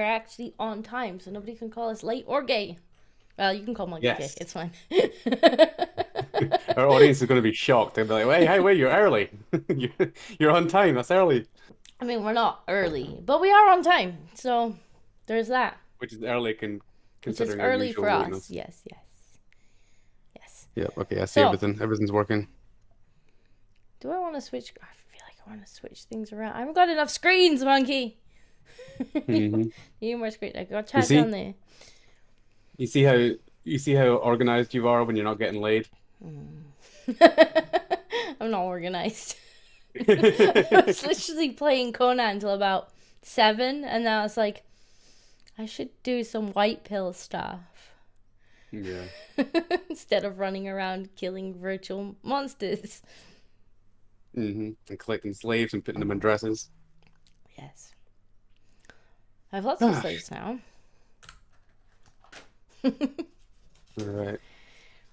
actually on time, so nobody can call us late or gay. Well, you can call Monkey gay. Yes. It's fine. Our audience is going to be shocked. They'll be like, "Hey, wait, you're early. You're on time. That's early." I mean, we're not early, but we are on time. So there's that. Which is early Which is considering our early usual for us. lateness. Yes, yes, yes. Yeah, okay, I see So, everything. Everything's working. do I want to switch? I feel like I want to switch things around. I haven't got enough screens, Monkey. Hmm. Need more screens. I got You chat down see, there. you see how you see how organized you are when you're not getting laid. I'm not organized. I was literally playing Conan until about 7, and then I was like, I should do some white pill stuff Yeah. instead of running around killing virtual monsters. And collecting slaves and putting them in dresses. Yes. I have lots of Ah, slaves now. all right.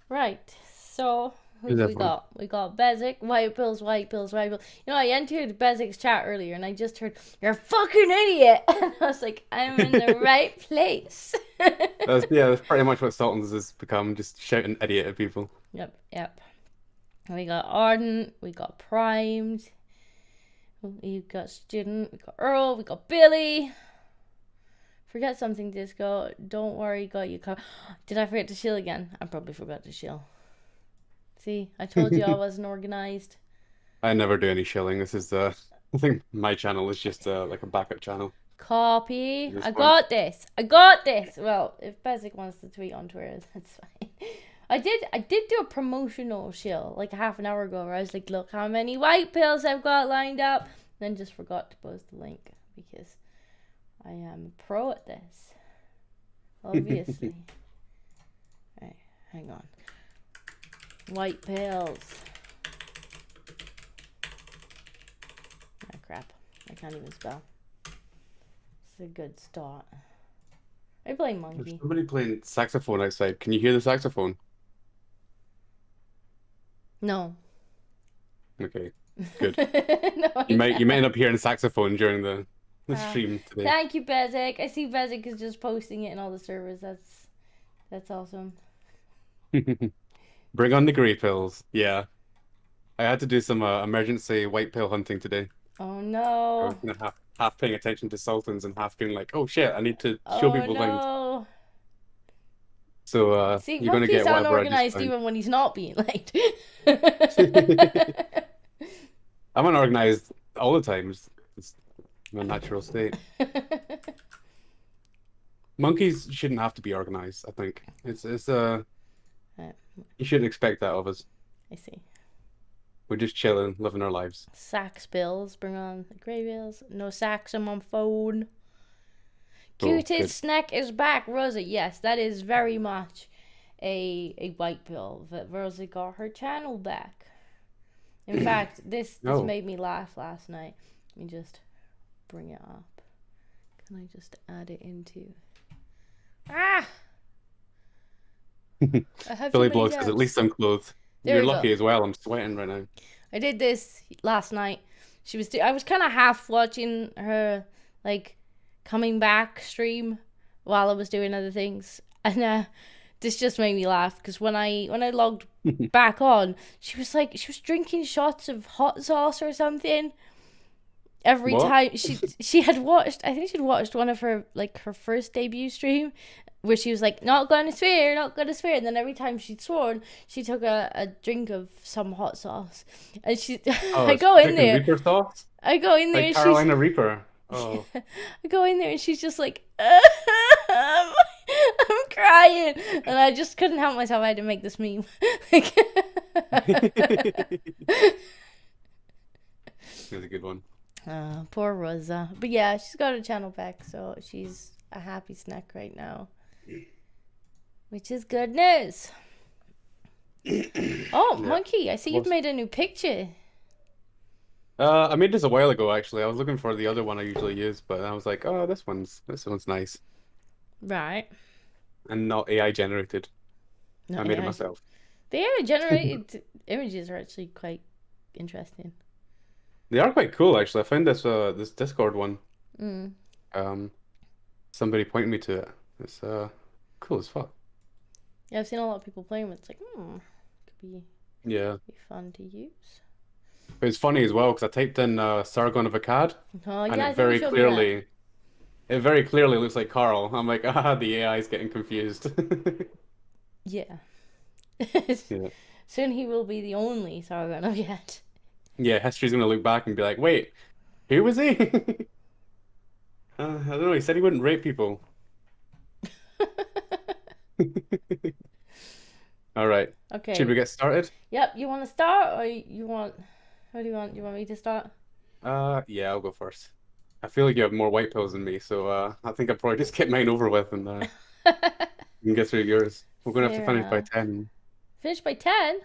Right. So who Who's do we everyone? got? We got Bezic, white pills, white pills, white pills. You know, I entered Bezic's chat earlier and I just heard, "You're a fucking idiot." And I was like, I'm in the right place. That's pretty much what Sultans has become, just shouting idiot at people. Yep, yep. We got Ardent, we got Primed, we got Student, we got Earl, we got Billy. Forget something, Disco. Don't worry, got you covered. Did I forget to shield again? I probably forgot to shield. See, I told you I wasn't organized. I never do any shilling. This is I think my channel is just like a backup channel Copy. at this I point. got this. I got this. Well, if Bezic wants to tweet on Twitter, that's fine. I did do a promotional shill like half an hour ago where I was like, look how many white pills I've got lined up. Then just forgot to post the link because I am a pro at this. Obviously. Right, hang on. White pills. Oh crap. I can't even spell. It's a good start. I play There's Monkey. somebody playing saxophone outside. Can you hear the saxophone? No. Okay, good. No, You I might end can't. up hearing saxophone during the Uh, stream today. Thank you, Bezic. I see Bezic is just posting it in all the servers. That's awesome. Bring on the grey pills. Yeah, I had to do some emergency white pill hunting today. Oh I was no. kind of half paying attention to Sultans and half being like, oh shit, I need to show Oh people things. no. So See, you're gonna Monkey's get whatever I just unorganized found. even when he's not being late. I'm unorganized all the time. It's my natural state. Monkeys shouldn't have to be organized, I think. It's Uh, you shouldn't expect that of us. I see. We're just chilling, living our lives. Sax bills, bring on the grey bills. No sax, I'm on phone. Oh, Cuted good. snack is back, Rosa. Yes, that is very much a white pill that Rosa got her channel back. In fact, this No. made me laugh last night. Let me just bring it up. Can I just add it into? Ah, I have too Billy many blows because at tabs. least I'm clothed. There You're we go. lucky as well. I'm sweating right now. I did this last night. I was kind of half watching her like coming back stream while I was doing other things, and this just made me laugh because when I logged back on, she was drinking shots of hot sauce or something every What? time she had watched. I think she'd watched one of her like her first debut stream where she was like, not gonna swear, not gonna swear, and then every time she'd sworn, she took a drink of some hot sauce, and she Oh, I it's go in chicken there Reaper sauce? I go in there Like and she's Carolina Reaper. Oh. I go in there and she's just like, I'm crying, and I just couldn't help myself. I had to make this meme. Like, That's a good one. poor Rosa. But yeah, she's got her channel back, so she's a happy snack right now, which is good news. Oh, Yeah. Monkey, I see you've What's- made a new picture. I made this a while ago actually. I was looking for the other one I usually use, but I was like, oh, this one's nice Right. and not AI generated. No, I made it AI. myself. The AI generated images are actually quite interesting. They are quite cool actually. I found this Discord one. Mm. Um, somebody pointed me to it. It's cool as fuck. Yeah, I've seen a lot of people playing with. It's like, could Yeah. be fun to use. But it's funny as well because I typed in Sargon of Akkad Oh and yeah, I think you showed me it very clearly looks like Carl. I'm like, the AI is getting confused. that. Yeah. Yeah. Soon he will be the only Sargon of yet. Yeah, history's gonna look back and be like, wait, who was he? I don't know. He said he wouldn't rape people. All right. Should we Okay. get started? Yep. You want to start, or you want? What do you want? You want me to start? Yeah, I'll go first. I feel like you have more white pills than me, so I think I'll probably just get mine over with and you can get through yours. We're gonna have to Fair finish by enough. 10. Finish by 10?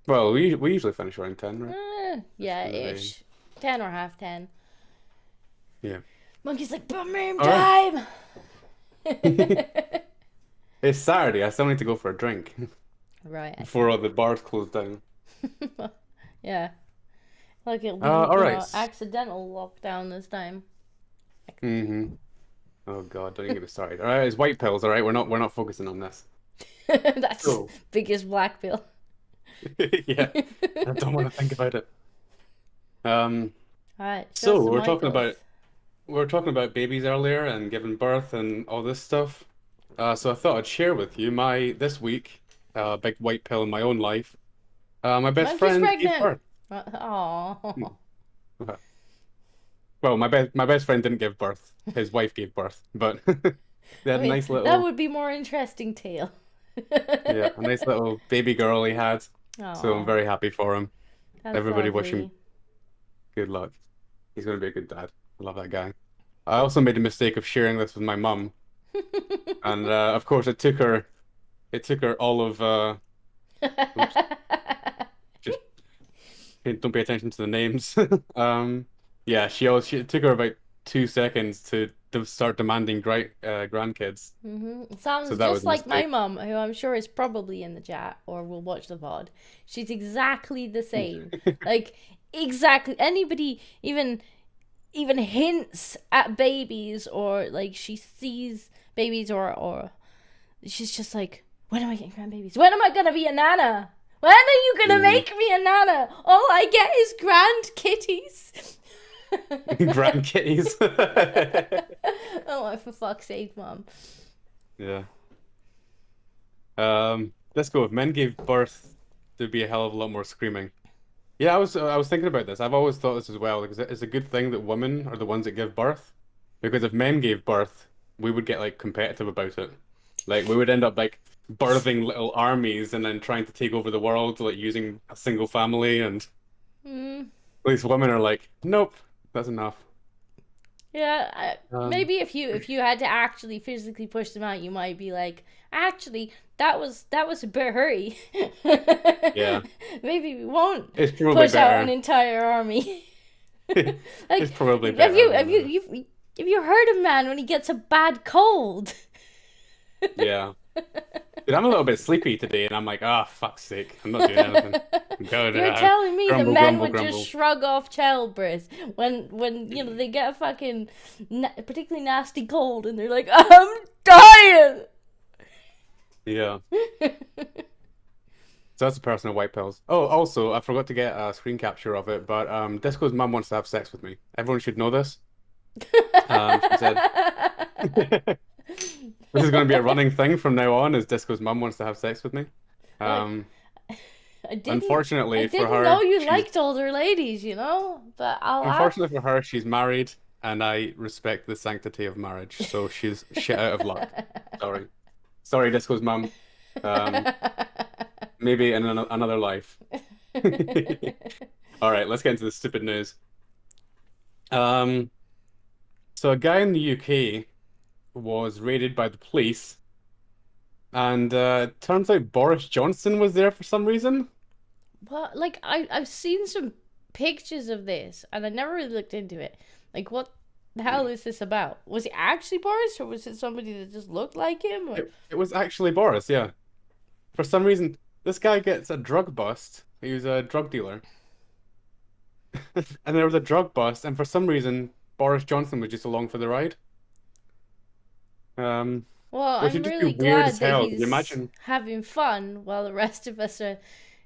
Well, we usually finish around 10, right? That's Yeah, kind of the ish. 10 or half 10. yeah. Monkey's like, boom All right. time! It's Saturday. I still need to go for a drink Right, I before all the bars close down. see. Yeah. Like it'll be, All right. accidental lockdown this time. Mm-hmm. Oh God, don't even get me started. All right, it's white pills. All right, we're not focusing on this. That's So biggest black pill. yeah, I don't want to think about it. Um, Alright, show so us some we're white talking pills. about we were talking about babies earlier and giving birth and all this stuff. So I thought I'd share with you my this week big white pill in my own life. My best Monkey's friend gave pregnant! birth. Hmm. Oh. Okay. Well, my best friend didn't give birth. His wife gave birth, but they I had a mean, nice that little would be more interesting tale. yeah, a nice little baby girl he had. So I'm Oh, very happy for him. that's Everybody wish him lovely. good luck. He's gonna be a good dad. I love that guy. I also made the mistake of sharing this with my mum, and of course it took her all of oops, just don't pay attention to the names. Yeah, it took her about 2 seconds to start demanding grandkids. So Sounds that was just a like my mistake. mum, who I'm sure is probably in the chat or will watch the VOD. She's exactly the same. Like exactly anybody even hints at babies or like she sees babies or she's just like, when am I getting grandbabies? When am I gonna be a nana? When are you gonna Mhm. make me a nana? All I get is grand kitties. Grandkitties. Oh, for fuck's sake, mum. Yeah. Let's go. If men gave birth, there'd be a hell of a lot more screaming. Yeah, I was thinking about this. I've always thought this as well, because it's a good thing that women are the ones that give birth. Because if men gave birth, we would get like competitive about it. Like we would end up like birthing little armies and then trying to take over the world, like using a single family. And Hmm. at least women are like, nope, that's enough. Yeah, Um, maybe if you had to actually physically push them out, you might be like, actually, that was a bit hurry. yeah, Maybe we won't it's probably push out an better. entire army. It's Like, probably have better you than have you have you heard of man when he gets a bad cold? yeah. Dude, I'm a little bit sleepy today, and I'm like, ah, fuck's sake, I'm not doing anything. Go You're to telling me the grumble, men grumble, would just grumble. shrug off childbirth when they get a fucking particularly nasty cold and they're like, I'm dying. Yeah. So that's a personal white pills. Oh, also, I forgot to get a screen capture of it, but Disco's mum wants to have sex with me. Everyone should know this. She said this is going to be a running thing from now on, is Disco's mum wants to have sex with me. Look, Um, I didn't I unfortunately for didn't know her, you liked older ladies, but I'll ask. she's married, and I respect the sanctity of marriage, so she's shit out of luck. Sorry, sorry, Disco's mum. Um, maybe in another life. All right, let's get into the stupid news. Um, so a guy in the UK was raided by the police, and turns out Boris Johnson was there for some reason. Well, like I've seen some pictures of this and I never really looked into it. Like what the hell is this about? Was it actually Boris or was it somebody that just looked like him? Or... It was actually Boris, yeah. For some reason, this guy gets a drug bust. He was a drug dealer. And there was a drug bust, and for some reason, Boris Johnson was just along for the ride. Well, which I'm would just be really weird as glad that hell. Can you he's imagine? having fun while the rest of us are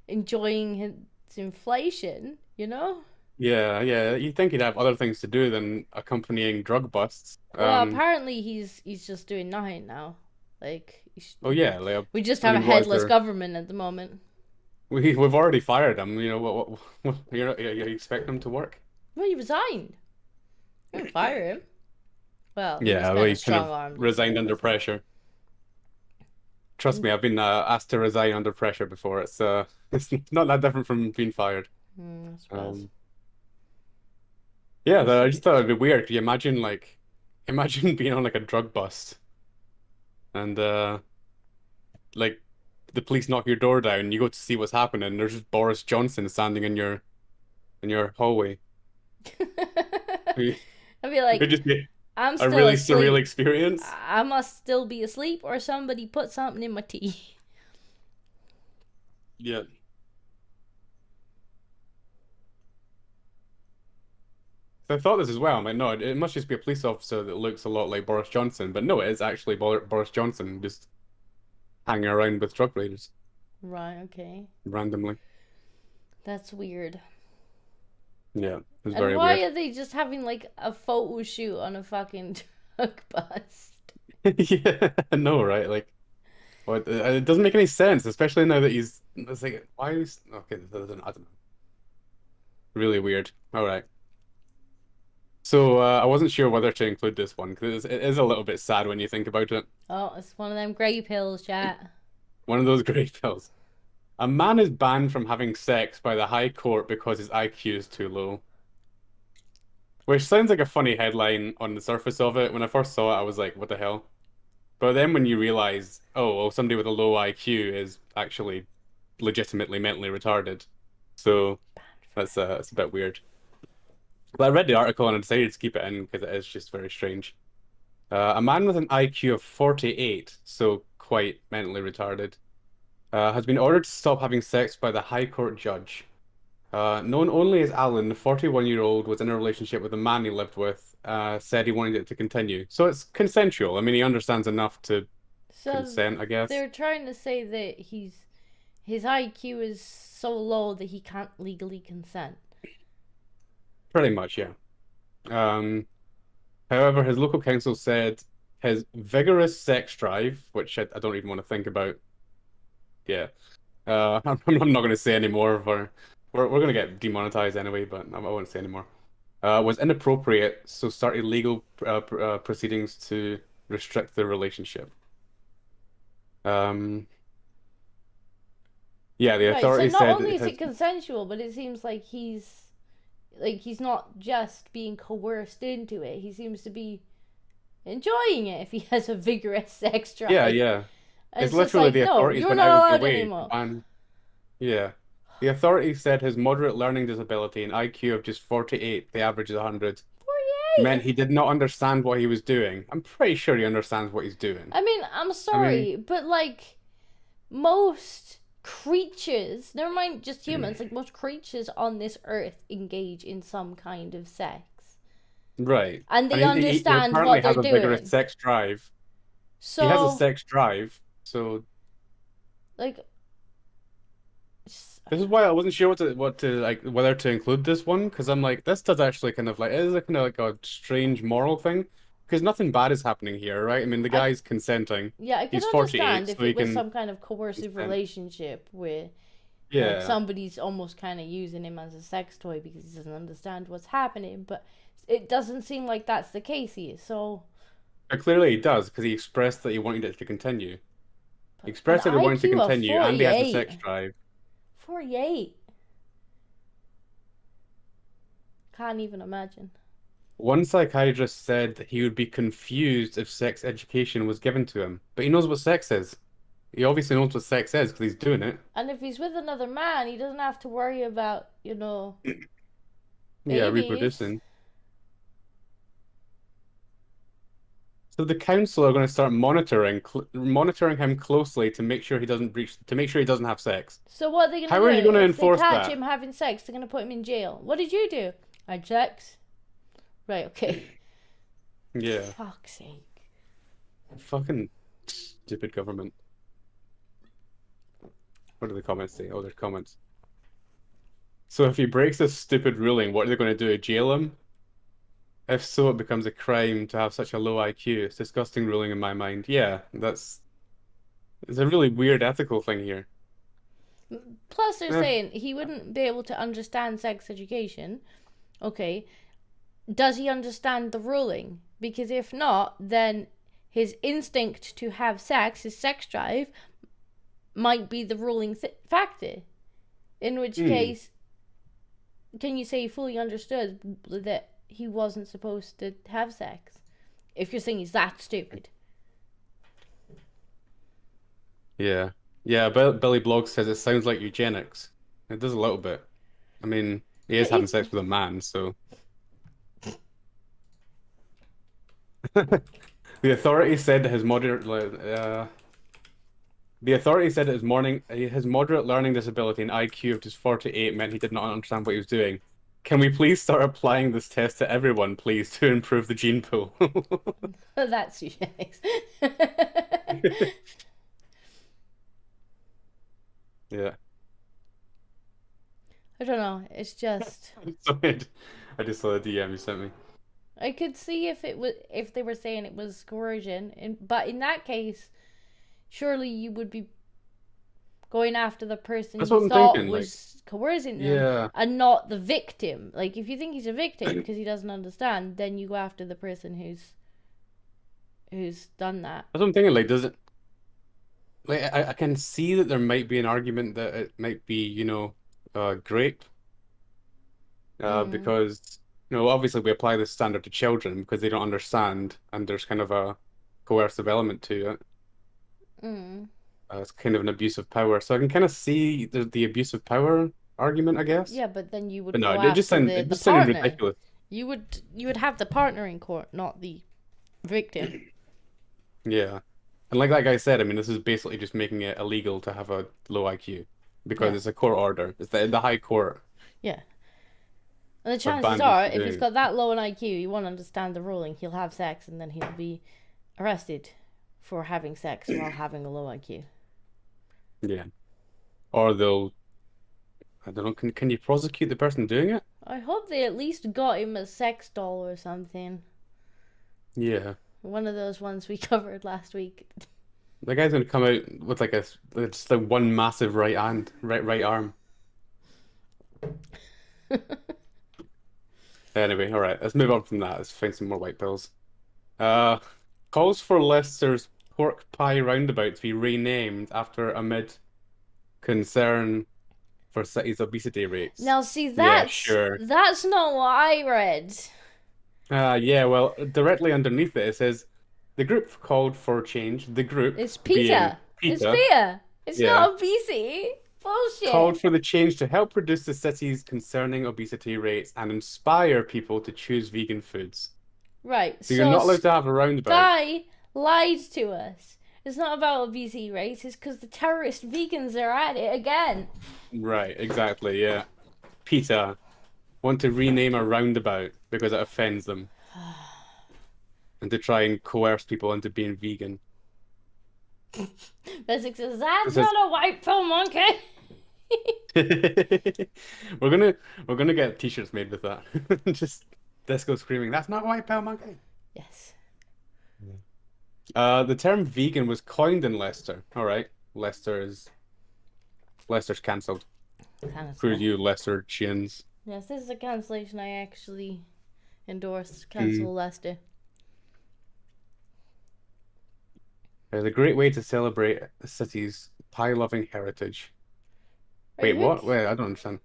enjoying his inflation, you know? Yeah, yeah. You'd think he'd have other things to do than accompanying drug busts. Well, apparently he's just doing nothing now. Like Oh yeah, like, we just I have a mean, what is headless there? government at the moment. We've already fired him. What you expect him to work? Well, he resigned. I didn't fire him. Well, he was Yeah, well, kind he of kind strong of armed and resigned stuff, under wasn't pressure. Trust he? me, I've been asked to resign under pressure before. It's not that different from being fired. I suppose. Um, yeah, We'll I just see. thought it'd be weird. Could you imagine imagine being on like a drug bust and like the police knock your door down, you go to see what's happening, and there's just Boris Johnson standing in your hallway. It'd I'd be like, just be I'm a still really surreal asleep. experience. I must still be asleep, or somebody put something in my tea. Yeah. So I thought this as well. I'm like, no, it must just be a police officer that looks a lot like Boris Johnson. But no, it is actually Boris Johnson just hanging around with drug raiders Right, okay. randomly. That's weird. Yeah, it's And very why weird. are they just having like a photo shoot on a fucking drug bust? Yeah, I know, right? Like, what? It doesn't make any sense, especially now that he's. It's like, why is okay? I don't know. Really weird. All right. So I wasn't sure whether to include this one because it is a little bit sad when you think about it. Oh, it's one of them grey pills, chat. One of those grey pills. A man is banned from having sex by the High Court because his IQ is too low. Which sounds like a funny headline on the surface of it. When I first saw it, I was like, what the hell? But then when you realize, oh, well, somebody with a low IQ is actually legitimately mentally retarded. So that's a bit weird. But I read the article and I decided to keep it in because it is just very strange. A man with an IQ of 48, so quite mentally retarded, has been ordered to stop having sex by the High Court judge. Known only as Alan, the 41-year-old was in a relationship with a man he lived with, said he wanted it to continue. So it's consensual. I mean, he understands enough to So consent, I guess. they're trying to say that his IQ is so low that he can't legally consent. Pretty much, yeah. Um, However, his local council said his vigorous sex drive, which I don't even want to think about. Yeah. I'm not going to say any more for we're going to get demonetized anyway, but I won't say anymore. Was inappropriate, so started legal proceedings to restrict the relationship. Um, yeah, the Right, so authority not said only it is has, it consensual, but it seems like he's not just being coerced into it. He seems to be enjoying it if he has a vigorous sex yeah, drive. yeah. And It's it's just literally like, the no, authorities you're went not out of their allowed way to anymore. ban. Yeah. The authority said his moderate learning disability and IQ of just 48, the average is 100, meant 48. he did not understand what he was doing. I'm pretty sure he understands what he's doing. I mean, I'm I mean, sorry, but like most creatures, never mind just humans, like most creatures on this earth engage in some kind of sex. right. And And they he understand apparently what they're has a vigorous doing. sex drive. He has a So, sex drive, so like, this is why I wasn't sure what to like whether to include this one because I'm like this does actually kind of like it is a kind of like a strange moral thing because nothing bad is happening here, right? I mean, the I guy's consenting. yeah, I can He's 48, understand if so he it was can some kind of coercive consent. relationship where like Yeah. somebody's almost kind of using him as a sex toy because he doesn't understand what's happening, but it doesn't seem like that's the case here. So, But clearly he does because he expressed that he wanted it to continue. He but an expressed that he wanted to IQ of continue and he has the sex 48. drive. 48. Can't even imagine. One psychiatrist said that he would be confused if sex education was given to him, but he knows what sex is. He obviously knows what sex is because he's doing it. And if he's with another man, he doesn't have to worry about, Yeah, babies. reproducing. So the council are going to start monitoring him closely to make sure he doesn't to make sure he doesn't have sex. So what are they How gonna are do? you going to If they enforce catch that? him having sex, they're gonna put him in jail. What did you do? I had sex. Right, okay. Yeah. Fuck's sake. Fucking stupid government. What do the comments say? Oh, there's comments. So if he breaks this stupid ruling, what are they going to do? Jail him? If so, it becomes a crime to have such a low IQ. It's a disgusting ruling in my mind. Yeah, it's a really weird ethical thing here. Plus, they're Eh, saying he wouldn't be able to understand sex education. Okay, does he understand the ruling? Because if not, then his instinct to have sex, his sex drive, might be the ruling factor. In which hmm. case, can you say he fully understood that he wasn't supposed to have sex? If you're saying he's that stupid. Yeah. Yeah, Billy Blog says it sounds like eugenics. It does a little bit. I mean, he is having sex with a man, so. The authority said his moderate the authority said that his moderate learning disability and IQ of just 48 meant he did not understand what he was doing. Can we please start applying this test to everyone, please, to improve the gene pool? That's eugenics. Yeah. I don't know. It's just Sorry, I just saw the DM you sent me. I could see if they were saying it was coercion, but in that case, surely you would be going after the person That's you what I'm thought thinking. Like, was coercing them yeah. and not the victim. Like if you think he's a victim because he doesn't understand, then you go after the person who's done that. That's what I'm thinking. Like, does it like I can see that there might be an argument that it might be, grape. Mm. Because obviously we apply this standard to children because they don't understand, and there's kind of a coercive element to it. Mm. It's kind of an abuse of power, so I can kind of see the abuse of power argument, I guess. Yeah, but then you would But no, go after it the just sounded partner. ridiculous. You would have the partner in court, not the victim. Yeah, and like that guy said, I mean, this is basically just making it illegal to have a low IQ because Yeah, it's a court order. It's the High Court yeah. And the have chances banned him are, from if doing he's it. got that low an IQ, he won't understand the ruling. He'll have sex and then he'll be arrested for having sex while having a low IQ. Yeah, or I don't know. Can you prosecute the person doing it? I hope they at least got him a sex doll or something. Yeah. One of those ones we covered last week. The guy's gonna come out with like just like one massive right hand, right arm. Anyway, all right, let's move on from that. Let's find some more white pills. Uh, calls for Leicester's pork pie roundabout to be renamed after amid concern for city's obesity rates. Now, see, Yeah, that's sure. that's not what I read. Yeah, well, directly underneath it, it says the group called for change. The group It's being PETA. It's PETA, PETA. It's yeah, not obesity. called Bullshit. for the change to help reduce the city's concerning obesity rates and inspire people to choose vegan foods. Right. So you're So not allowed to have a roundabout. Sky lied to us. It's not about obesity rates. It's because the terrorist vegans are at it again. Right, exactly, yeah. PETA want to rename a roundabout because it offends them and to try and coerce people into being vegan. Basic says that's This is not a white pill monkey. we're gonna get t-shirts made with that. Just Disco screaming, "That's not white pill monkey." Yes. The term vegan was coined in Leicester. All right, Leicester's cancelled. Screw Cancel. you, Leicestercians. Yes, this is a cancellation I actually endorse. Mm. Cancel Leicester. It's a great way to celebrate the city's pie-loving heritage. Right, Wait, what? Wait, I don't understand.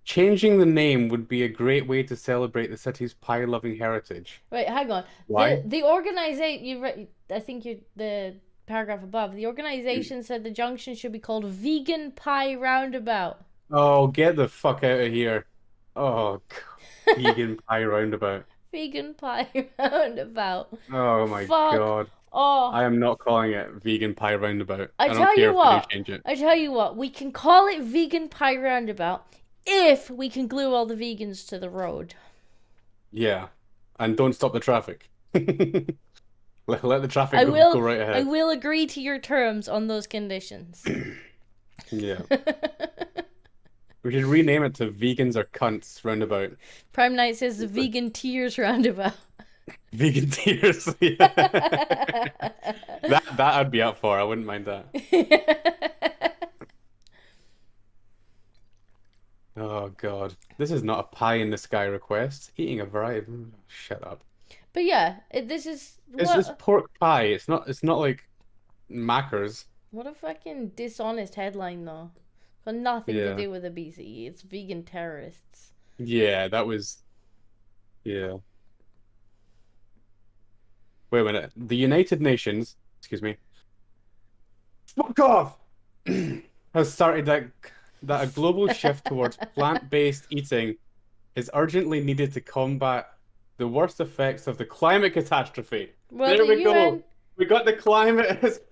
Changing the name would be a great way to celebrate the city's pie-loving heritage. Wait, hang on. Why? The organization I think you the paragraph above. The organization said the junction should be called Vegan Pie Roundabout. Oh, get the fuck out of here. Oh, vegan pie roundabout. Vegan Pie Roundabout. Oh my Fuck. God. Oh, I am not calling it vegan pie roundabout. I I don't tell care you if they do what. change it. I tell you what. We can call it Vegan Pie Roundabout if we can glue all the vegans to the road. Yeah. And don't stop the traffic. Let the traffic I will. go right I ahead. will agree to your terms on those conditions. Yeah. We should rename it to Vegans Are Cunts Roundabout. Prime Knight says the vegan tears roundabout. Vegan tears. Yeah. That I'd be up for. I wouldn't mind that. Oh God. This is not a pie in the sky request. Eating a variety of... Shut up. But yeah, this is It's pork pie. It's not like Macca's. what a fucking dishonest headline though. Got nothing to Yeah. do with obesity. It's vegan terrorists. Yeah, that was yeah. Wait a minute. The United Nations, excuse me, fuck off, has started that a global shift towards plant-based eating is urgently needed to combat the worst effects of the climate catastrophe. Well, There the we UN. go. We got the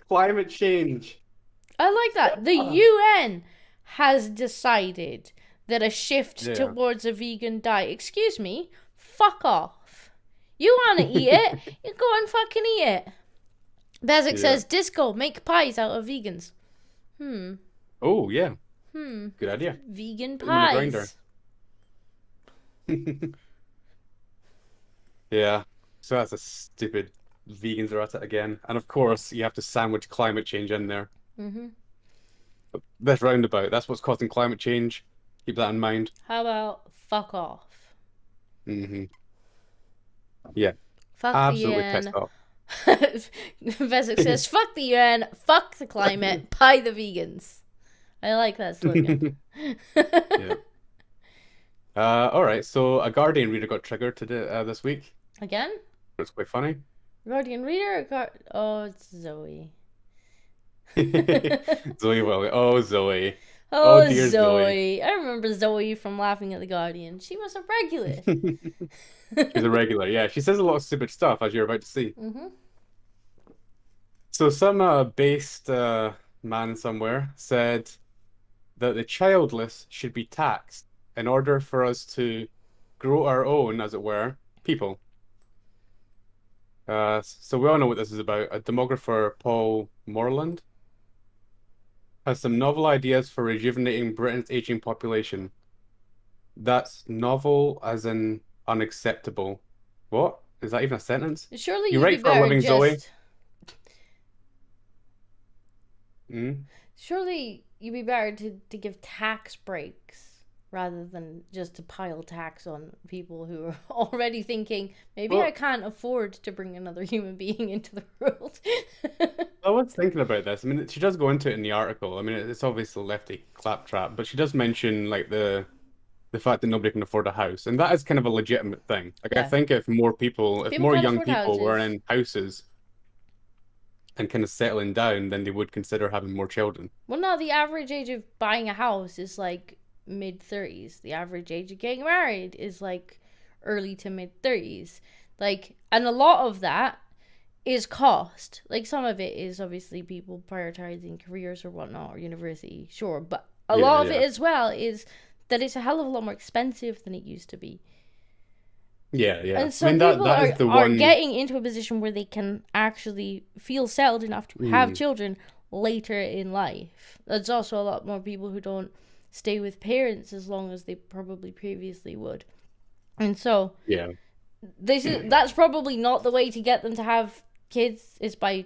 climate change. I like that. The UN has decided that a shift Yeah. towards a vegan diet. Excuse me, fuck off. You want to eat it? You go and fucking eat it. Bezic Yeah. says, Disco, make pies out of vegans. Oh yeah, good idea. Vegan Put 'em in the grinder. pies. Yeah, so that's a stupid vegans are at it again. And of course, you have to sandwich climate change in there. This roundabout, that's what's causing climate change. Keep that in mind. How about fuck off? Hmm Yeah, Fuck absolutely the pissed UN. off. Bezic says, fuck the UN, fuck the climate, pie the vegans. I like that slogan. Yeah. All right, so a Guardian reader got triggered today this week. Again? It's quite funny. Guardian reader? Oh, it's Zoe. Zoe Welly. Oh, Zoe. Oh, Oh, dear Zoe. I remember Zoe from Laughing at the Guardian. She was a regular. She's a regular. Yeah, she says a lot of stupid stuff, as you're about to see. So some based man somewhere said that the childless should be taxed in order for us to grow our own, as it were, people. So we all know what this is about. A demographer, Paul Morland, has some novel ideas for rejuvenating Britain's aging population. That's novel as in unacceptable. What? Is that even a sentence? Surely You you'd right be for a better living, Zoe? just... Mm? Surely you'd be better to give tax breaks rather than just to pile tax on people who are already thinking, maybe Well- I can't afford to bring another human being into the world. I was thinking about this. I mean, she does go into it in the article. I mean, it's obviously lefty claptrap, but she does mention like the fact that nobody can afford a house, and that is kind of a legitimate thing. Like, I Yeah. think if more people, if People more can't young afford people were houses. in houses and kind of settling down, then they would consider having more children. Well, no, the average age of buying a house is like mid-30s. The average age of getting married is like early to mid-30s. Like, and a lot of that is cost. Like, some of it is obviously people prioritizing careers or whatnot, or university, sure. But a Yeah, lot of yeah. it as well is that it's a hell of a lot more expensive than it used to be. Yeah, yeah. And I some mean, that people that are, is the are one. getting into a position where they can actually feel settled enough to have Mm. children later in life. There's also a lot more people who don't stay with parents as long as they probably previously would. And so Yeah, that's probably not the way to get them to have kids, is by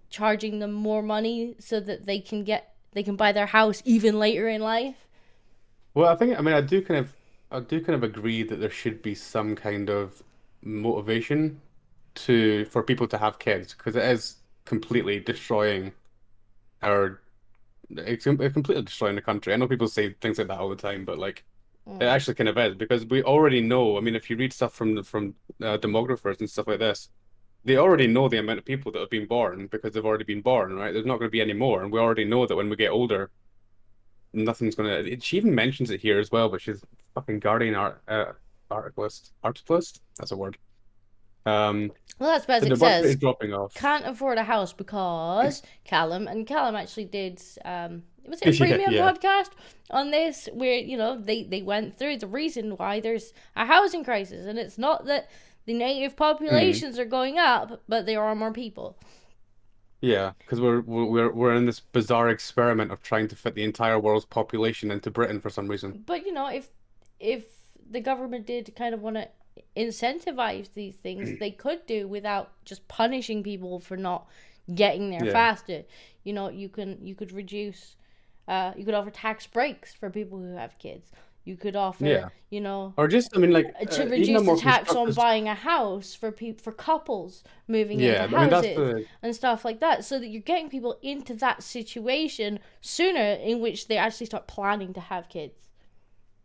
charging them more money so that they can buy their house even later in life. well, I mean, I do kind of agree that there should be some kind of motivation for people to have kids, because it is completely destroying it's completely destroying the country. I know people say things like that all the time, but like it actually kind of is, because we already know. I mean, if you read stuff from demographers and stuff like this, they already know the amount of people that have been born because they've already been born, right? There's not going to be any more, and we already know that when we get older, nothing's gonna. She even mentions it here as well, but she's fucking Guardian articulist. That's a word. Well, that's The basic birth rate is says. dropping off. Can't afford a house because Callum actually did was it a Yeah, premium yeah. podcast on this where they went through the reason why there's a housing crisis, and it's not that The native Mm. populations are going up, but there are more people. Yeah, because we're in this bizarre experiment of trying to fit the entire world's population into Britain for some reason. But if the government did kind of want to incentivize these things, they could do without just punishing people for not getting there Yeah. faster. You could reduce, you could offer tax breaks for people who have kids. You could offer, Yeah. Or just, I mean, like, to even a reduce the more tax on constructive. buying a house for couples moving into Yeah, I mean, that's houses the. and stuff like that, so that you're getting people into that situation sooner, in which they actually start planning to have kids.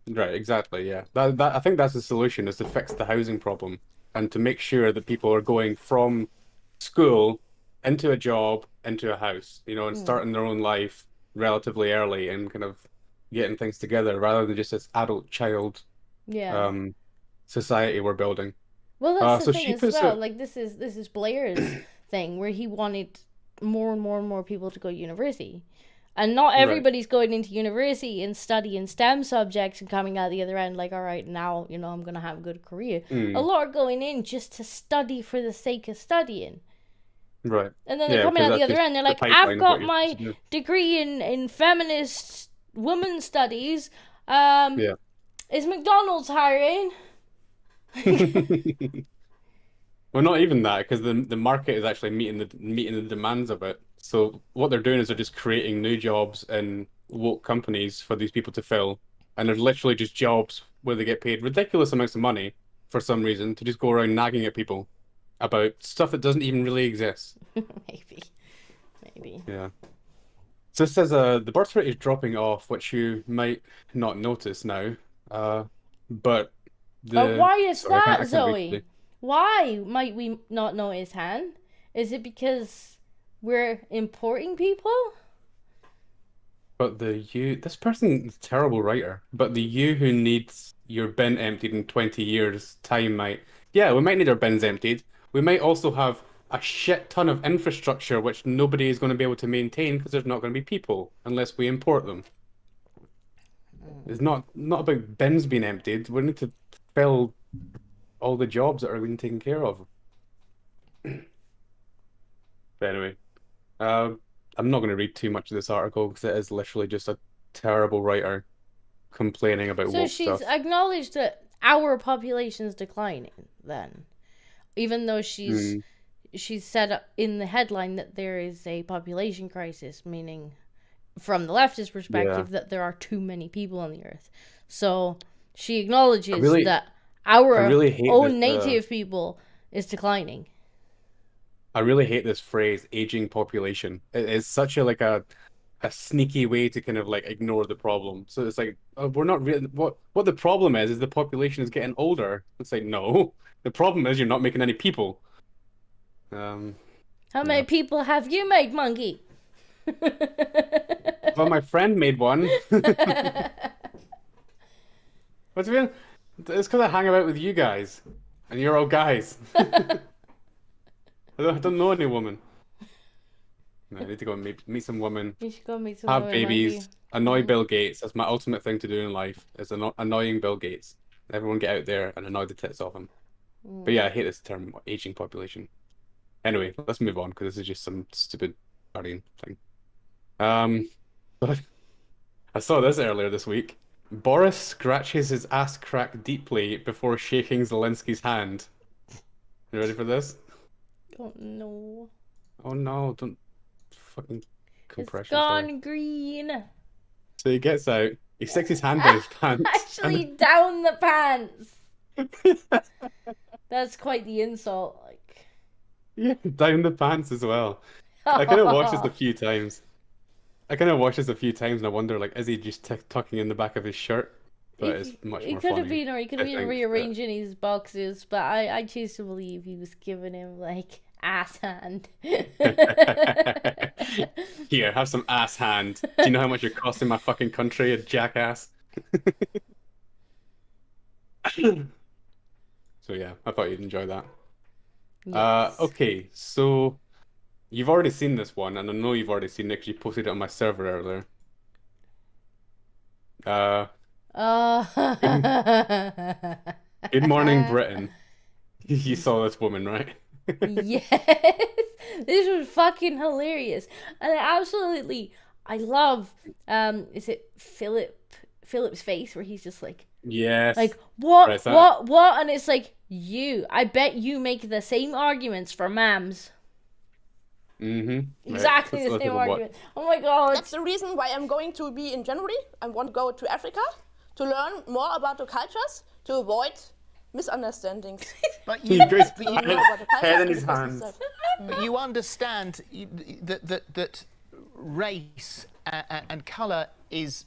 Right, exactly, yeah. I think that's the solution, is to fix the housing problem and to make sure that people are going from school into a job, into a house, and Mm. starting their own life relatively early and kind of getting things together rather than just this adult-child Yeah. um society we're building. Well, that's the So thing she as puts well. it, Like, this is Blair's thing, where he wanted more and more and more people to go to university, and not right. everybody's going into university and studying STEM subjects and coming out the other end like, all right, now I'm gonna have a good career. A Mm, lot are going in just to study for the sake of studying, right. and then they're Yeah, coming because out the that's other just end. They're the like, I've pipeline of what got you're supposed my to degree in feminist women studies. Um, do. is McDonald's hiring? Yeah. Well, not even that, because the market is actually meeting the demands of it. So what they're doing is they're just creating new jobs in woke companies for these people to fill, and there's literally just jobs where they get paid ridiculous amounts of money for some reason to just go around nagging at people about stuff that doesn't even really exist. Maybe, maybe. Yeah. So this says the birth rate is dropping off, which you might not notice now. But the Why is sorry, I that, can't read Zoe? today. Why might we not know his hand? Is it because we're importing people? But this person is a terrible writer. But the you who needs your bin emptied in 20 years' time might, yeah, we might need our bins emptied. We might also have a shit ton of infrastructure which nobody is going to be able to maintain because there's not going to be people unless we import them. It's not about bins being emptied. We need to fill all the jobs that are being taken care of. But anyway, uh, I'm not going to read too much of this article because it is literally just a terrible writer complaining about So woke she's stuff. acknowledged that our population's declining then. Even though Mm, she's said in the headline that there is a population crisis, meaning from the leftist yeah, perspective that there are too many people on the earth. So she I acknowledges really, that I our really hate this. own native people is declining. I really hate this phrase, aging population. It is such a like a sneaky way to kind of like ignore the problem. So it's like we're not really what the problem is the population is getting older. It's like no, the problem is you're not making any people. Um, How yeah. many people have you made, monkey? Well, my friend made one. What's it? It's because I hang about with you guys, and you're all guys. I don't know any woman. No, I need to go and meet some women, You should go meet some have women, monkey. babies, annoy Bill Gates. That's my ultimate thing to do in life, is annoying Bill Gates. Everyone get out there and annoy the tits off him. But yeah, I hate this term, aging population. Anyway, let's move on because this is just some stupid partying thing. Um, but I saw this earlier this week. Boris scratches his ass crack deeply before shaking Zelensky's hand. You ready for this? Oh no. Oh no, don't fucking It's compression, sorry. gone green. So he gets out, he sticks his hand in his pants, Actually, down the pants. That's quite the insult. Like, yeah, down the pants as well. I kind of watched this a few times. And I wonder, like, is he just tucking in the back of his shirt? But it's much He more could have funny, been, or he could I have been think. rearranging his boxes, but I choose to believe he was giving him like ass hand. Here, have some ass hand. Do you know how much you're costing my fucking country, a jackass? So yeah, I thought you'd enjoy that. Yes. Okay, so you've already seen this one, and I know you've already seen it 'cause you posted it on my server earlier. Uh, Uh, good, good morning, Britain. You saw this woman, right? Yes, this was fucking hilarious, and I love, is it Philip's face where he's just Yes. like what, Right, that. what, and it's like I bet you make the same arguments for mams, Mm-hmm. Right. exactly the Let's same have a watch. argument. Oh my god, That's the reason why I'm going to be in January. I want to go to Africa to learn more about the cultures to avoid misunderstandings. But He you, goes but you, More about the cultures head in and his the business hands. side. but you understand that race and colour is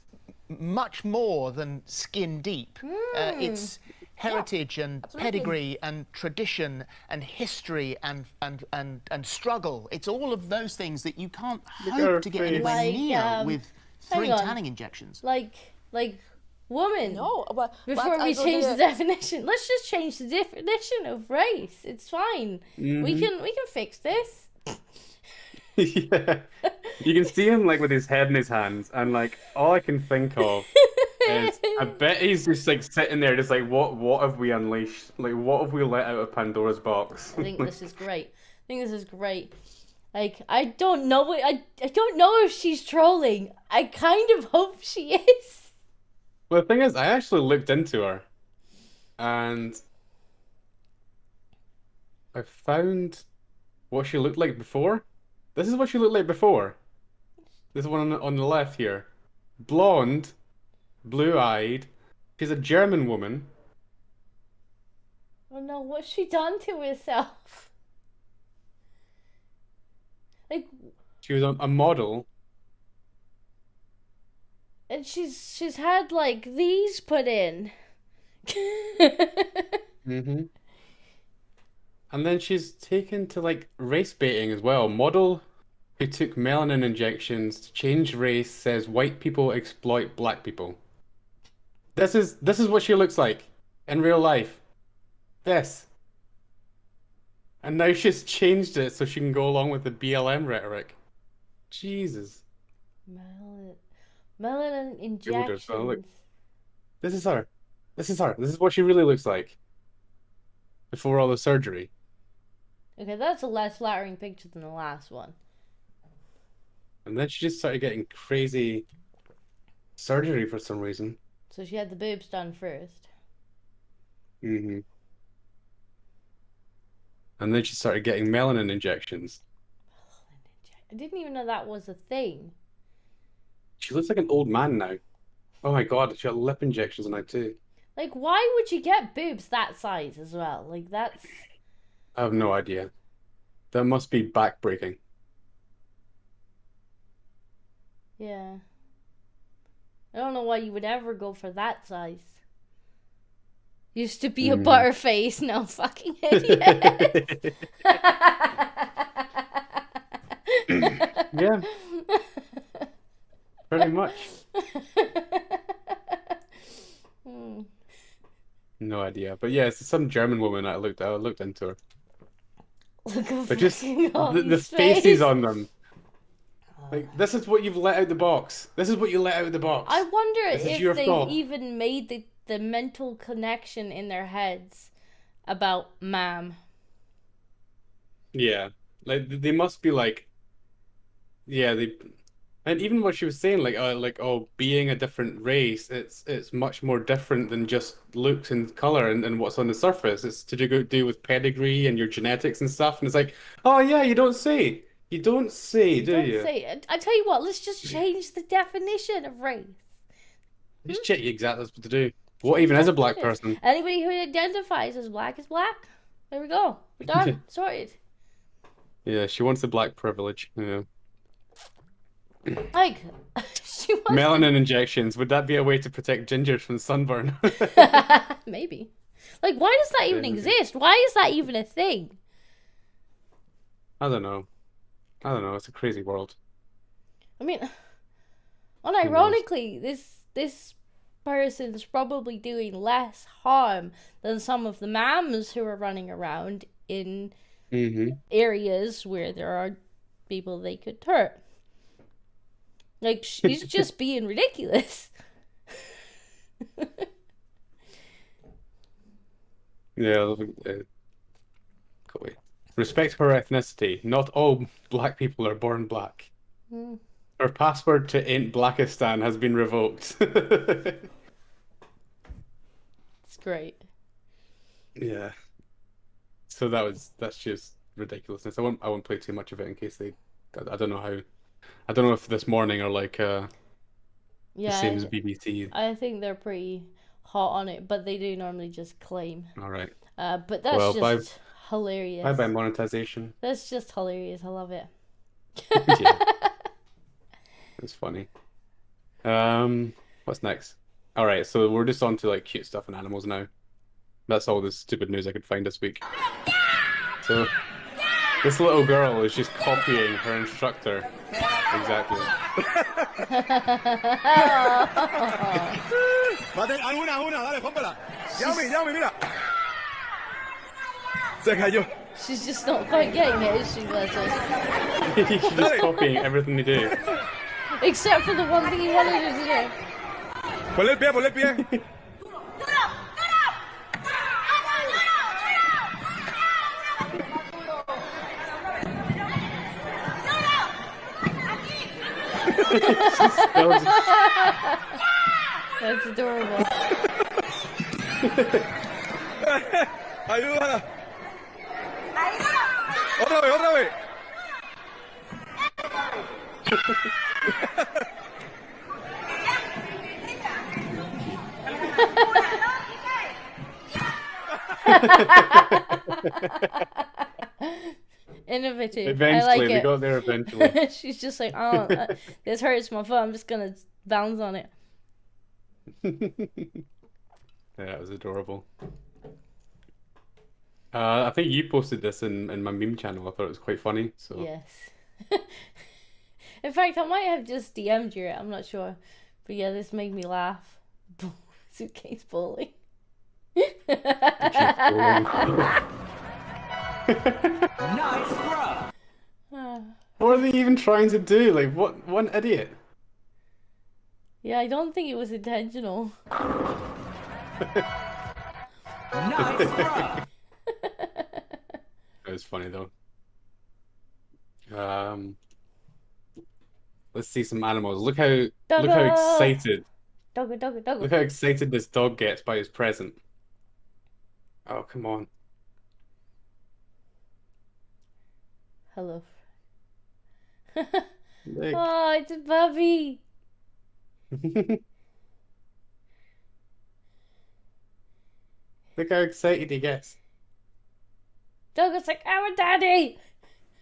much more than skin deep. It's heritage and absolutely. pedigree and tradition and history and struggle. It's all of those things that you can't at her hope to get anywhere face. near with 3 hang on. tanning injections. like woman. No, but Before we also change the definition, let's just change the definition of race. It's fine. We can fix this. Yeah. You can see him like with his head in his hands, and like all I can think of is I bet he's just like sitting there, just like what have we unleashed? Like what have we let out of Pandora's box? I think this is great. I think this is great. Like I don't know. I don't know if she's trolling. I kind of hope she is. Well, the thing is, I actually looked into her, and I found what she looked like before. This is what she looked like before. This one on the left here. Blonde, blue-eyed. She's a German woman. Oh no, what's she done to herself? Like, She was a model. and she's had like these put in. Mm-hmm. And then she's taken to like race baiting as well. Model who took melanin injections to change race says white people exploit black people. This is what she looks like in real life. This. And now she's changed it so she can go along with the BLM rhetoric. Jesus. Melanin injections. so look. This is her. This is her. This is what she really looks like before all the surgery. Okay, that's a less flattering picture than the last one. And then she just started getting crazy surgery for some reason. So she had the boobs done first. Mm-hmm. And then she started getting melanin injections. I didn't even know that was a thing. She looks like an old man now. Oh my god, she got lip injections now too. Like, why would you get boobs that size as well? Like, that's... I have no idea. That must be backbreaking. Yeah. I don't know why you would ever go for that size. Used to be a butterface, now fucking idiot. Yeah, pretty much. No idea. But yeah, it's some German woman I looked into her. But just the faces on them. Like, this is what you've let out the box. This is what you let out the box. I wonder This is if your they've fault. even made the mental connection in their heads about ma'am. Yeah. Like they must be like, yeah, and even what she was saying, oh, being a different race, it's much more different than just looks and color and what's on the surface. It's to do with pedigree and your genetics and stuff. And it's like, oh yeah, you don't say. You don't say, do Don't you? say. I tell you what, let's just change the definition of race. Just check you exactly what to do. What even is a black person? Anybody who identifies as black is black. There we go. We're done. Sorted. Yeah, she wants the black privilege. Yeah. Like, she wants Melanin injections. Would that be a way to protect gingers from sunburn? maybe. Like, why does that even exist? Why is that even a thing? I don't know. It's a crazy world. I mean, unironically, this person's probably doing less harm than some of the mams who are running around in areas where there are people they could hurt. Like, she's just being ridiculous. Yeah, Respect her ethnicity. Not all black people are born black. Mm. Her passport to Ain't Blackistan has been revoked. It's great. Yeah. So that's just ridiculousness. I won't play too much of it in case they. I don't know how. I don't know if This Morning are like the same as Yeah, BBC. I think they're pretty hot on it, but they do normally just claim. All right. But that's Well, just hilarious. Bye bye monetization. That's just hilarious. I love it. Yeah. It's funny. What's next? All right, so we're just on to like cute stuff and animals now. That's all the stupid news I could find this week. So this little girl is just copying her instructor. Exactly. Dale, cómpala. Yami, mira. Se cayó. She's just not quite getting it, is she, Leslie? She's just copying everything they do. Except for the one thing he wanted her to do. Ponle el pie. That's adorable. Ayúdala. Otra vez. Innovative. Eventually, I like we it. got there eventually. She's just like, oh, this hurts my foot. I'm just gonna bounce on it. Yeah, it was adorable. I think you posted this in my meme channel. I thought it was quite funny. So Yes. In fact, I might have just DM'd you it. I'm not sure. But yeah, this made me laugh. Suitcase bowling. Nice throw. what are they even trying to do? Like, what? One idiot. Yeah, I don't think it was intentional. Nice throw. It was funny though. Let's see some animals. Look how excited Doggo. look how excited this dog gets by his present. Oh, come on. Hello. Look. Oh, it's a puppy. Look how excited he gets. Doggo's like, I'm a daddy.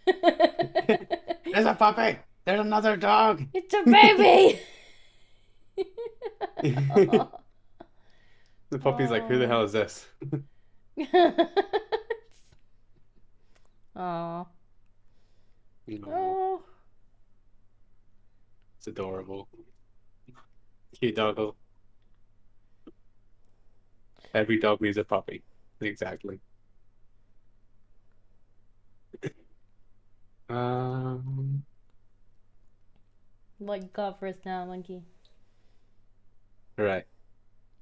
There's a puppy. There's another dog. It's a baby. The puppy's like, who the hell is this? Aw. No, Oh. it's adorable. Cute doggo. Every dog needs a puppy. Exactly. What you got for us now, monkey? Right.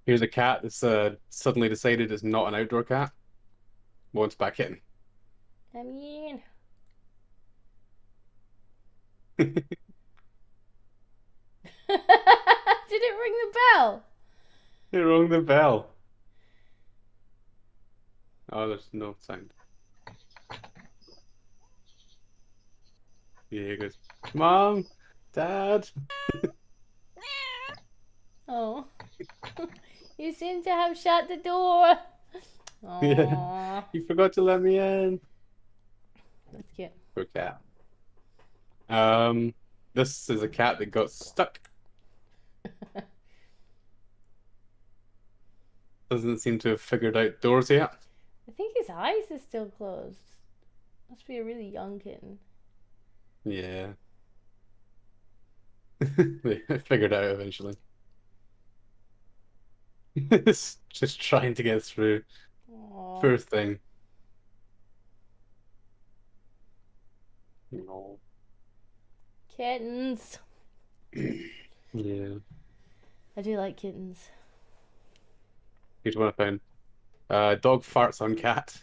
Here's a cat that's suddenly decided it's not an outdoor cat. Wants back in. I mean, did it ring the bell? It rang the bell. Oh, there's no sound. Yeah, he goes, Mom, Dad. Oh. You seem to have shut the door. Yeah. Aww. You forgot to let me in. That's cute. Poor cat. This is a cat that got stuck. Doesn't seem to have figured out doors yet. I think his eyes are still closed. Must be a really young kitten. Yeah. They figured it out eventually. It's just trying to get through. Aww. Poor thing. No. Kittens. Yeah. I do like kittens. Here's one I found. Dog farts on cat.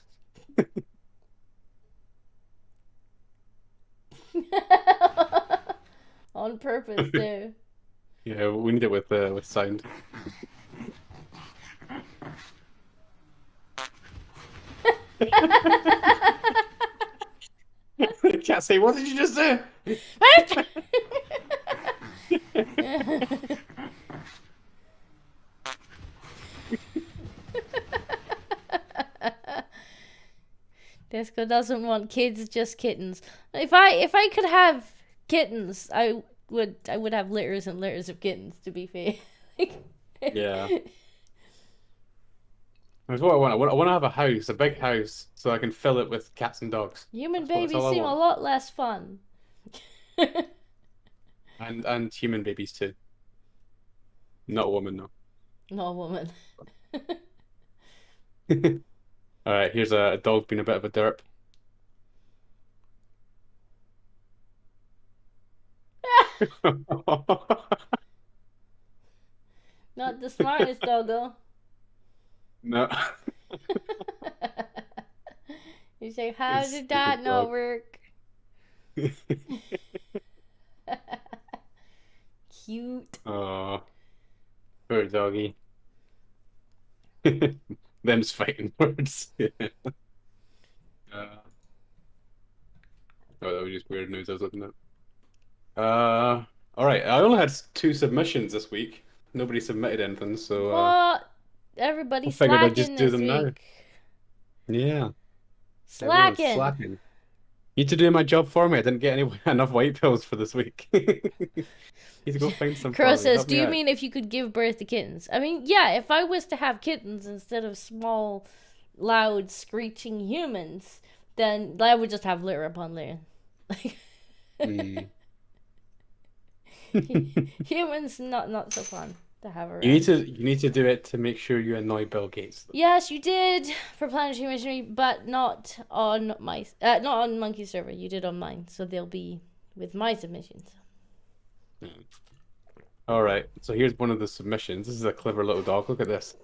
On purpose, too. Yeah, we need it with sound. Can't say. What did you just do? Disco doesn't want kids, just kittens. If I could have kittens, I would have litters and litters of kittens, to be fair. Yeah. That's what I want. I want to have a house, a big house, so I can fill it with cats and dogs. Human That's babies all I seem a want. lot less fun. And human babies too. Not a woman, no. Not a woman. All right, here's a dog being a bit of a derp. Not the smartest doggo. No. You say, how It's did that stupid not dog. work? Cute. Oh, poor doggy. Them's fighting words. Oh, that was just weird news I was looking at. All right. I only had 2 submissions this week. Nobody submitted anything, so What? Everybody's I figured I'd slacking just do this them now. week. yeah. Everyone's Slacking. slacking. You need to do my job for me. I didn't get enough white pills for this week. Need to go find some. Crow for me. says, Help do me you out." mean if you could give birth to kittens? I mean, yeah, if I was to have kittens instead of small, loud, screeching humans, then I would just have litter upon litter. Mm. Humans, not so fun to have around. You need to do it to make sure you annoy Bill Gates. Yes, you did for Planetary Missionary, but not on my not on Monkey server. You did on mine, so they'll be with my submissions. All right, so here's one of the submissions. This is a clever little dog. Look at this.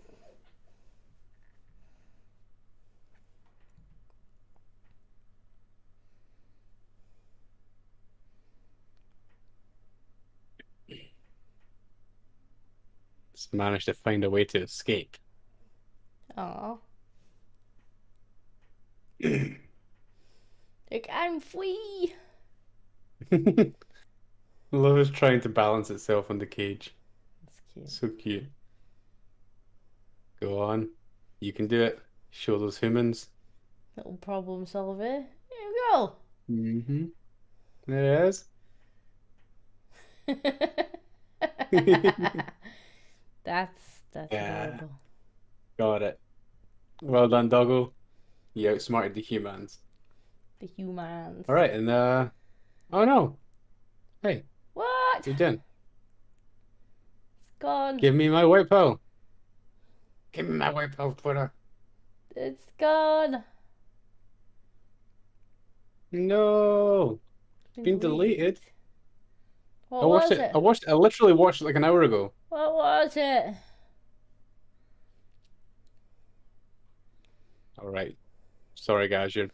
Just managed to find a way to escape. Aw. Like, I'm free. Love is trying to balance itself on the cage. That's cute. So cute. Go on. You can do it. Show those humans. Little problem solver. Here we go. Mm-hmm. There it is. That's Yeah. adorable. Got it. Well done, doggo. You outsmarted the humans. The humans. All right, and oh no. Hey, What? what you doing? It's gone. Give me my white pill. Give me my white pill, Twitter. It's gone. No. Been Been deleted. What I watched was it. I literally watched it like an hour ago. What was it? All right. Sorry, guys. You're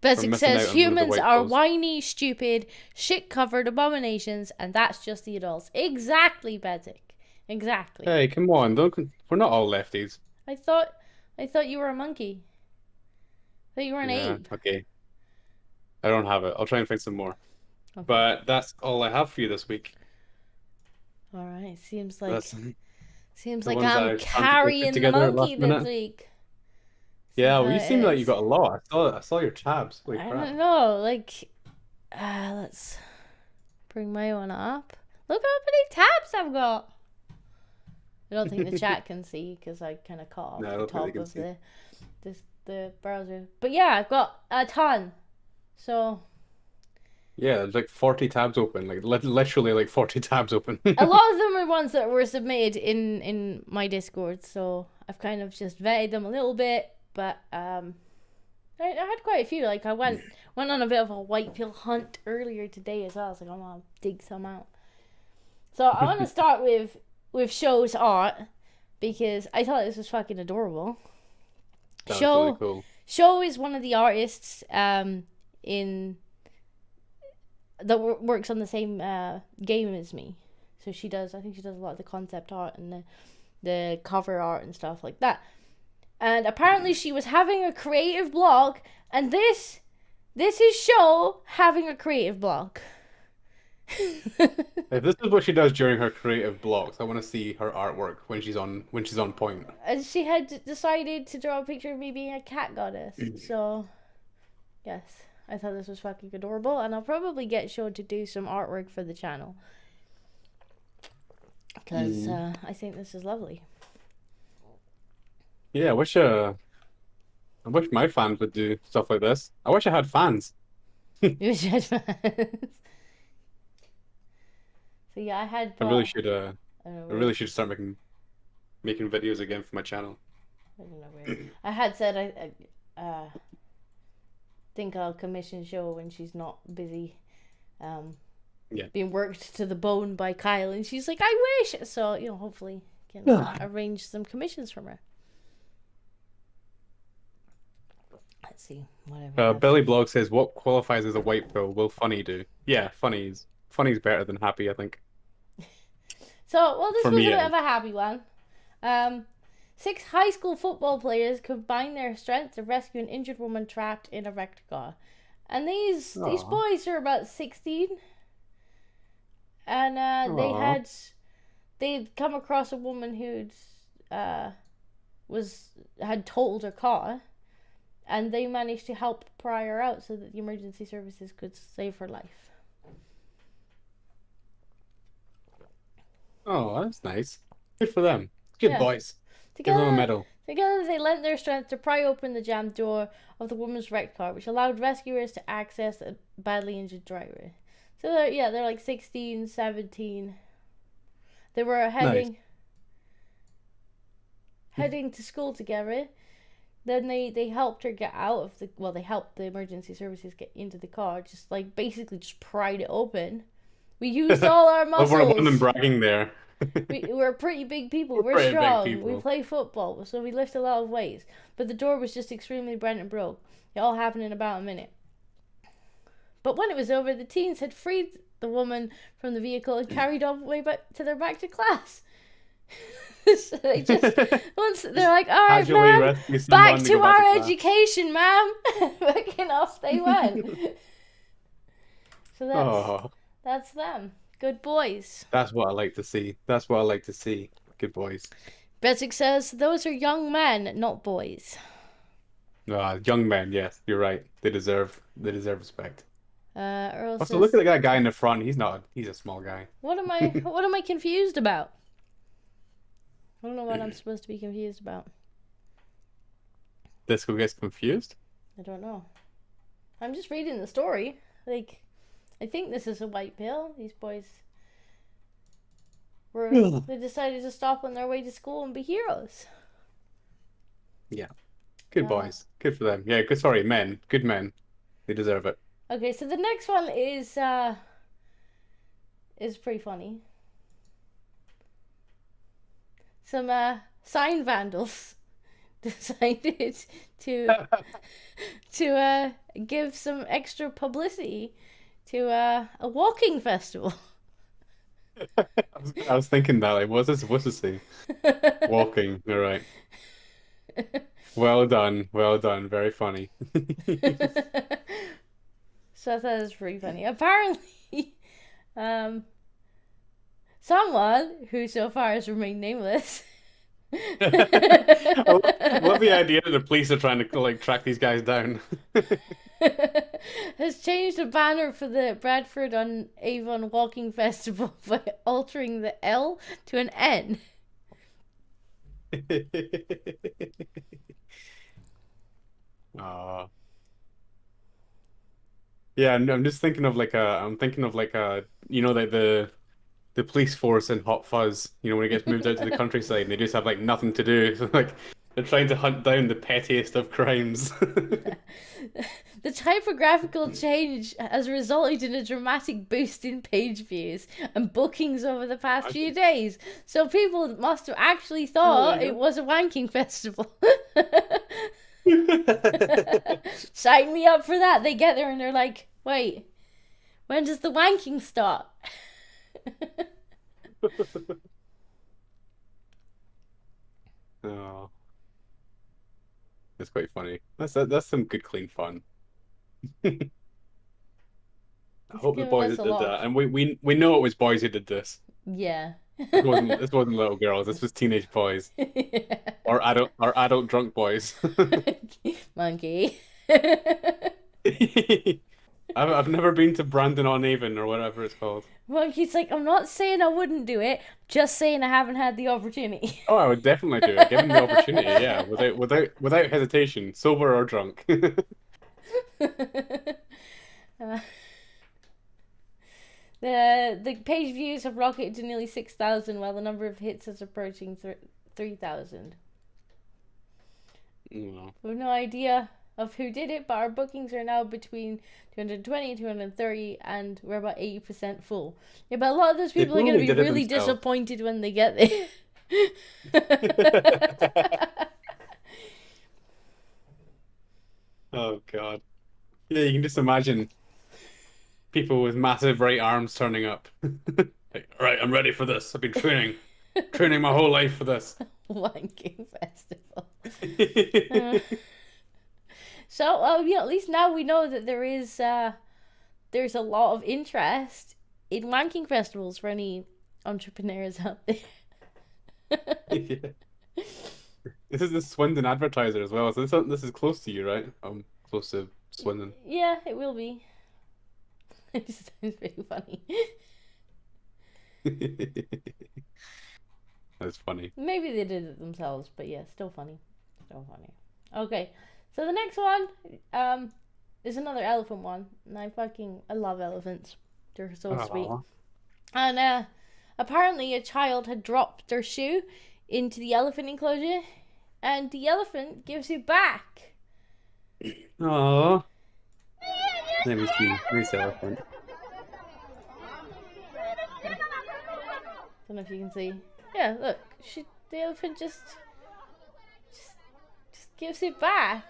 Basic missing out says on one of the humans white are pills. whiny, stupid, shit-covered abominations, and that's just the adults. Exactly, Basic. Exactly. Hey, come on. We're not all lefties. I thought you were a monkey. I thought you were an Yeah, ape. okay. I don't have it. I'll try and find some more. Okay. But that's all I have for you this week. All right. Seems like That's I'm the ones I carrying was the trying to put together at monkey last this minute. week. Yeah, well, how you it seem like you is. got a lot. I saw your tabs. Holy I crap. don't know. Like, let's bring my one up. Look how many tabs I've got. I don't think the chat can see because I kind of cut off No, I the don't think top they can of see. the browser. But yeah, I've got a ton. So Yeah, there's like 40 tabs open. Like literally like 40 tabs open. a lot of them are ones that were submitted in my Discord. So I've kind of just vetted them a little bit. But I had quite a few. Like I went on a bit of a white pill hunt earlier today as well. So I'm gonna dig some out. So I want to start with Show's art because I thought this was fucking adorable. That's Show really cool. Show is one of the artists in that works on the same game as me. So she does. I think she does a lot of the concept art and the cover art and stuff like that. And apparently she was having a creative block, and this is show having a creative block. If this is what she does during her creative blocks, I want to see her artwork when she's on point. And she had decided to draw a picture of me being a cat goddess. So, yes, I thought this was fucking adorable, and I'll probably get Show to do some artwork for the channel. Because I think this is lovely. Yeah, I wish my fans would do stuff like this. I wish I had fans. You should. So yeah, I had. I really should. I I don't know, really should start making videos again for my channel. I don't know where. I had said I think I'll commission Show when she's not busy. Yeah. Being worked to the bone by Kyle, and she's like, I wish. So hopefully can arrange some commissions from her. Let's see. Whatever. Billy Blog says, "What qualifies as a white pill? Will Funny do?" Yeah, Funny's better than Happy, I think. So, well, this For was me, a bit yeah. of a happy one. 6 high school football players combined their strength to rescue an injured woman trapped in a wrecked car. And these boys are about 16. And they'd come across a woman who'd had totaled her car, and they managed to help pry her out so that the emergency services could save her life. Oh, that's nice. Good for them. Good Yeah. boys. Give them a medal. Together, they lent their strength to pry open the jammed door of the woman's wrecked car, which allowed rescuers to access a badly injured driver. So they're like 16, 17. They were heading to school together. Then they helped her get out of they helped the emergency services get into the car, just basically just pried it open. We used all our muscles. Over a woman bragging there. We're pretty big people. We're pretty big strong. people. We play football, so we lift a lot of weights. But the door was just extremely bent and broke. It all happened in about a minute. But when it was over, the teens had freed the woman from the vehicle and carried all the way back to class. So they just once they're like, all right, Casually ma'am, rescue someone back to to go back to our class." education, ma'am. Fucking off they went. So that's them. Good boys. That's what I like to see. That's what I like to see. Good boys. Bezic says those are young men, not boys. Young men, yes, you're right. They deserve respect. Earl Also, says, look at that guy in the front. He's a small guy. what am I confused about? I don't know what I'm supposed to be confused about. Disco gets confused. I don't know. I'm just reading the story. I think this is a white pill. These boys they decided to stop on their way to school and be heroes. Yeah. Good boys. Good for them. Yeah, good. Sorry, men. Good men. They deserve it. Okay, so the next one is pretty funny. Some sign vandals decided to give some extra publicity to a walking festival. I was thinking that. Like, what's this supposed to say? Walking. All right. Well done. Well done. Very funny. So I thought it was pretty funny. Apparently, someone who so far has remained nameless. I love the idea that the police are trying to track these guys down. Has changed the banner for the Bradford on Avon Walking Festival by altering the L to an N. Aw. Yeah, I'm just thinking of like the police force in Hot Fuzz, when it gets moved out to the countryside and they just have nothing to do. So they're trying to hunt down the pettiest of crimes. The typographical change has resulted in a dramatic boost in page views and bookings over the past few days. So people must have actually thought it was a wanking festival. Sign me up for that. They get there and they're like, wait, When does the wanking stop? Oh, it's quite funny. That's some good clean fun. I hope the giving boys us that a did lot of- that, and we know it was boys who did this. Yeah. This wasn't little girls. This was teenage boys or adult drunk boys. Monkey. I've never been to Brandon-on-Avon or whatever it's called. Monkey's like, I'm not saying I wouldn't do it, just saying I haven't had the opportunity. Oh, I would definitely do it, given the opportunity. Yeah, without hesitation, sober or drunk. The page views have rocketed to nearly 6,000, while the number of hits is approaching 3,000. No. We have no idea of who did it, but our bookings are now between 220 and 230, and we're about 80% full. Yeah, but a lot of those people are going to probably be did it really themselves. disappointed when they get there. Oh God. Yeah, you can just imagine people with massive right arms turning up. Like, all right, I'm ready for this. I've been training my whole life for this. Wanking festival. So, yeah, at least now we know that there's a lot of interest in wanking festivals for any entrepreneurs out there. Yeah. This is the Swindon advertiser as well. So this is close to you, right? Close to Swindon. Yeah, it will be. It just sounds really funny. That's funny. Maybe they did it themselves, but yeah, still funny. Still funny. Okay, so the next one is another elephant one. And I love elephants. They're so sweet. Aw. And apparently a child had dropped their shoe into the elephant enclosure, and the elephant gives it back. Aww. Let me see. Nice elephant. Don't know if you can see. Yeah, look. The elephant just gives it back.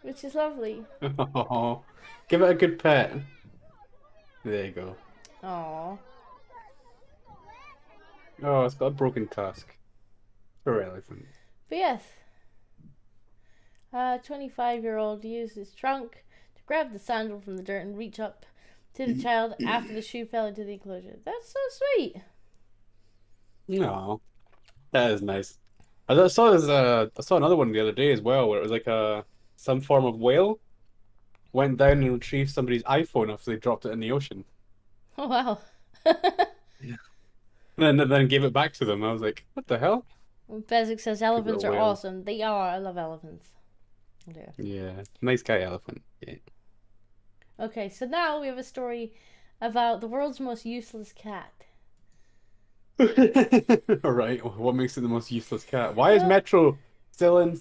Which is lovely. Oh, give it a good pet. There you go. Aww. Oh, it's got a broken tusk. Poor elephant. But yes. 25-year-old used his trunk to grab the sandal from the dirt and reach up to the child after the shoe fell into the enclosure. That's so sweet. No, that is nice. I saw another one the other day as well, where it was like some form of whale went down and retrieved somebody's iPhone after they dropped it in the ocean, Oh, wow. and then gave it back to them. I was like, what the hell? Bezic says elephants are whale. awesome. They are. I love elephants. I do. Yeah, nice guy elephant. Yeah. Okay, so now we have a story about the world's most useless cat. All right. What makes it the most useless cat? Why is Metro still in?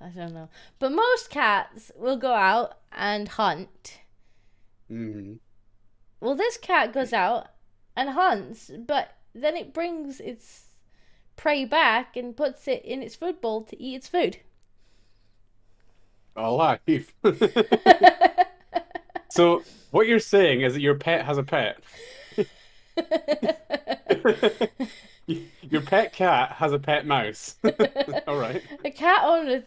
I don't know. But most cats will go out and hunt. Mhm. Well, this cat goes out and hunts, but then it brings its prey back and puts it in its food bowl to eat its food. Alive. So what you're saying is that your pet has a pet. Your pet cat has a pet mouse. All right. The cat owner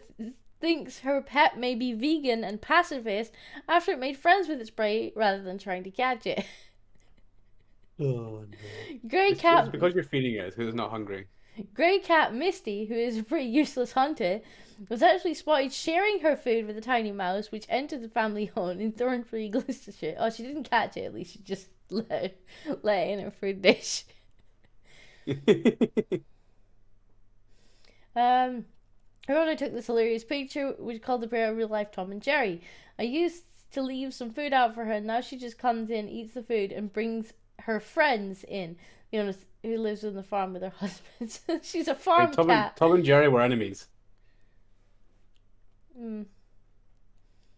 thinks her pet may be vegan and pacifist after it made friends with its prey rather than trying to catch it. Oh, no. Grey It's cat because you're feeding it, because it's not hungry. Grey cat Misty, who is a pretty useless hunter, was actually spotted sharing her food with a tiny mouse which entered the family home in Thornbury, Gloucestershire. Oh, she didn't catch it, at least she just let it in her food dish. Her owner took this hilarious picture, which called the pair a real life Tom and Jerry. I used to leave some food out for her, and now she just comes in, eats the food, and brings her friends in. You know, who lives on the farm with her husband. She's a farm cat. Tom and Jerry were enemies. Mm.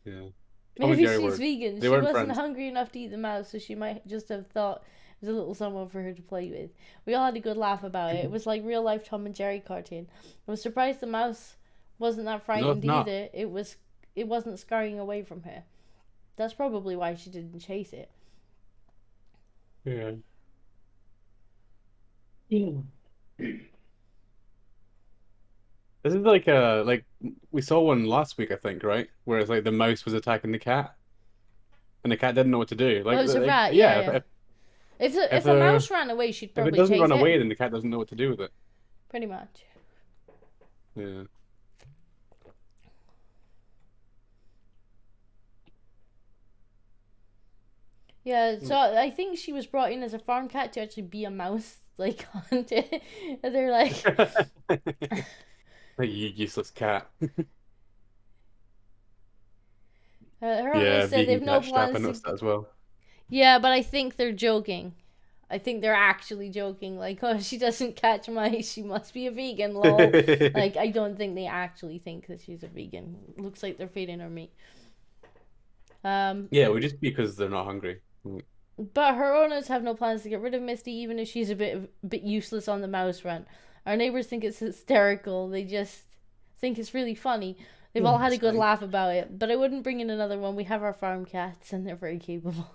Yeah. Tom and Maybe Jerry she's were- vegan. they She weren't wasn't friends. hungry enough to eat the mouse, so she might just have thought it was a little someone for her to play with. We all had a good laugh about it. It was like real life Tom and Jerry cartoon. I was surprised the mouse wasn't that frightened not. either. It wasn't scurrying away from her. That's probably why she didn't chase it. Yeah. This is like we saw one last week, I think, right? Where it's like the mouse was attacking the cat, and the cat didn't know what to do. Like, Oh, it was a like, rat. yeah. Yeah. If the if the- mouse ran away, she'd If probably it doesn't chase run it. away, then the cat doesn't know what to do with it. Pretty much. Yeah. Yeah, so I think she was brought in as a farm cat to actually be a mouse, like hunted. And they're like, Like, you useless cat. her Yeah, owner said they've vegan no cat strap, I plans noticed to. that as well. Yeah, but I think they're joking. I think they're actually joking. Like, oh, she doesn't catch mice, she must be a vegan, lol. Like, I don't think they actually think that she's a vegan. Looks like they're feeding her meat. Yeah, well, just because they're not hungry. But her owners have no plans to get rid of Misty, even if she's a bit useless on the mouse run. Our neighbors think it's hysterical. They just think it's really funny. They've all had a good laugh about it. But I wouldn't bring in another one. We have our farm cats, and they're very capable.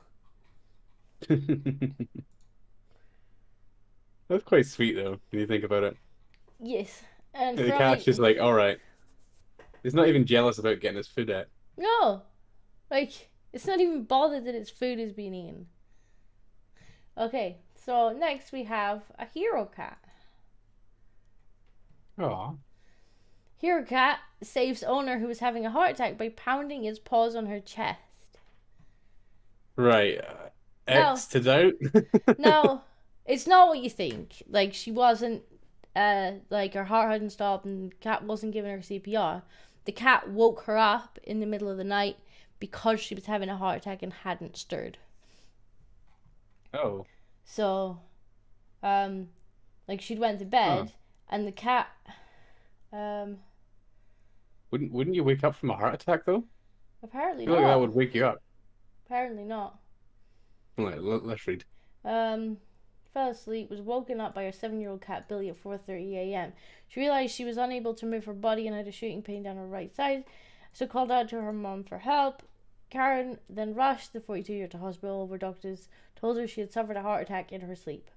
That's quite sweet, though, when you think about it. Yes. And The from cat's it- just like, all right. He's not even jealous about getting his food out. No. Like, it's not even bothered that its food is being eaten. Okay, so next we have a hero cat. Aw. Hero cat saves owner who was having a heart attack by pounding its paws on her chest. Right. No. X to doubt. No, it's not what you think. Like, she wasn't, like, her heart hadn't stopped and the cat wasn't giving her CPR. The cat woke her up in the middle of the night because she was having a heart attack and hadn't stirred. Oh. So, like, she'd went to bed and the cat, Wouldn't you wake up from a heart attack, though? apparently I feel like that not. would wake you up. Apparently not. Right, let's read. Fell asleep, was woken up by her 7-year-old cat Billy at 4:30 a.m. She realized she was unable to move her body and had a shooting pain down her right side, so called out to her mom for help. Karen then rushed the 42-year-old to hospital, where doctors told her she had suffered a heart attack in her sleep.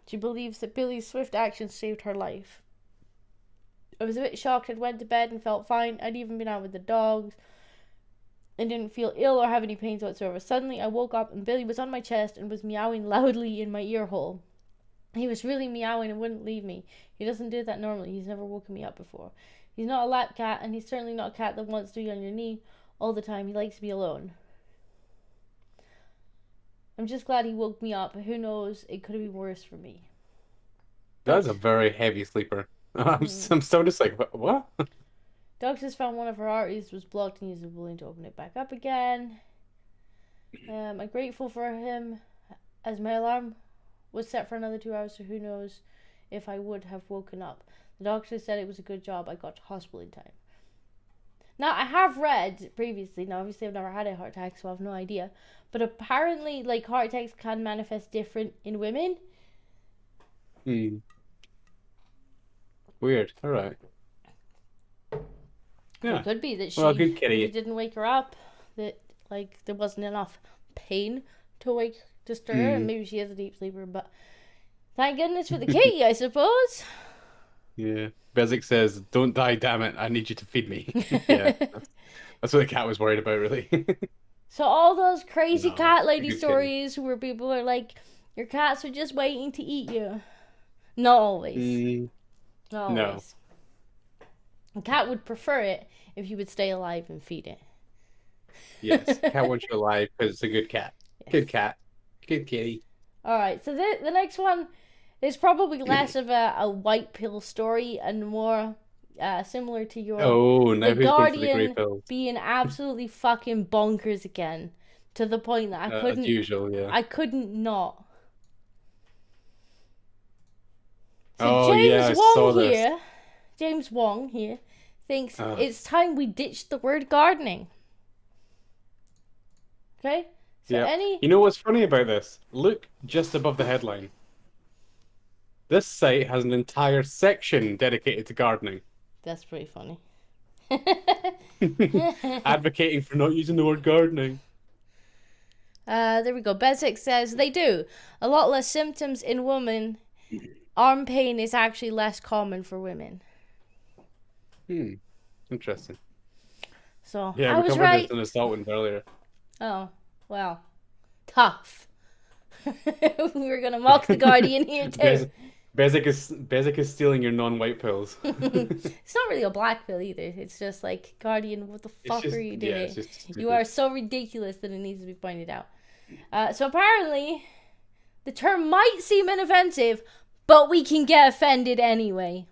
She believes that Billy's swift action saved her life. I was a bit shocked. I'd went to bed and felt fine. I'd even been out with the dogs and didn't feel ill or have any pains whatsoever. Suddenly, I woke up and Billy was on my chest and was meowing loudly in my ear hole. He was really meowing and wouldn't leave me. He doesn't do that normally. He's never woken me up before. He's not a lap cat, and he's certainly not a cat that wants to be on your knee all the time. He likes to be alone. I'm just glad he woke me up. Who knows? It could have been worse for me. That's a very heavy sleeper. I'm still just like, what? Doctors found one of her arteries was blocked and he was willing to open it back up again. I'm grateful for him, as my alarm was set for another 2 hours, so who knows if I would have woken up. The doctor said it was a good job I got to hospital in time. Now, I have read previously, now obviously I've never had a heart attack, so I have no idea, but apparently, like, heart attacks can manifest different in women. Hmm. Weird. All right. Yeah. It could be that Well, good kitty. it didn't wake her up, that, like, there wasn't enough pain to stir her, and maybe she is a deep sleeper, but thank goodness for the kitty, I suppose. Yeah. Bezic says, "Don't die, damn it! I need you to feed me." Yeah. That's what the cat was worried about, really. So all those crazy No, cat it's a lady good kitty. stories where people are like, your cats are just waiting to eat you. Not always. Mm, Not no. always. A cat would prefer it if you would stay alive and feed it. yes. Cat wants you alive because it's a good cat. Good cat. Good kitty. Alright, so the next one is probably less of a white pill story and more similar to your Oh, now the who's going for the grey Guardian pill? being absolutely fucking bonkers again. To the point that I As couldn't usual, yeah. I couldn't not. So Oh, yeah, I saw this. James Wong here, thinks Ugh. it's time we ditched the word gardening. Okay? So Yeah. any You know what's funny about this? Look just above the headline. This site has an entire section dedicated to gardening. that's pretty funny. Advocating for not using the word gardening. There we go. Bezic says they do. A lot less symptoms in women. Arm pain is actually less common for women. Interesting. So Yeah, I we was covered right. this in the salt ones earlier. Oh, well. Tough. We were gonna mock the Guardian here too. Basic is stealing your non-white pills. It's not really a black pill either. It's just like, Guardian, what the fuck just- are you yeah, doing? it's just You stupid. are so ridiculous that it needs to be pointed out. So apparently, the term might seem inoffensive, but we can get offended anyway.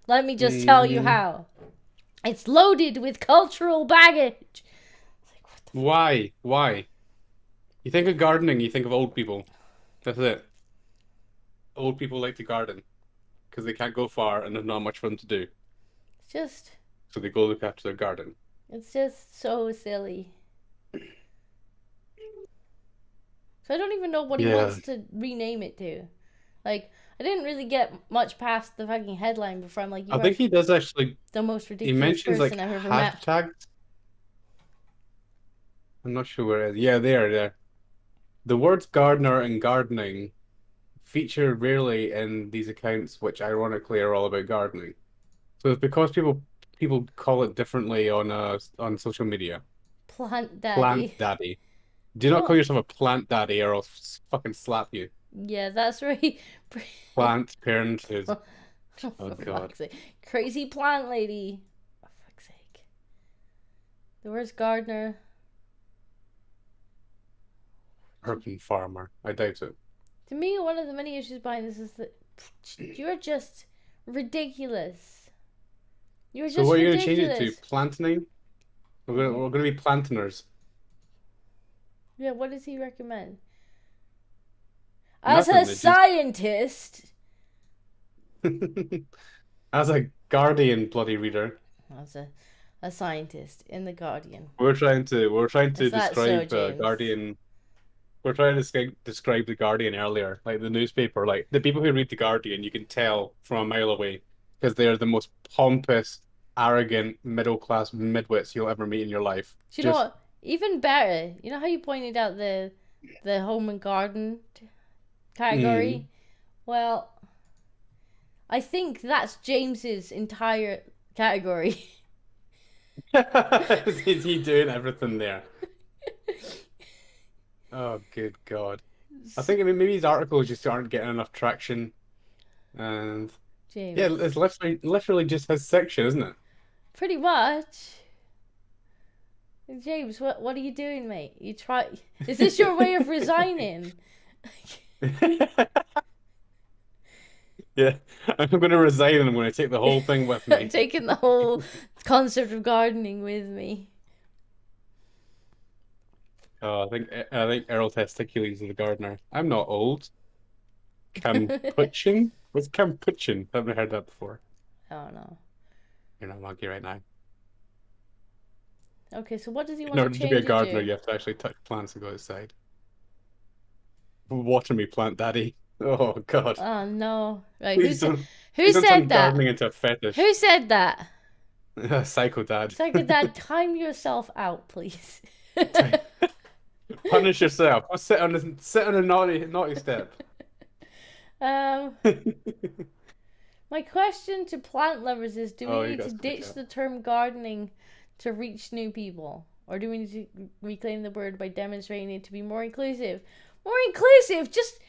Let me just tell you how. It's loaded with cultural baggage. Why? You think of gardening, you think of old people. That's it. Old people like to garden because they can't go far and there's not much for them to do. So they go look after their garden. It's just so silly. So I don't even know what he Yeah. wants to rename it to. Like, I didn't really get much past the fucking headline before I'm like, you I are think he does actually. the most He ridiculous mentions like person I've ever met. hashtags. I'm not sure where it is. Yeah, there. The words gardener and gardening feature rarely in these accounts, which ironically are all about gardening. So it's because people call it differently on social media. Plant daddy. Plant daddy. Do not Oh. call yourself a plant daddy, or I'll fucking slap you. Yeah, that's right. Plant parenthood. For God. fuck's sake. Crazy plant lady. For fuck's sake. The word's gardener. Urban farmer. I doubt it. To me, one of the many issues behind this is that you're just ridiculous. You're just So what are you ridiculous. going to change it to? Planting? We're going to be planteners. Yeah, what does he recommend? As Nothing, a it just- scientist. As a Guardian bloody reader, As a scientist in the Guardian. we're trying to Is that so, describe James? Guardian. We're trying to describe the Guardian earlier, like the newspaper. Like the people who read the Guardian, you can tell from a mile away because they are the most pompous, arrogant, middle-class midwits you'll ever meet in your life. Do you know what? Even better, you know how you pointed out the home and garden category? Well, I think that's James's entire category. Is he doing everything there? Oh, good God. I think maybe his articles just aren't getting enough traction. And James. yeah, it's literally just his section, isn't it? Pretty much. James, what are you doing, mate? Is this your way of resigning? Yeah, I'm going to resign and I'm going to take the whole thing with me. Taking the whole concept of gardening with me. Oh, I think Errol Testicules is the gardener. I'm not old. Campuchin? What's Campuchin? I've never heard that before. I don't know. You're not monkey right now. Okay, so what does he want In order to to change be a it gardener, to? you have to actually touch plants and go outside. Water me, plant daddy. Oh, God. Oh no! Right, Please who don't turn said that? gardening into a fetish. Who said that? Psycho dad. Second, Dad, time yourself out, please. Punish yourself. Go sit on a naughty step. My question to plant lovers is: do Oh, we you need got to to ditch switch the term gardening to reach new people, or do we need to reclaim the word by demonstrating it to be more inclusive? More inclusive. Just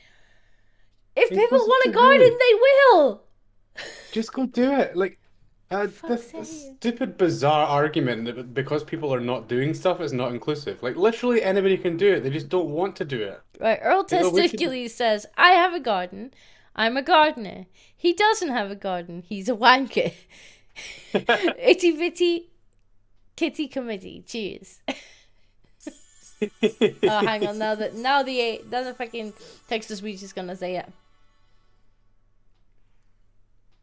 if people Inclusive want to to garden, who? they will. Just go do it. Like, Fuck's this sake. stupid, bizarre argument that because people are not doing stuff is not inclusive. Like, literally anybody can do it. They just don't want to do it. Right, Earl You know, we should- Testicules says, I have a garden. I'm a gardener. He doesn't have a garden. He's a wanker. Itty bitty kitty committee. Cheers. Oh, hang on. Now the fucking text-to-speech is gonna say it.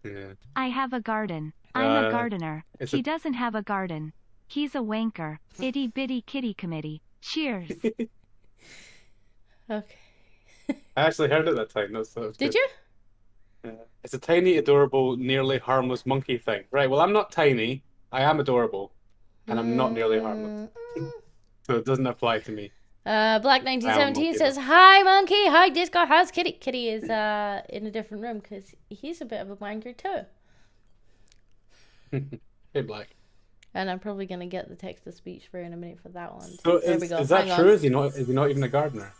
Yeah. I have a garden. I'm a gardener. it's He a- doesn't have a garden. He's a wanker. Itty bitty kitty committee. Cheers. Okay. I actually heard it that time. That was Did good. you? Yeah. It's a tiny, adorable, nearly harmless monkey thing. Right, well, I'm not tiny. I am adorable, and I'm not nearly harmless, so it doesn't apply to me. Black 1917 monkey, says, "Hi, monkey. Hi, Disco. How's Kitty? Kitty is in a different room because he's a bit of a wanker too." Hey, Black. And I'm probably gonna get the text to speech for in a minute for that one. So There we go. is that Hang true? on. Is he not even a gardener?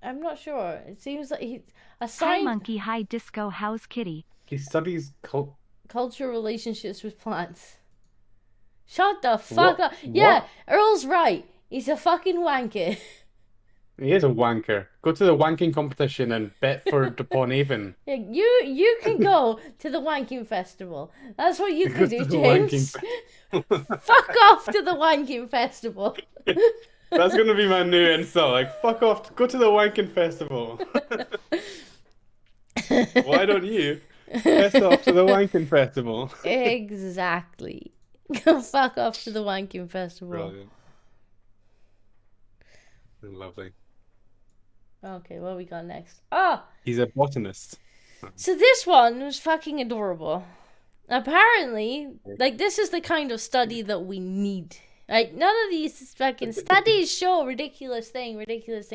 I'm not sure. It seems like he's Hi assigned monkey, hi disco, how's kitty? He studies cult. cultural relationships with plants. Shut the fuck What? up. Yeah, What? Earl's right. He's a fucking wanker. He is a wanker. Go to the wanking competition in Bedford upon Avon. Yeah, you can go to the wanking festival. That's what you can do, To the wanking James. Fuck off to the wanking festival. That's gonna be my new insult. Like, fuck off. Go to the wanking festival. Why don't you? Piss off to the wanking festival. Exactly. Go fuck off to the wanking festival. Brilliant. Lovely. Okay, what we got next? Oh, He's a botanist. so this one was fucking adorable. Apparently, like, this is the kind of study that we need. Like, none of these fucking studies show ridiculous thing.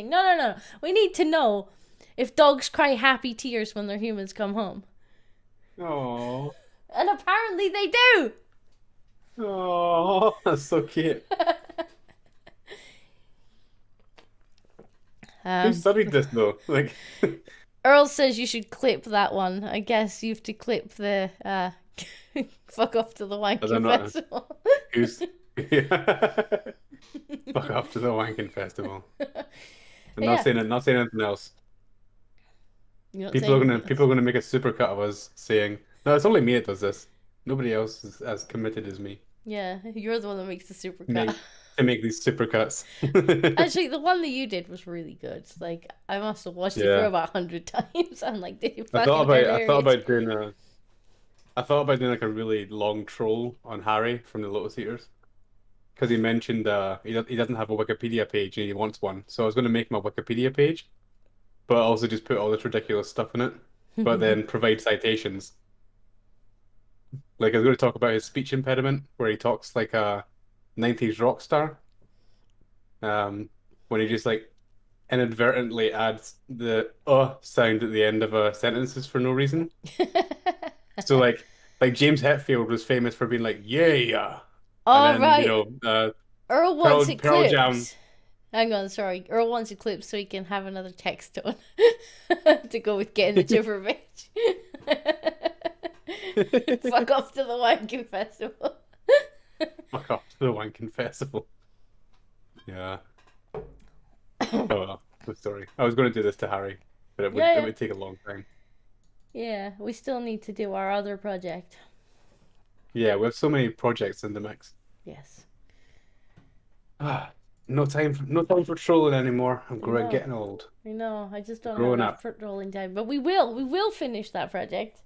No. We need to know if dogs cry happy tears when their humans come home. Oh, And apparently they do. oh, that's so cute. Who studied this though? Like, Earl says you should clip that one. I guess you have to clip the fuck off to the don't wanking know. festival. who's fuck off to the wanking festival. I'm Yeah. not saying anything else. You're not People saying are anything gonna make a supercut of us saying, "No, it's only me that does this. Nobody else is as committed as me." Yeah, you're the one that makes the super Make, cut. to make these supercuts. Actually, the one that you did was really good. Like, I must have watched it for Yeah. about 100 times. I'm like, this is I fucking thought hilarious. about doing like a really long troll on Harry from the Lotus Eaters, because he mentioned he doesn't have a Wikipedia page and he wants one. So I was going to make him a Wikipedia page, but also just put all this ridiculous stuff in it, but then provide citations. Like, I was going to talk about his speech impediment, where he talks like a 90s rock star. When he just like inadvertently adds the sound at the end of sentences for no reason. So like James Hetfield was famous for being like, yeah. All And then, right. you know, Earl wants it Pearl clipped. Jam. Hang on, sorry. Earl wants it clipped so he can have another text tone to go with getting the chipper bitch. Fuck off to the wanking festival. Fuck off to the wanking festival. Yeah. Oh well, I'm sorry. I was going to do this to Harry, but Yeah. it would take a long time. Yeah, we still need to do our other project. Yeah, we have so many projects in the mix. Yes. Ah, no time for trolling anymore. I'm No. getting old. I know, I just don't have Growing enough rolling time. But we will finish that project.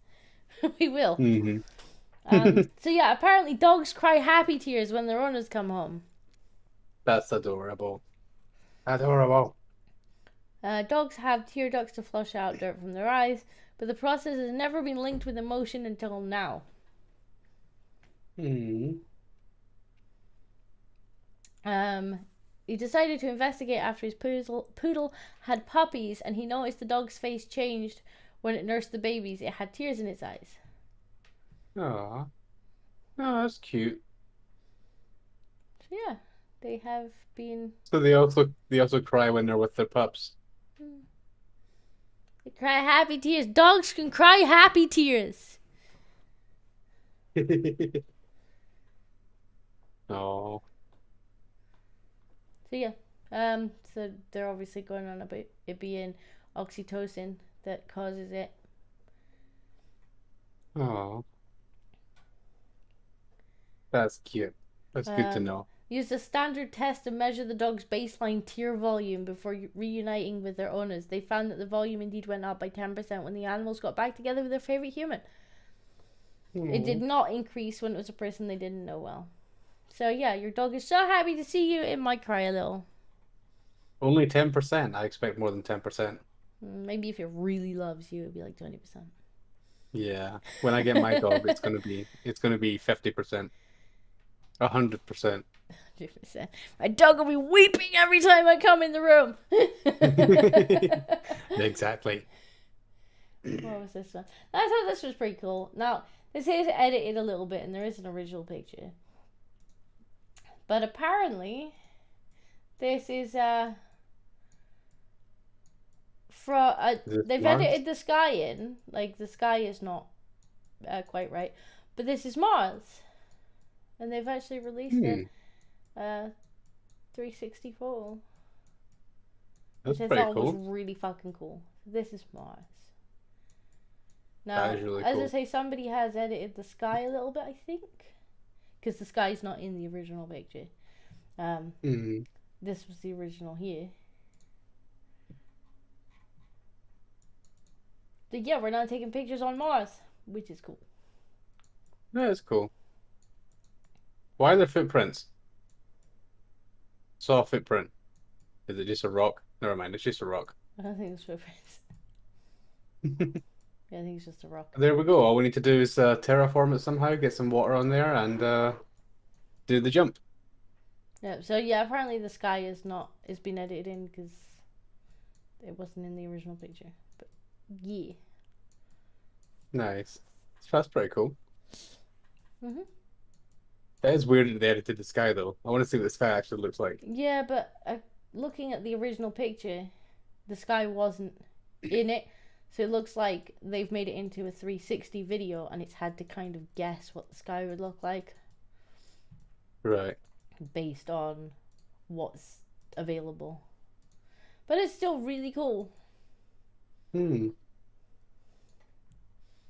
We will. Mm-hmm. So yeah, apparently dogs cry happy tears when their owners come home. That's adorable. Adorable. Dogs have tear ducts to flush out dirt from their eyes, but the process has never been linked with emotion until now. Hmm. He decided to investigate after his poodle had puppies, and he noticed the dog's face changed when it nursed the babies. It had tears in its eyes. Aw. Oh, that's cute. So yeah, they have been. So they also cry when they're with their pups. They cry happy tears. Dogs can cry happy tears. Oh. So yeah, so they're obviously going on about it being oxytocin that causes it. Oh. That's cute. That's good to know. Used a standard test to measure the dog's baseline tear volume before reuniting with their owners. They found that the volume indeed went up by 10% when the animals got back together with their favorite human. It did not increase when it was a person they didn't know well. So yeah, your dog is so happy to see you, it might cry a little. Only 10%. I expect more than 10%. Maybe if it really loves you, it'd be like 20%. Yeah. When I get my dog, it's gonna be 50%, 100%. 100%. My dog will be weeping every time I come in the room. Exactly. What was this one? I thought this was pretty cool. Now, this is edited a little bit, and there is an original picture. But apparently, this is they've Mars? edited the sky in. Like, the sky is not quite right. But this is Mars. And they've actually released it 360 photo. That's Which I pretty thought cool. was really fucking cool. This is Mars. Now, That is really as I cool. say, somebody has edited the sky a little bit, I think. Because the sky's not in the original picture. Mm. This was the original here. But yeah, we're now taking pictures on Mars, which is cool. That's cool. Why are there footprints? Saw a footprint. Is it just a rock? Never mind, it's just a rock. I don't think it's footprints. Yeah, I think it's just a rock. There we go. All we need to do is terraform it somehow, get some water on there, and do the jump. Yeah, so yeah, apparently the sky is been edited in because it wasn't in the original picture. But yeah. Nice. That's pretty cool. Mhm. That is weird that they edited the sky, though. I want to see what the sky actually looks like. Yeah, but looking at the original picture, the sky wasn't in it. So it looks like they've made it into a 360 video and it's had to kind of guess what the sky would look like Right. based on what's available. But it's still really cool. That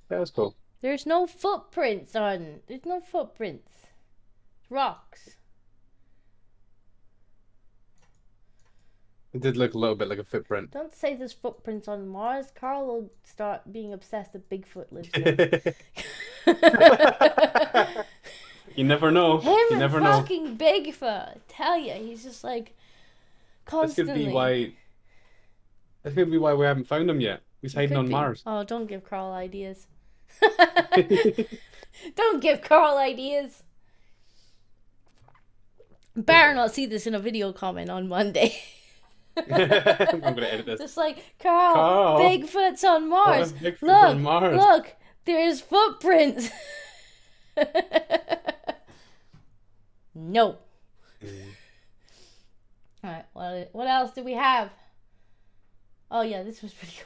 was cool. There's no footprints There's no footprints. It's rocks. It did look a little bit like a footprint. Don't say there's footprints on Mars. Carl will start being obsessed that Bigfoot lives there. You never know. Him You and never know. fucking Bigfoot. I tell you, he's just like That's constantly. gonna be why. That's gonna be why we haven't found him yet. He's hiding Could on be. Mars. Oh, don't give Carl ideas. Don't give Carl ideas. Better not see this in a video comment on Monday. I'm gonna edit this. Just like, Carl, Carl, Bigfoot's on Mars. Bigfoot Look, on Mars. look, there's footprints. No. Alright, what else do we have? Oh yeah, this was pretty cool.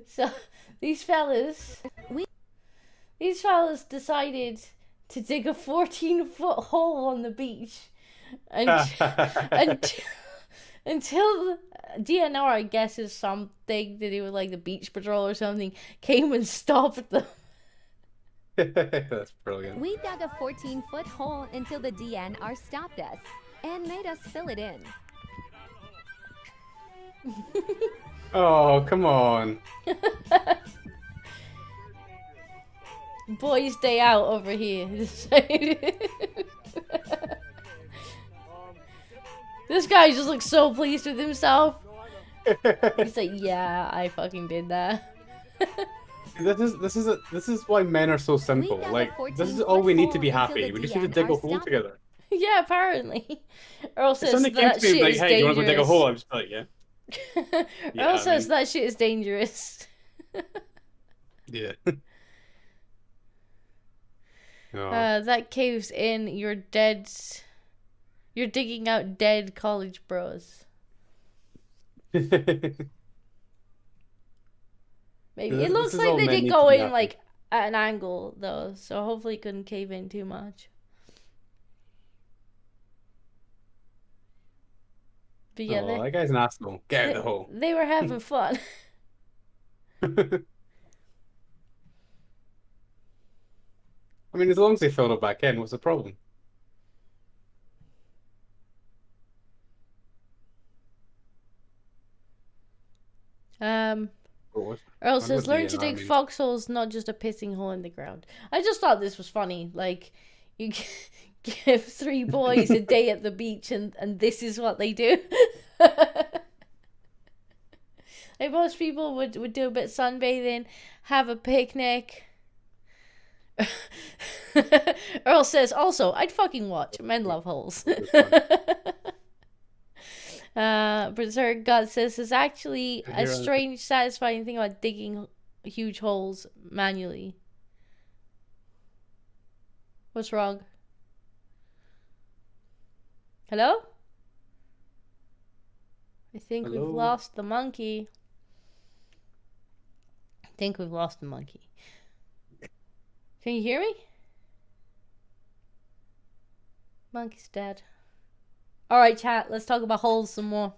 So, these fellas decided to dig a 14-foot hole on the beach and until DNR, I guess, is something to do with like the beach patrol or something, came and stopped them. That's brilliant. We dug a 14-foot hole until the DNR stopped us and made us fill it in. Oh, come on. Boys' day out over here. This guy just looks so pleased with himself. He's like, yeah, I fucking did that. This is why men are so simple. dug a Like, this is 14-foot all we need to hole be until happy. the We just need to dig a DNR hole stopped. together. Yeah, apparently. Earl If says somebody came that to me shit like, is hey, you want to go dig a dangerous. hole? I'm just like, yeah. Earl I says mean- that shit is dangerous. Yeah. Oh. That caves in. You're dead. You're digging out dead college bros. Maybe This it looks is like all they men did need go to be in happy. like at an angle though, so hopefully it couldn't cave in too much. But yeah, Oh, that guy's an asshole. Get out of the hole. they were having fun. I mean, as long as they filled it back in, what's the problem? What? Earl I'm says, with learn you, to I dig mean- foxholes, not just a pissing hole in the ground. I just thought this was funny. Like, you give 3 boys a day at the beach and this is what they do. Like, most people would do a bit of sunbathing, have a picnic. Earl says, also, I'd fucking watch. Men love holes. Berserk God says, there's actually a strange, satisfying thing about digging huge holes manually. What's wrong? Hello? I think Hello? we've lost the monkey. I think we've lost the monkey. Can you hear me? Monkey's dead. Alright, chat, let's talk about holes some more.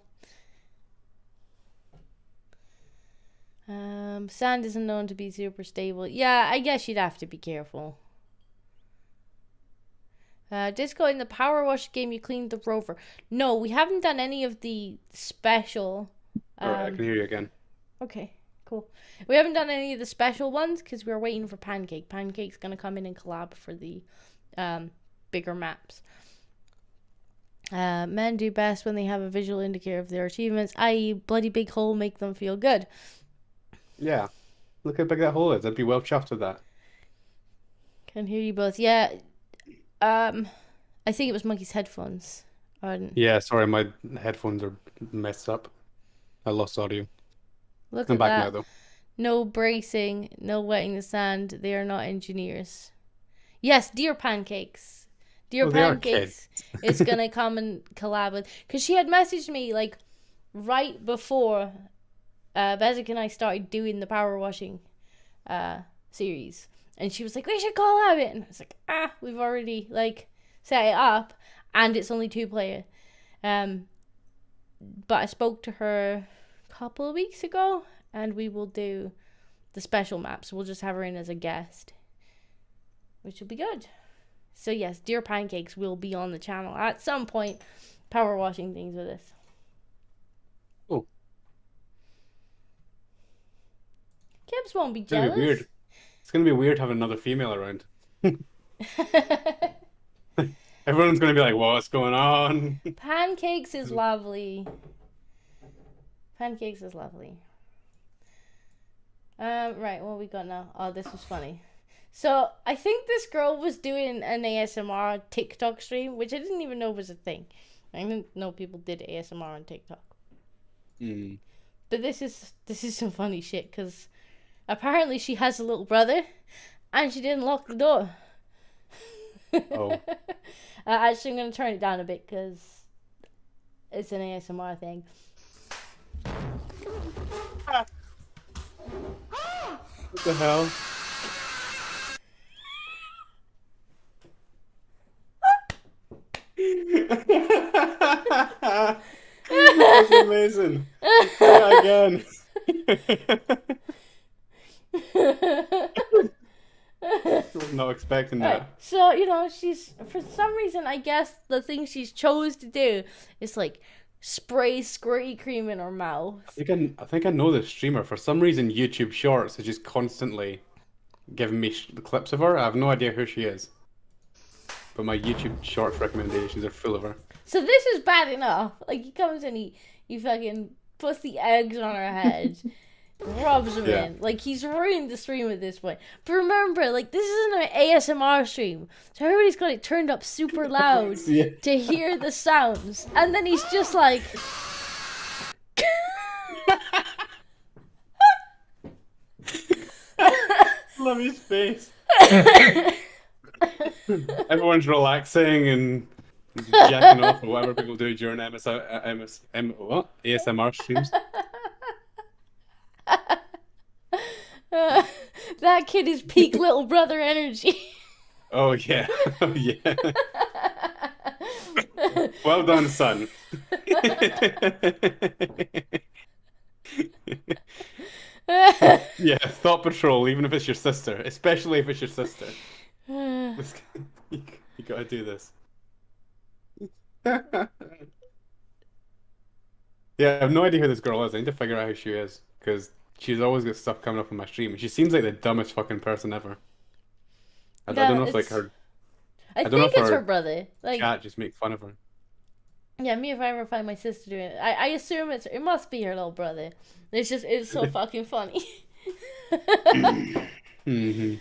Sand isn't known to be super stable. Yeah, I guess you'd have to be careful. Disco, in the Power Wash game, you cleaned the rover. No, we haven't done any of the special. Alright, I can hear you again. Okay, cool. We haven't done any of the special ones because we're waiting for Pancake. Pancake's gonna come in and collab for the bigger maps. Men do best when they have a visual indicator of their achievements, i.e. bloody big hole make them feel good. Yeah. Look how big that hole is. I'd be well chuffed with that. Can hear you both. Yeah. I think it was Monkey's headphones. Yeah, sorry, my headphones are messed up. I lost audio. Look I'm at back that. now though. No bracing, no wetting the sand. They are not engineers. Yes, dear Pancakes. Dear Oh, they are Pancakes is gonna come and collab with, because she had messaged me like right before Bezic and I started doing the power washing series, and she was like, we should collab it, and I was like, we've already like set it up and it's only 2-player. But I spoke to her a couple of weeks ago and we will do the special maps. We'll just have her in as a guest, which will be good. So yes, Dear Pancakes will be on the channel at some point, power washing things with us. Oh. Gibbs won't be It's gonna jealous. be weird. It's gonna be weird having another female around. Everyone's gonna be like, what's going on? Pancakes is lovely. Pancakes is lovely. Right, what we got now? Oh, this was funny. So, I think this girl was doing an ASMR TikTok stream, which I didn't even know was a thing. I didn't know people did ASMR on TikTok. Mm. But this is some funny shit, because apparently she has a little brother, and she didn't lock the door. Oh. Actually, I'm going to turn it down a bit, because it's an ASMR thing. What the hell? That's amazing. Yeah, again. Was not expecting that. Right. So, you know, she's, for some reason, I guess the thing she's chose to do is like spray squirty cream in her mouth. I think I know this streamer. For some reason, YouTube Shorts is just constantly giving me the clips of her. I have no idea who she is. But my YouTube Shorts recommendations are full of her. So this is bad enough. Like, he comes and he fucking puts the eggs on her head, rubs them Yeah. in. Like, he's ruined the stream at this point. But remember, like, this isn't an ASMR stream. So everybody's got it turned up super loud Yeah. to hear the sounds. And then he's just like... Love his face. Everyone's relaxing and jacking off or whatever people do during ASMR streams. That kid is peak little brother energy. Oh yeah, oh yeah. Well done, son. Yeah, Thought Patrol, even if it's your sister, especially if it's your sister. You gotta do this. Yeah, I have no idea who this girl is. I need to figure out who she is, because she's always got stuff coming up on my stream. She seems like the dumbest fucking person ever. I don't know if like her I don't know think if it's her her brother. Like, chat just make fun of her. Yeah, me if I ever find my sister doing it. I assume it must be her little brother. It's so fucking funny. Mm-hmm.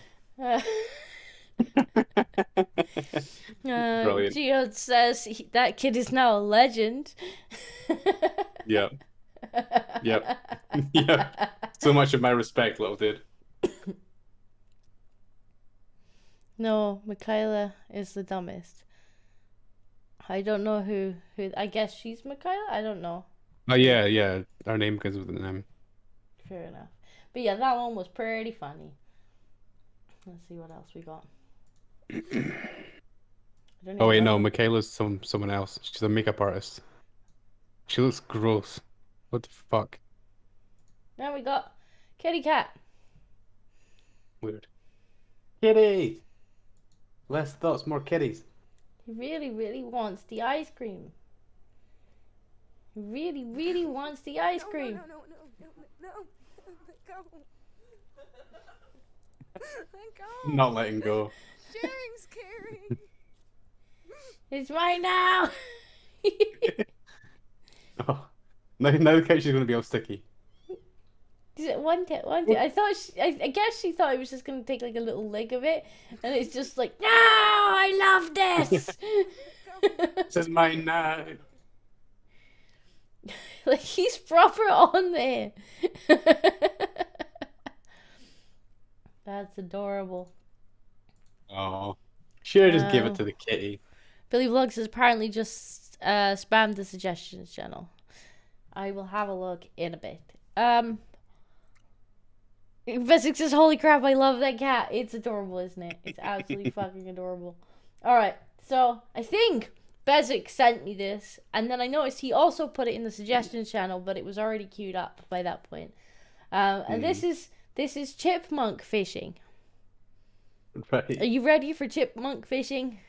Brilliant. Gio says that kid is now a legend. Yep. Yep. Yep. So much of my respect, little dude. No, Michaela is the dumbest. I don't know who. I guess she's Michaela. I don't know. Oh yeah, yeah. Our name begins with an M. Fair enough. But yeah, that one was pretty funny. Let's see what else we got. I don't Oh wait, even no, know. Michaela's someone else. She's a makeup artist. She looks gross. What the fuck? Now we got Kitty Cat. Weird. Kitty! Less thoughts, more kitties. He really, really wants the ice cream. He really, really wants the ice cream. No. Let go. Not letting go. Sharing's caring. It's mine now. Oh. Now the couch is going to be all sticky. One tip. I thought I guess she thought it was just gonna take like a little leg of it, and it's just like, no, I love this. This is mine now. Like he's proper on there. That's adorable. Oh. Should have just give it to the kitty. Billy Vlogs has apparently just spammed the suggestions channel. I will have a look in a bit. Vesix says, holy crap, I love that cat. It's adorable, isn't it? It's absolutely fucking adorable. Alright, so I think Bezic sent me this, and then I noticed he also put it in the suggestions channel, but it was already queued up by that point. And this is chipmunk fishing. Are Right. you ready for chipmunk fishing?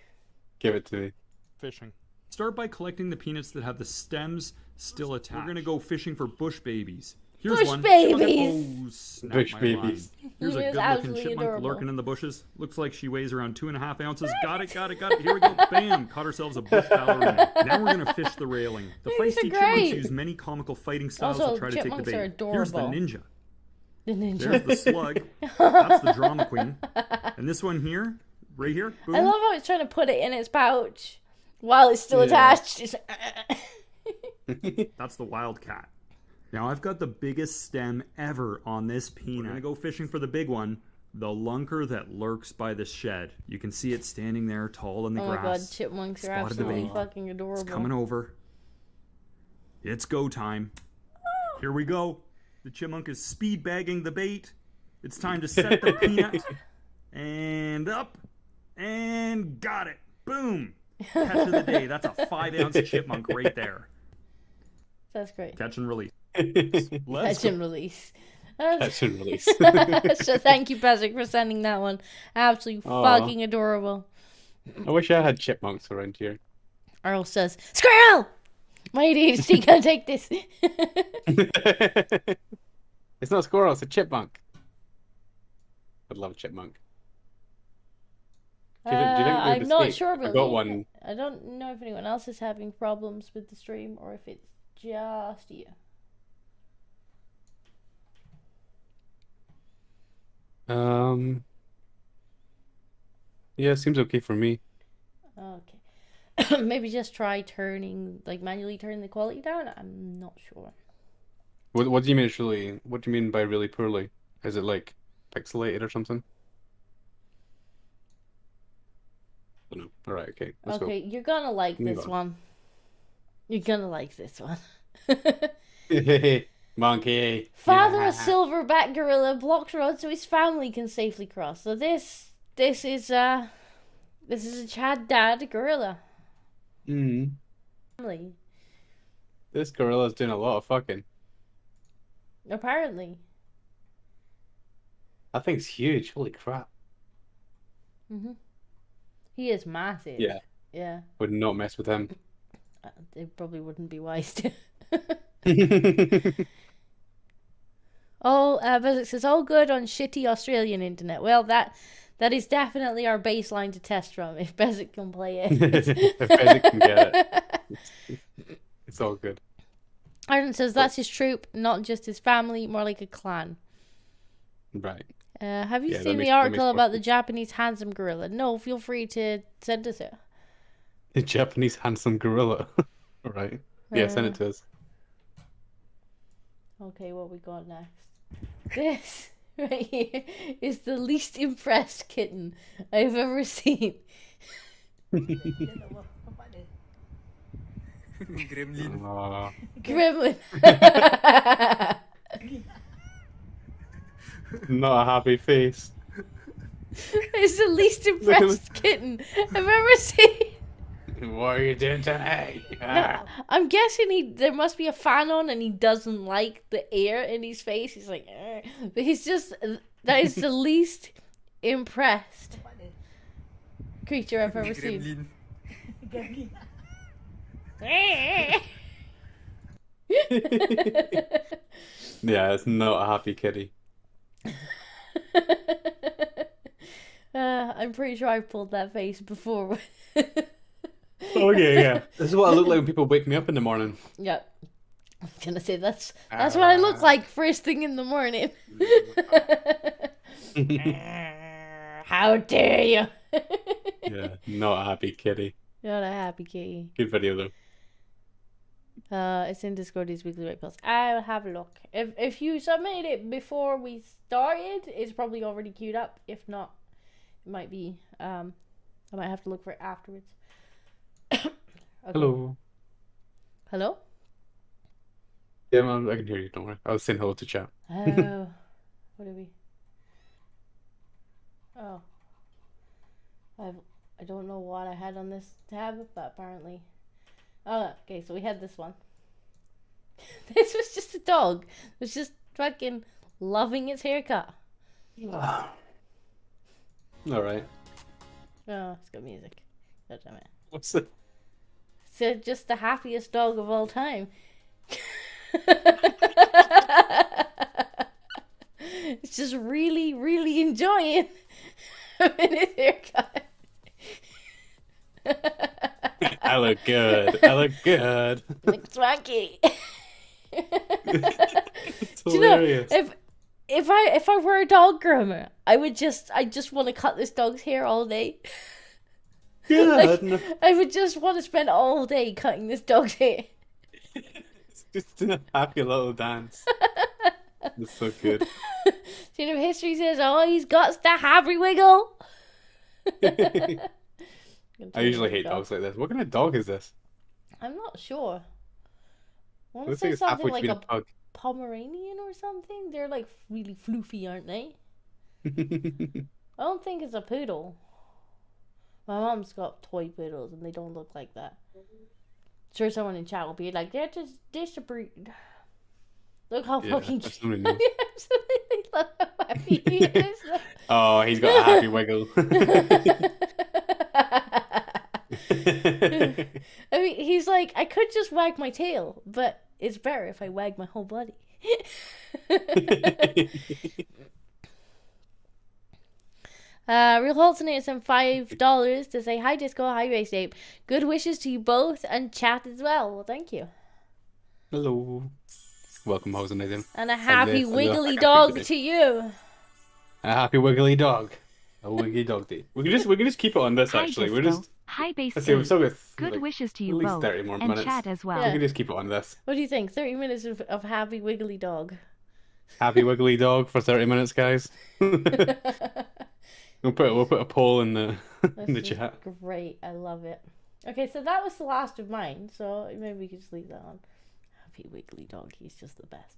Give it to me. Fishing. Start by collecting the peanuts that have the stems still attached. We're gonna go fishing for bush babies. Here's Bush one. babies! Oh, snap Bush my babies. line. Here's He a is good-looking absolutely chipmunk adorable. lurking in the bushes. Looks like she weighs around 2.5 ounces. Got it. Here we go. Bam! Caught ourselves a bush ballerina. Now we're gonna fish the railing. The These are feisty great. chipmunks use many comical fighting styles Also, to try to take the chipmunks are bait. Here's the adorable. ninja. The ninja. There's the slug. That's the drama queen. And this one here, right here. Boom. I love how it's trying to put it in its pouch while it's still Yeah. attached. It's That's the wildcat. Now I've got the biggest stem ever on this peanut. We're gonna go fishing for the big one, the lunker that lurks by the shed. You can see it standing there tall in the oh my grass. god, chipmunks are Spotted the absolutely bait. fucking adorable. It's coming over. It's go time. Here we go. The chipmunk is speed bagging the bait. It's time to set the peanut. And up. And got it. Boom. Catch of the day. That's a 5-ounce chipmunk right there. That's great. Catch and release. Catch and release. Catch and release. So thank you, Bezic, for sending that one. Absolutely Aw. fucking adorable. I wish I had chipmunks around here. Earl says, Squirrel! My ADHD can't take this. It's not a squirrel, it's a chipmunk. I'd love a chipmunk. Do you think they're I'm not escape? sure, I Billy. got one. I don't know if anyone else is having problems with the stream or if it's just you. Yeah, it seems okay for me. Okay. Maybe just try manually turning the quality down. I'm not sure. What do you mean it's really? What do you mean by really poorly? Is it like pixelated or something? I don't know. All right, okay. Let's Okay, you're gonna like Move this on. one. You're gonna like this one. go. Monkey. Father of silverback gorilla blocks road so his family can safely cross. So this is a Chad dad gorilla Mm. family. This gorilla's doing a lot of fucking. Apparently. That thing's huge. Holy crap. He is massive. Yeah. Yeah. Would not mess with him. It probably wouldn't be wise to. Bezic says, all good on shitty Australian internet. Well, that is definitely our baseline to test from, if Bezic can play it. If Bezic can get it. It's all good. Ireland says that's his troop, not just his family, more like a clan. Right. Have you Yeah, that seen makes- the that article makes more about the sense. Japanese handsome gorilla? No, feel free to send us it. The Japanese handsome gorilla. Right. Yeah, send it to us. Okay, what we got next? This right here is the least impressed kitten I've ever seen. Aw. Gremlin. Not a happy face. It's the least impressed kitten I've ever seen. What are you doing to me? No, I'm guessing there must be a fan on and he doesn't like the air in his face. He's like, "Arr." But he's just, that is the least impressed creature I've ever seen. Yeah, it's not a happy kitty. I'm pretty sure I've pulled that face before. Okay, yeah. This is what I look like when people wake me up in the morning. Yeah. I was gonna say that's what I look like first thing in the morning. How dare you? Yeah, not a happy kitty. Not a happy kitty. Good video though. It's in Discordy's weekly white pills. I'll have a look. If you submitted it before we started, it's probably already queued up. If not, it might be. I might have to look for it afterwards. Okay. Hello. Hello? Yeah, I can hear you. Don't worry. I was saying hello to chat. Oh, what are we? Oh, I don't know what I had on this tab, but apparently. Oh, okay. So we had this one. This was just a dog. It was just fucking loving its haircut. All right. Oh, it's got music. God damn it. What's it? It's just the happiest dog of all time. It's just really, really enjoying having his haircut. I look good. I look good. Like swanky. It's Do you know, hilarious. if I were a dog groomer, I just want to cut this dog's hair all day. Yeah, Like, no, I would just want to spend all day cutting this dog's hair. it's just a happy little dance. It's so good. You know, history says, oh, he's got the happy wiggle. I usually hate dogs like this. What kind of dog is this? I'm not sure. I want to Looks say like it's something halfway like between a a pug. Pomeranian or something. They're like really floofy, aren't they? I don't think it's a poodle. My mom's got toy poodles and they don't look like that. Sure, someone in chat will be like, they're just breed. Look how Yeah, fucking that's cute. somebody knows. Absolutely love how happy he is. Oh, he's got a happy wiggle. I mean, he's like, I could just wag my tail, but it's better if I wag my whole body. Real Holton is some $5 to say hi Disco, hi Race Ape. Good wishes to you both and chat as well. Well, thank you. Hello. Welcome, Hosen. And a happy this, wiggly happy dog day. to you. A happy wiggly dog. A wiggly dog day. We can just keep it on this Hi, actually. We're Disco. just Hi, Base let's see. We've Ape. still got Good like, wishes to at you least both, 30 more and minutes. chat as well. We can just keep it on this. What do you think? 30 minutes of happy wiggly dog. Happy wiggly dog for 30 minutes, guys. we'll put a poll in the in the This is chat. great. I love it. Okay, so that was the last of mine. So maybe we could just leave that on. Happy wiggly dog. He's just the best.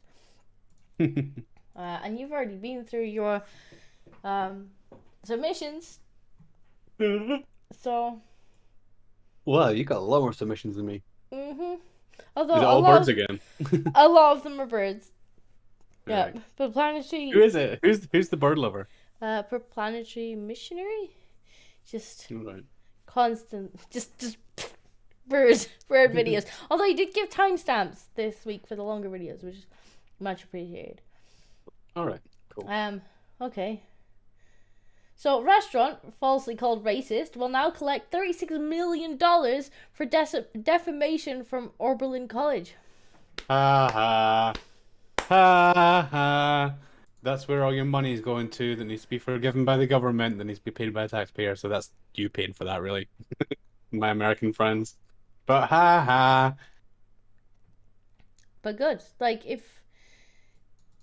And you've already been through your submissions. So. Well, you got a lot more submissions than me. Although Is it all birds again? a lot of them are birds. Yeah, Right. but planetary. Who is it? Who's the bird lover? Planetary missionary. Just Right. constant, just bird videos. Although he did give timestamps this week for the longer videos, which is much appreciated. All right. Cool. Okay. So, a restaurant, falsely called racist, will now collect $36 million for defamation from Oberlin College. Ha ha. Ha ha. That's where all your money is going to. That needs to be forgiven by the government. That needs to be paid by the taxpayer. So that's you paying for that, really. My American friends. But ha ha. But good. Like, if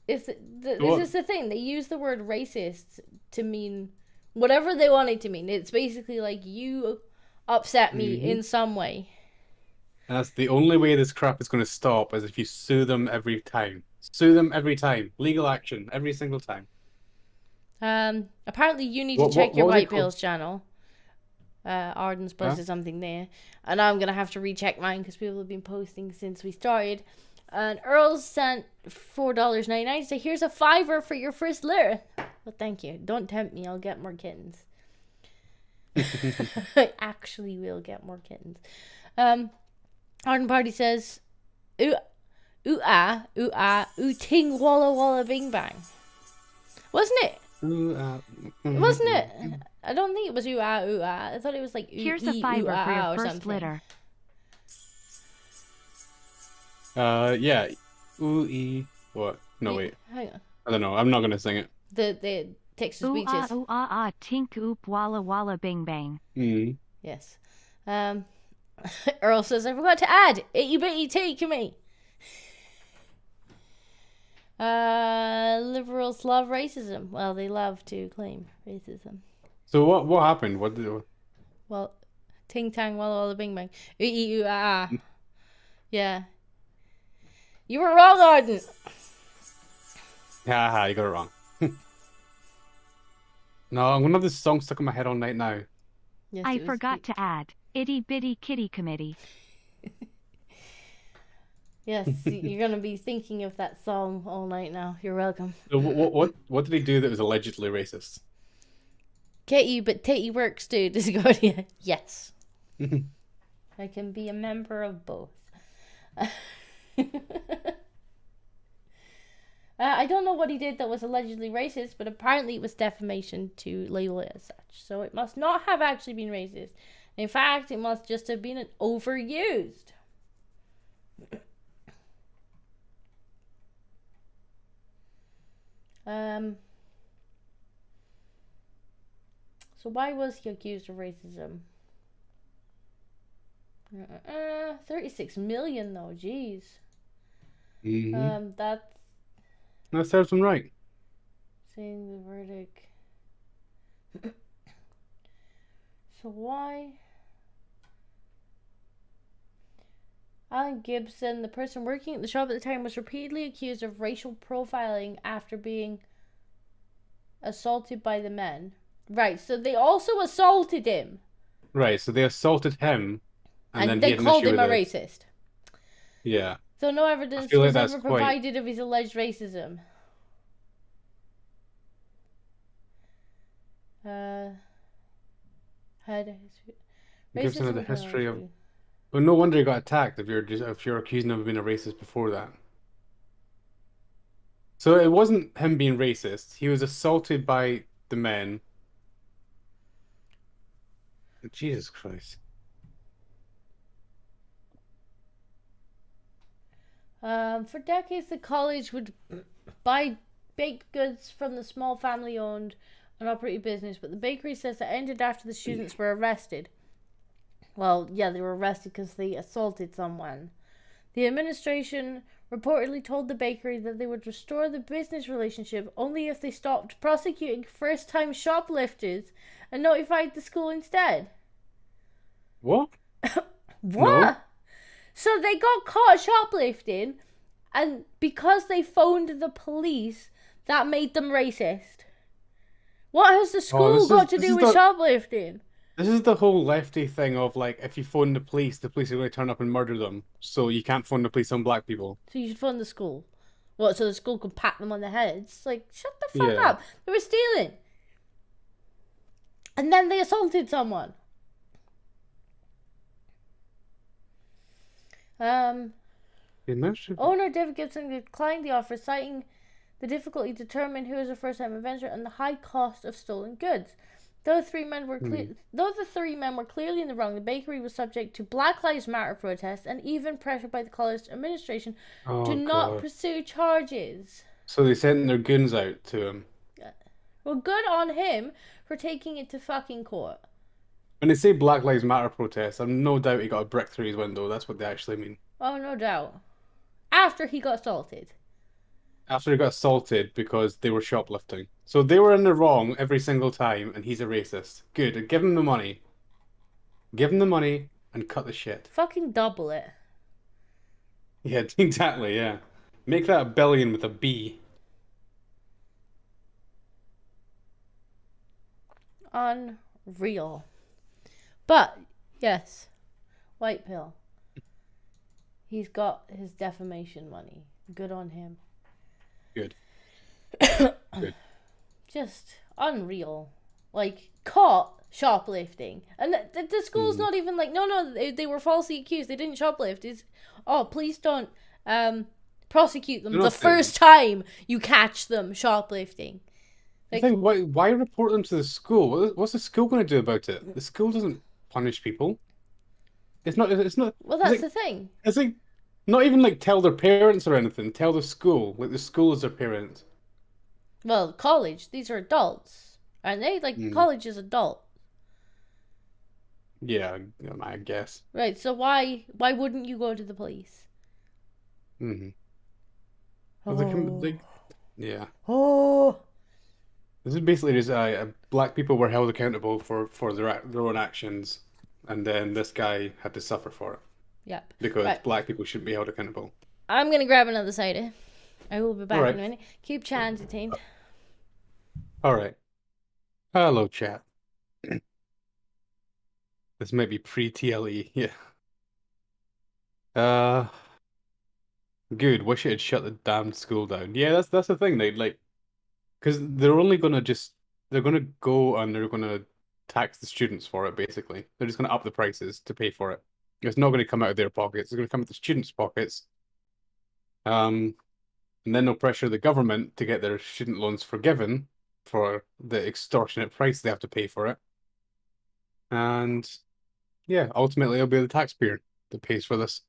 this is the thing, they use the word racist to mean whatever they want it to mean. It's basically like, you upset me in some way. And that's the only way this crap is going to stop, is if you sue them every time. Sue them every time. Legal action every single time. Apparently you need to check your what was it White Pills channel. Arden's posted something there, and I'm gonna have to recheck mine because people have been posting since we started. And Earl sent $4.99. So here's a $5 for your first lure. Well, thank you. Don't tempt me. I'll get more kittens. I actually will get more kittens. Arden Party says, ooh ah, ting walla walla bing bang. Wasn't it? Wasn't it? I don't think it was ooh ah. I thought it was like ooh, Here's a ee, $5 ooh, for ah, your or first something. litter. Yeah. Ooh ee. What? No, wait. Hang on. I don't know. I'm not gonna sing it. The text to speeches. Ooh ah, tink oop walla walla bing bang. Yes. Earl says, I forgot to add itty bitty take me. Liberals love racism. Well, they love to claim racism. So what happened? What did? Well, ting tang walla walla bing bang. Ooh ee ooh ah. Yeah. You were wrong, Arden. Ha ha! You got it wrong. No, I'm gonna have this song stuck in my head all night now. Yes, I forgot to add itty bitty kitty committee. Yes, you're gonna be thinking of that song all night now. You're welcome. So what did he do that was allegedly racist? Kitty, but titty works, dude. Is good. Yeah. Yes. I can be a member of both. I don't know what he did that was allegedly racist, but apparently it was defamation to label it as such. So it must not have actually been racist. In fact, it must just have been overused. So why was he accused of racism? 36 million though, jeez. That serves him right. Saying the verdict. So why? Alan Gibson, the person working at the shop at the time, was repeatedly accused of racial profiling after being assaulted by the men. Right, so they also assaulted him. Right, so they assaulted him, and then they he had an called issue him a with it. racist. Yeah. So no evidence feel like was that's ever quite- provided of his alleged racism. Gibson had a Racism history of. penalty. Well, no wonder he got attacked if you're accusing him of being a racist before that. So it wasn't him being racist. He was assaulted by the men. Jesus Christ. For decades, the college would buy baked goods from the small family-owned and operated business, but the bakery says that ended after the students were arrested. Well, yeah, they were arrested because they assaulted someone. The administration reportedly told the bakery that they would restore the business relationship only if they stopped prosecuting first-time shoplifters and notified the school instead. What? What? No. So they got caught shoplifting, and because they phoned the police, that made them racist. What has the school got to do with shoplifting? This is the whole lefty thing of, like, if you phone the police are going to turn up and murder them. So you can't phone the police on black people. So you should phone the school. What, so the school can pat them on the heads? Like, shut the fuck Yeah. up. They were stealing. And then they assaulted someone. Owner David Gibson declined the offer, citing the difficulty to determine who is a first-time inventor, and the high cost of stolen goods. Though the three men were clearly in the wrong, the bakery was subject to Black Lives Matter protests and even pressure by the college administration to not pursue charges. So they sent their goons out to him. Well, good on him for taking it to fucking court. When they say Black Lives Matter protests, I've no doubt he got a brick through his window. That's what they actually mean. Oh, no doubt. After he got assaulted. After he got assaulted because they were shoplifting. So they were in the wrong every single time, and he's a racist. Good. Give him the money. Give him the money and cut the shit. Fucking double it. Yeah, exactly, yeah. Make that $1 billion with a B. Unreal. But, yes, White Pill. He's got his defamation money. Good on him. Good. Good. Just unreal. Like, caught shoplifting. And the school's not even like, no, they were falsely accused. They didn't shoplift. It's, oh, please don't prosecute them the first time you catch them shoplifting. Like, I think, why report them to the school? What's the school going to do about it? The school doesn't punish people. It's not. Well, that's the thing. It's like not even like tell their parents or anything. Tell the school. Like the school is their parent. Well, college. These are adults, aren't they? Like college is adult. Yeah, I guess. Right. So why wouldn't you go to the police? Mm-hmm. Oh. Yeah. Oh. This is basically just black people were held accountable for their own actions, and then this guy had to suffer for it. Yep. Because black people shouldn't be held accountable. I'm gonna grab another cider. I will be back Alright. in a minute. Keep chatting, detained. All right. Hello, chat. This might be pre-TLE. Yeah. Good. Wish it had shut the damn school down. Yeah, that's the thing. They like. Because they're only gonna they're gonna go and they're gonna tax the students for it, basically. They're just gonna up the prices to pay for it. It's not gonna come out of their pockets, it's gonna come out of the students' pockets. And then they'll pressure the government to get their student loans forgiven for the extortionate price they have to pay for it. And yeah, ultimately it'll be the taxpayer that pays for this.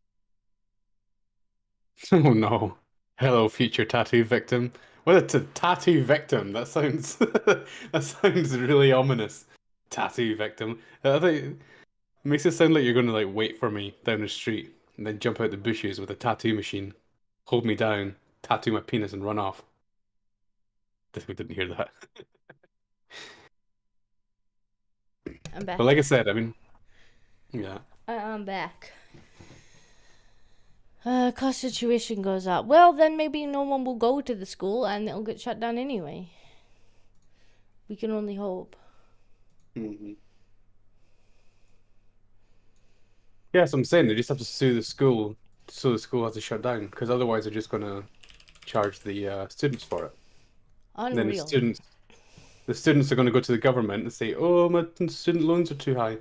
Oh no. Hello, future tattoo victim. What a tattoo victim. That sounds that sounds really ominous. Tattoo victim. I think it makes it sound like you're gonna like wait for me down the street and then jump out the bushes with a tattoo machine, hold me down, tattoo my penis and run off. We didn't hear that. I'm back. But like I said, I mean, yeah. I'm back. Cost of tuition goes up. Well, then maybe no one will go to the school and it'll get shut down anyway. We can only hope. Mm-hmm. Yes, I'm saying they just have to sue the school, so the school has to shut down, because otherwise they're just going to charge the students for it. Unreal. And then the students are going to go to the government and say, "Oh, my student loans are too high,"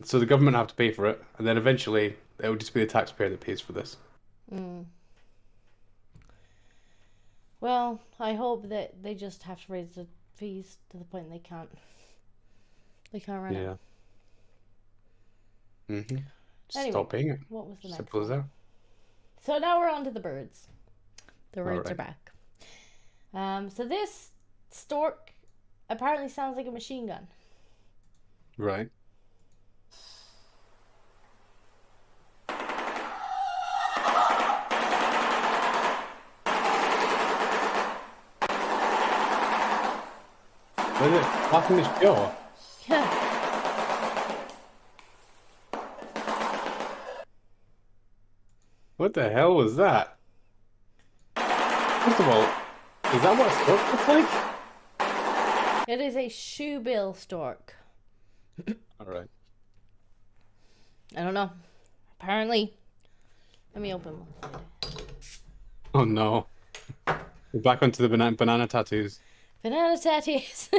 so the government have to pay for it, and then eventually it will just be the taxpayer that pays for this. Well, I hope that they just have to raise the fees to the point they can't run it. Yeah. Mm-hmm. Anyway, Stop paying it. What was the next Simple as one? that. So now we're on to the birds. The birds are Alright. back. So this stork apparently sounds like a machine gun. Right. Look at it flapping his jaw. Yeah. What the hell was that? First of all, is that what a stork looks like? It is a shoebill stork. Alright. I don't know. Apparently. Let me open one. Oh no. We're back onto the banana tattoos. Banana tattoos.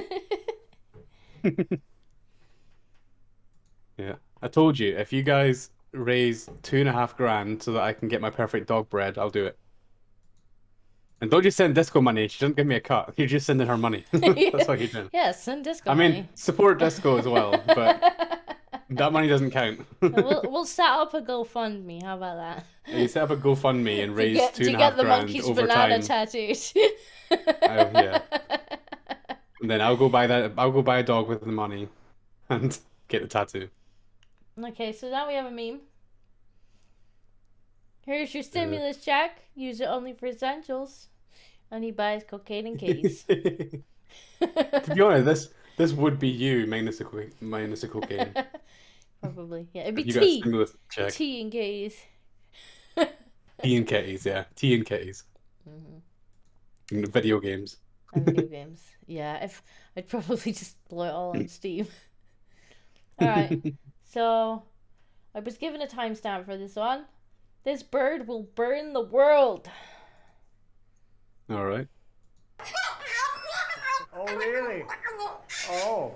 Yeah. I told you, if you guys raise $2.5 grand so that I can get my perfect dog bred, I'll do it. And don't just send Disco money. She doesn't give me a cut. You're just sending her money. That's what you're doing. Yeah, send Disco I mean, money. support Disco as well, but that money doesn't count. We'll set up a GoFundMe. How about that? You set up a GoFundMe and raise to $2.5 get the grand monkey's over banana time. tattooed. Yeah. And then I'll go buy a dog with the money, and get the tattoo. Okay, so now we have a meme. Here's your stimulus check. Use it only for essentials. And he buys cocaine and kitties. To be honest, this would be you minus the cocaine. Probably. Yeah, it'd be You got a tea. stimulus check. Tea and kitties. Tea and kitties, yeah. Tea and kitties. And video games. And video games. Yeah, if I'd probably just blow it all on Steam. Alright. So I was given a timestamp for this one. This bird will burn the world. All right. Oh, really? Oh,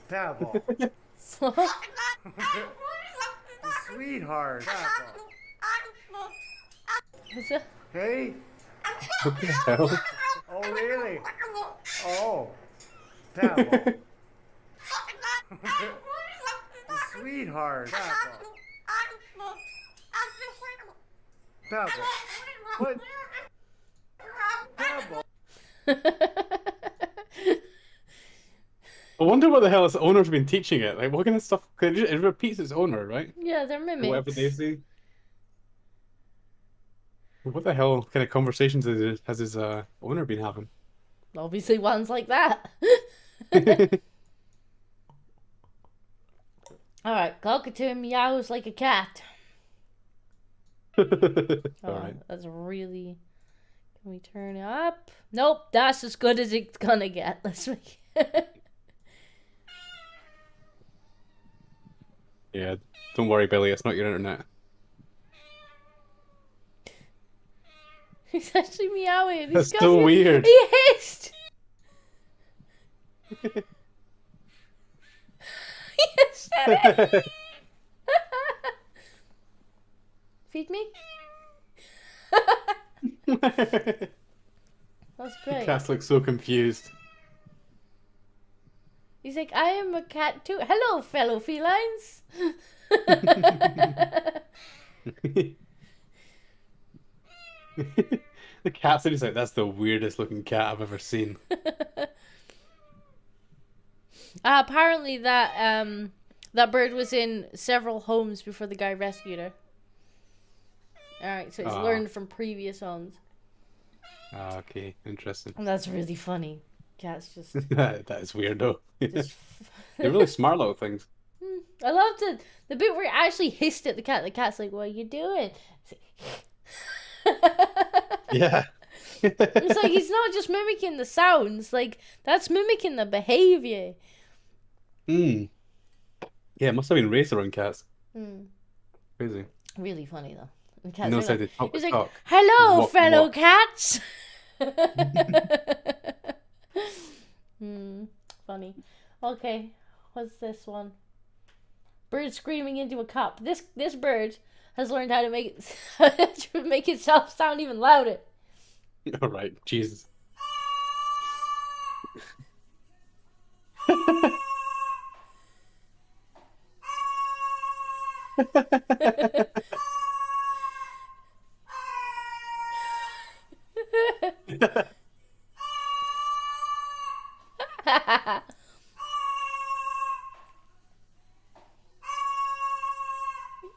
Pebble. Sweetheart. Pebble. What's that? Hey? What the hell? Oh, really? Oh, Pebble. Sweetheart. Pebble. Pebble. What? Pebble. I wonder what the hell its owner's been teaching it. Like, what kind of stuff? 'Cause it repeats its owner, right? Yeah, they're mimics. Whatever they say. What the hell kind of conversations has his owner been having? Obviously ones like that. Alright, cockatoo meows like a cat. All Oh, right. that's really... Can we turn it up? Nope, that's as good as it's gonna get. Let's make Yeah, don't worry, Billy. It's not your internet. He's actually meowing. That's He's so got- weird. He hissed! He hissed at it! Feed me? That's great. Cats look so confused. He's like, I am a cat too. Hello, fellow felines. The cat's just like, that's the weirdest looking cat I've ever seen. Apparently that that bird was in several homes before the guy rescued her. Alright, so it's Ah. learned from previous homes. Ah, okay, interesting. And that's really funny. Cats just... That is weird though. just They're really smart little things. I loved it. The bit where it actually hissed at the cat. The cat's like, what are you doing? Yeah. It's like he's not just mimicking the sounds. Like, that's mimicking the behavior. Yeah, it must have been raised around cats. Crazy. Really funny, though. The He cat's knows how like, to talk. he's like, talk. hello, Walk, fellow walk. cats. Funny. Okay, what's this one? Bird screaming into a cup. This bird has learned how to make to make itself sound even louder. All right, Jesus.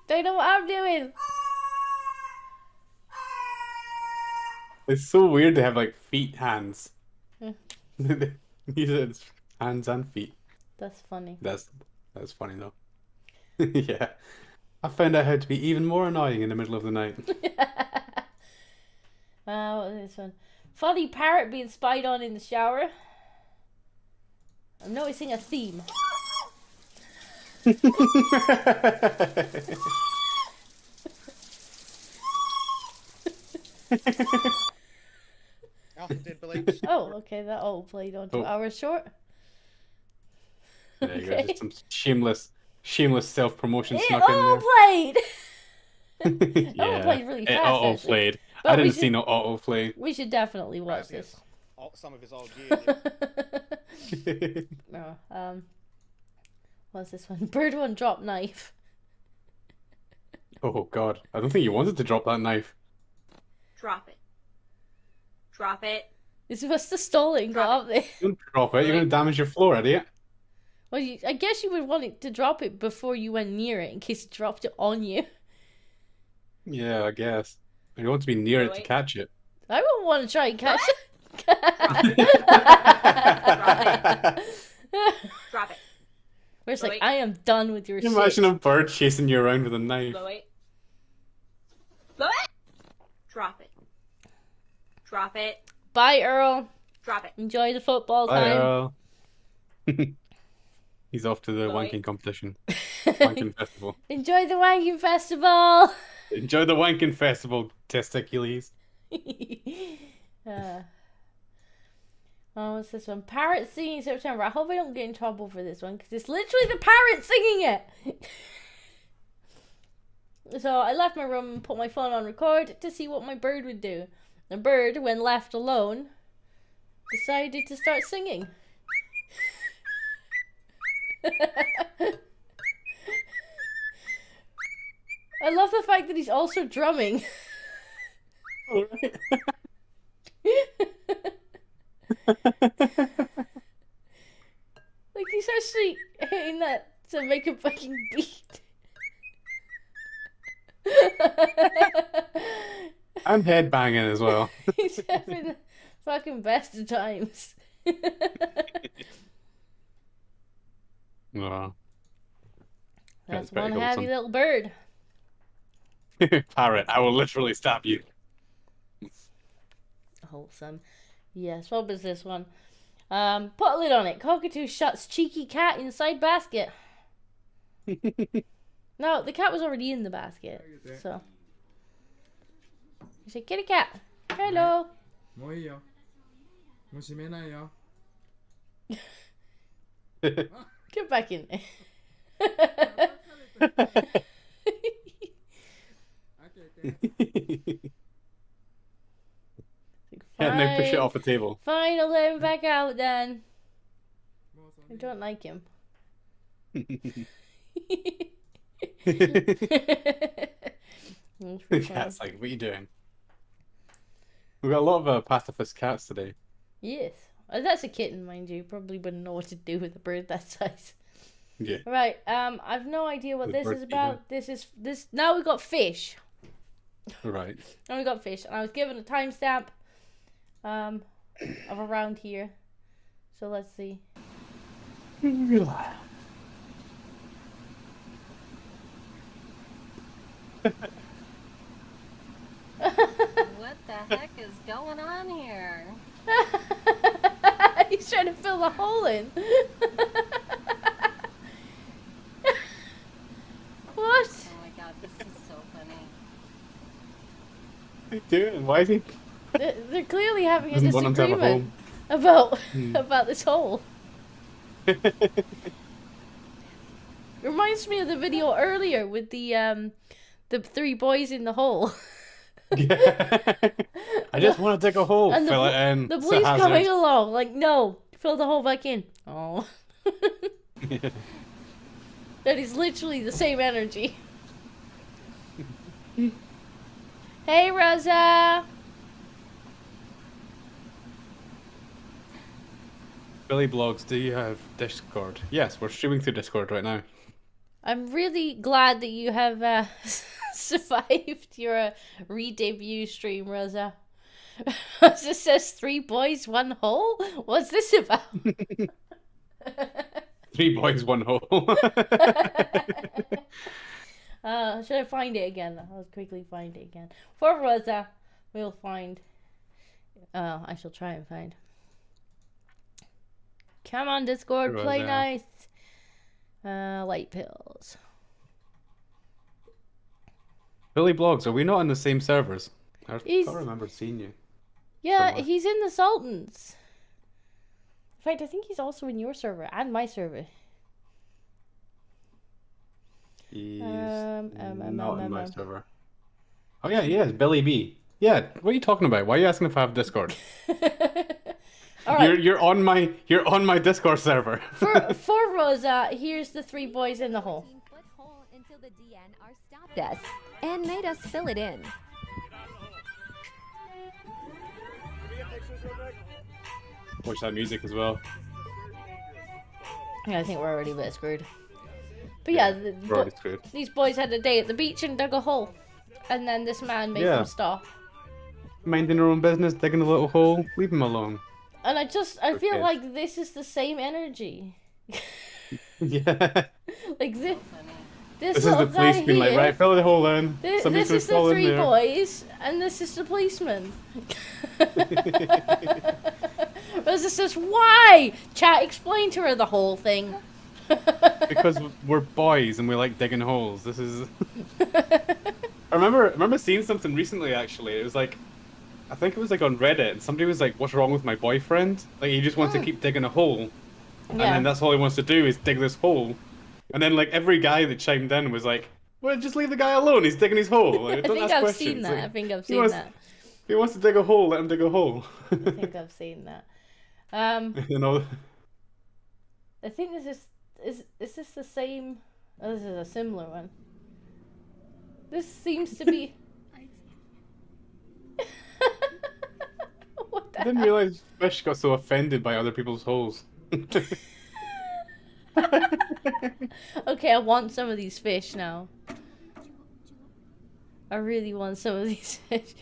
They know what I'm doing. It's so weird to have like feet, hands. Yeah. He said hands and feet. That's funny. That's funny though. Yeah. I found out how to be even more annoying in the middle of the night. What was this one? Funny parrot being spied on in the shower. I'm noticing a theme. Oh, okay, that all played on 2 hours short. There you go. Okay. Just some shameless self-promotion It snuck in all there. played. Yeah, played really it fast, all actually. played. I we didn't should- see no autoplay. We should definitely watch this. Some of his old gear. No, what's this one? Bird one drop knife. Oh god, I don't think you wanted to drop that knife. Drop it. Drop it. This must have stolen got up there. Don't drop it, you're gonna damage your floor, idiot. Well, I guess you would want it to drop it before you went near it in case it dropped it on you. Yeah, I guess. You want to be near it to catch it. I wouldn't want to try and catch it. Drop it. Where it's like, Wait. I am done with your Can shit. you imagine a bird chasing you around with a knife? Blow it. Blow it. Drop it. Drop it. Bye, Earl. Drop it. Enjoy the football Bye, time. Earl. He's off to the Bye. wanking competition. Wanking festival. Enjoy the wanking festival. Enjoy the wanking festival, testicules. Oh, what's this one? Parrot singing September. I hope I don't get in trouble for this one because it's literally the parrot singing it. So I left my room and put my phone on record to see what my bird would do. The bird, when left alone, decided to start singing. I love the fact that he's also drumming. Alright. Like he's actually hitting that to make a fucking beat. I'm headbanging as well. He's having the fucking best of times. Oh. That's very one happy little bird. Parrot, I will literally stab you. Wholesome. Yes, what was this one? Put a lid on it. Cockatoo shuts cheeky cat inside basket. No, the cat was already in the basket. So. You say, kitty cat. Hello. もういいよ。もう閉めないよ。 Get back in there. Yeah, now push it off the table. Fine, I'll let him back out then. I don't like him. The cat's like, what are you doing? We've got a lot of pacifist cats today. Yes. That's a kitten, mind you. Probably wouldn't know what to do with a bird that size. Yeah. Right, I've no idea what The this bird is about. This now we got fish. Right. Now we got fish. And I was given a timestamp of around here. So let's see. What the heck is going on here? He's trying to fill the hole in. What? Oh my god, this is so funny. What are you doing? Why is he? They're clearly having a Doesn't want him to have a disagreement home. about Hmm. about this hole. Reminds me of the video earlier with the three boys in the hole. Yeah. I just want to dig a hole, And fill it in. the it's a police hazard. coming along, like, no, fill the hole back in. Oh. That is literally the same energy. Hey, Rosa! Billy Blogs, do you have Discord? Yes, we're streaming through Discord right now. I'm really glad that you have survived your re-debut stream, Rosa. It says 3 boys, 1 hole? What's this about? 3 boys, 1 hole. Should I find it again? I'll quickly find it again. For Rosa, we'll find... I shall try and find. Come on, Discord, play Rosa. nice. Light pills. Billy Blogs, are we not in the same servers? I He's- can't remember seeing you. Yeah, somewhere. he's in the Sultans. In fact, I think he's also in your server and my server. He's Um, not in my server. Oh yeah, he is. Billy B. Yeah, what are you talking about? Why are you asking if I have Discord? All right. You're on my Discord server. For Rosa, here's the 3 boys in the hole. Foot hole until the DNR stopped us and made us fill it in. Watch that music as well. Yeah, I think we're already a bit screwed. But yeah, We're already screwed. these boys had a day at the beach and dug a hole. And then this man made them stop. Minding their own business, digging a little hole, leave them alone. And I feel Okay. like this is the same energy. Yeah. Like this This is little the police guy being like, here, right, fill the hole in. Somebody's this gonna is the fall in 3 there. boys, and this is the policeman. Rosa says, why? Chat, explain to her the whole thing. Because we're boys and we like digging holes. This is. I remember seeing something recently. Actually, it was like, I think it was like on Reddit, and somebody was like, "What's wrong with my boyfriend? Like he just wants to keep digging a hole, and Yeah. then that's all he wants to do is dig this hole." And then like every guy that chimed in was like, "Well, just leave the guy alone. He's digging his hole. Like, I don't think ask I've questions." seen that. Like, I think I've he seen wants- that. If he wants to dig a hole, let him dig a hole. I think I've seen that. You know. I think this is this the same? Oh, this is a similar one. This seems to be. What the I didn't hell? realize fish got so offended by other people's holes. Okay, I want some of these fish now. I really want some of these fish.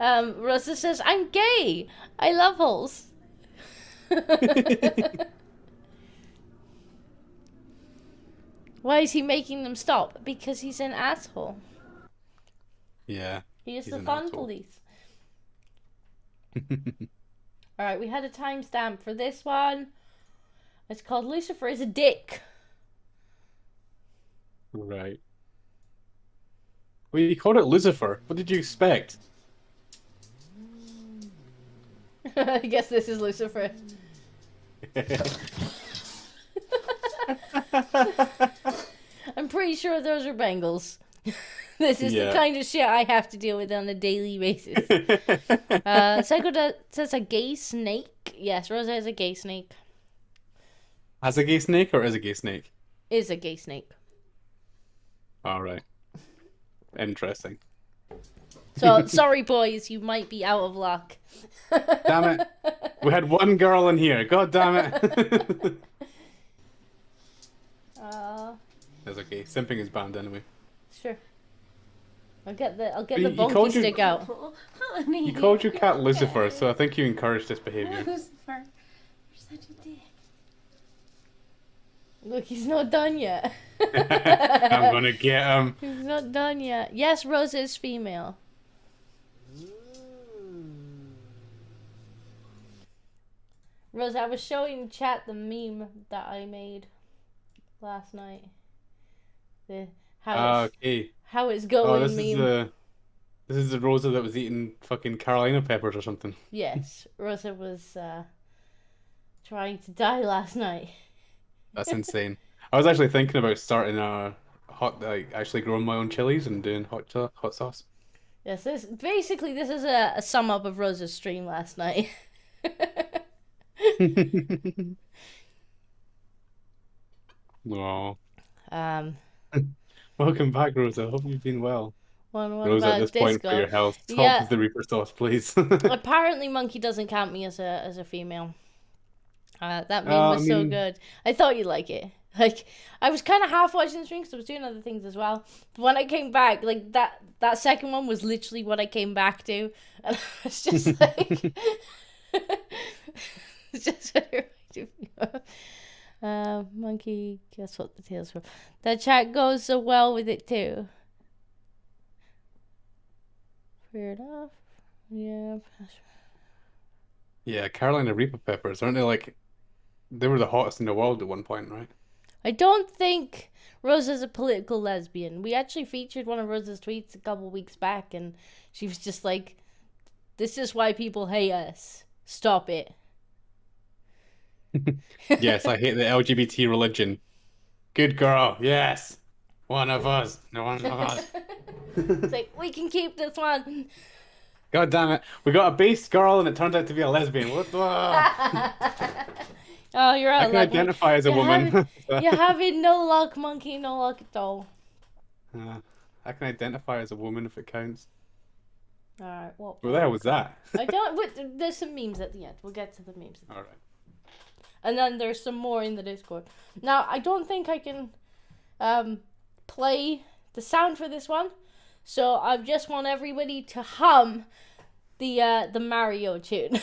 Rosa says, I'm gay! I love holes. Why is he making them stop? Because he's an asshole. Yeah. He is he's the an fun asshole. police. Alright, we had a timestamp for this one. It's called Lucifer is a Dick. Right. Well, you called it Lucifer. What did you expect? I guess this is Lucifer. I'm pretty sure those are Bengals. This is the Yeah. kind of shit I have to deal with on a daily basis. Psycho says a gay snake. Yes, Rosa is a gay snake. As a gay snake or is a gay snake? Is a gay snake. All right. Interesting. So, sorry boys, you might be out of luck. Damn it. We had one girl in here. God damn it. That's okay. Simping is banned anyway. Sure. I'll get the You- the you bonky called your- stick out. You called your cat Lucifer, so I think you encouraged this behavior. Lucifer, you're such a dick. Look, he's not done yet. I'm gonna get him. He's not done yet. Yes, Rosa is female. Rosa, I was showing chat the meme that I made last night. The how it's, Okay. how it's Oh, going this meme. is the Rosa that was eating fucking Carolina peppers or something. Yes, Rosa was trying to die last night. That's insane. I was actually thinking about starting a actually growing my own chilies and doing hot sauce. Yes, this is a sum up of Rosa's stream last night. Aw. Welcome back, Rosa. Hope you've been well. What Rosa, about at this point, for disco? your health, talk Yeah. with the Reaper sauce, please. Apparently, Monkey doesn't count me as a female. That meme I was so mean- good. I thought you'd like it. Like, I was kind of half watching the stream because I was doing other things as well. But when I came back, like that second one was literally what I came back to, and I was just like, it's just what it reminded me of. Monkey, guess what the tail's for? That chat goes so well with it too. Fair enough. Yeah. Yeah, Carolina Reaper peppers, aren't they like? They were the hottest in the world at one point, right? I don't think Rosa's a political lesbian. We actually featured one of Rosa's tweets a couple weeks back, and she was just like, "This is why people hate us. Stop it." Yes, I hate the LGBT religion. Good girl. Yes, one of us. No one of us. It's like, we can keep this one. God damn it. We got a base girl and it turned out to be a lesbian. What the? Oh, you're out I of can luck. identify as a woman. You're having no luck, monkey. No luck at all. I can identify as a woman if it counts. Alright, well. What the hell was that? I don't. Wait, there's some memes at the end. We'll get to the memes. Alright. And then there's some more in the Discord. Now, I don't think I can play the sound for this one. So I just want everybody to hum the Mario tune.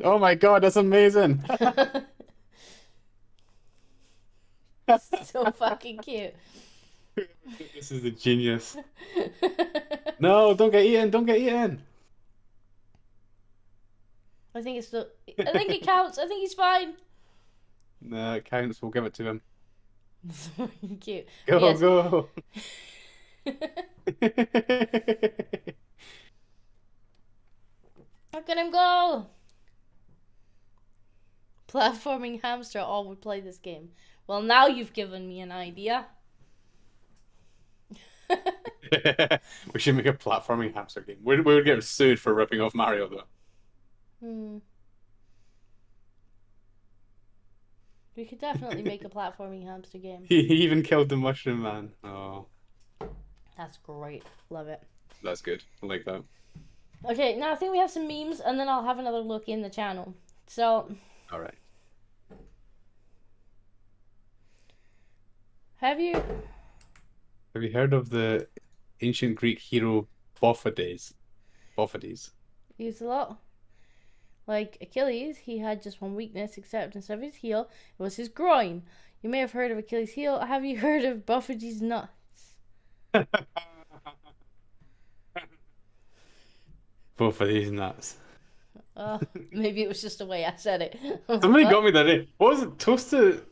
Oh my god, that's amazing. So fucking cute. This is a genius. No, don't get eaten, don't get eaten. I think it counts. I think he's fine. No, it counts. We'll give it to him. So cute. Go, Yes. go. Look at him go! Platforming hamster all would play this game. Well, now you've given me an idea. We should make a platforming hamster game. We would get sued for ripping off Mario, though. We could definitely make a platforming hamster game. He even killed the Mushroom Man. Oh, That's great. Love it. that's good. I like that. Okay, now I think we have some memes, and then I'll have another look in the channel. So, All right. have you heard of the ancient Greek hero Bophades? Bophades. used a lot? Like Achilles, he had just one weakness, except instead of his heel, it was his groin. You may have heard of Achilles' heel. Have you heard of Bophades' nuts? Bophades nuts. Maybe it was just the way I said it. Somebody got me that day. What was it? Toasted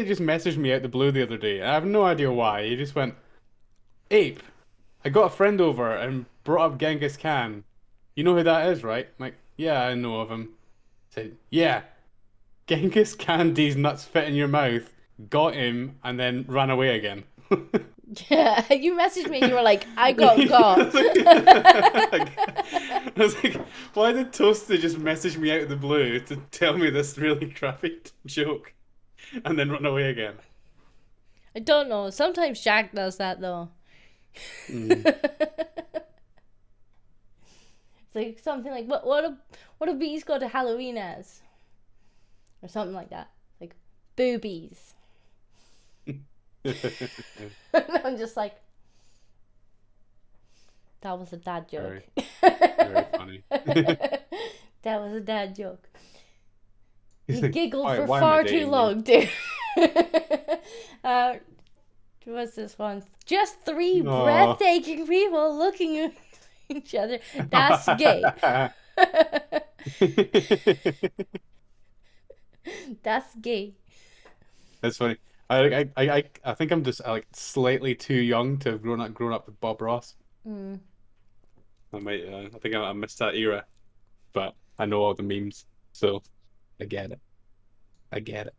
just messaged me out the blue the other day. I have no idea why. He just went, Ape, I got a friend over and brought up Genghis Khan. You know who that is, right? I'm like, yeah, I know of him. Said, yeah, Genghis Khan, these nuts fit in your mouth, got him, and then ran away again. Yeah, you messaged me and you were like, I got got. I was like, why did Toasty just message me out of the blue to tell me this really crappy joke and then run away again? I don't know. Sometimes Jack does that though. It's like something like what a bees go to Halloween as, or something like that. Like boobies. I'm just like, that was a dad joke. Very funny. That was a dad joke. He's You like, giggled "Why- for why am I far too dating you?" long, dude. What's this one? Just three Aw. breathtaking people looking at each other. That's gay. That's gay. That's funny. I think I'm just like slightly too young to have grown up with Bob Ross. Mm. I think I missed that era, but I know all the memes, so I get it. I get it.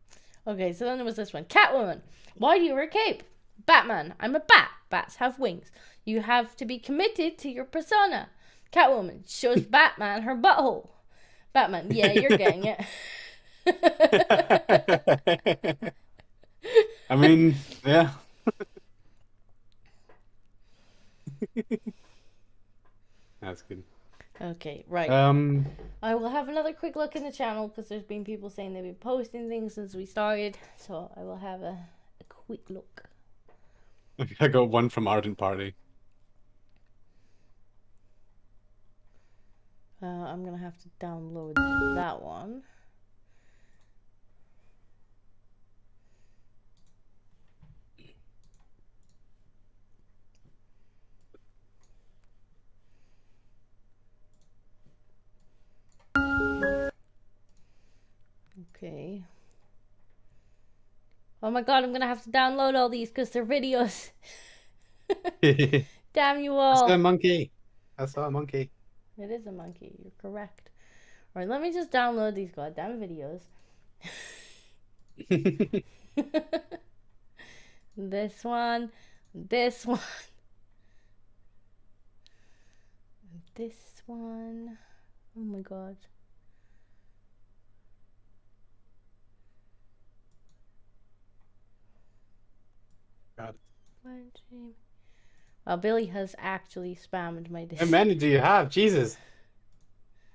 Okay, so then there was this one. Catwoman. Why do you wear a cape? Batman. I'm a bat. Bats have wings. You have to be committed to your persona. Catwoman shows Batman her butthole. Batman. Yeah, you're getting it. I mean, yeah. That's good. Okay, right. I will have another quick look in the channel because there's been people saying they've been posting things since we started. So I will have a quick look. I got one from Ardent Party. I'm going to have to download that one. Okay. Oh my god, I'm gonna have to download all these because they're videos. Damn you all. That's a monkey. I saw a monkey. It is a monkey, you're correct. Alright, let me just download these goddamn videos. This one, this one, this one. Oh my god. God. Well, Billy has actually spammed my How many do you have? Jesus.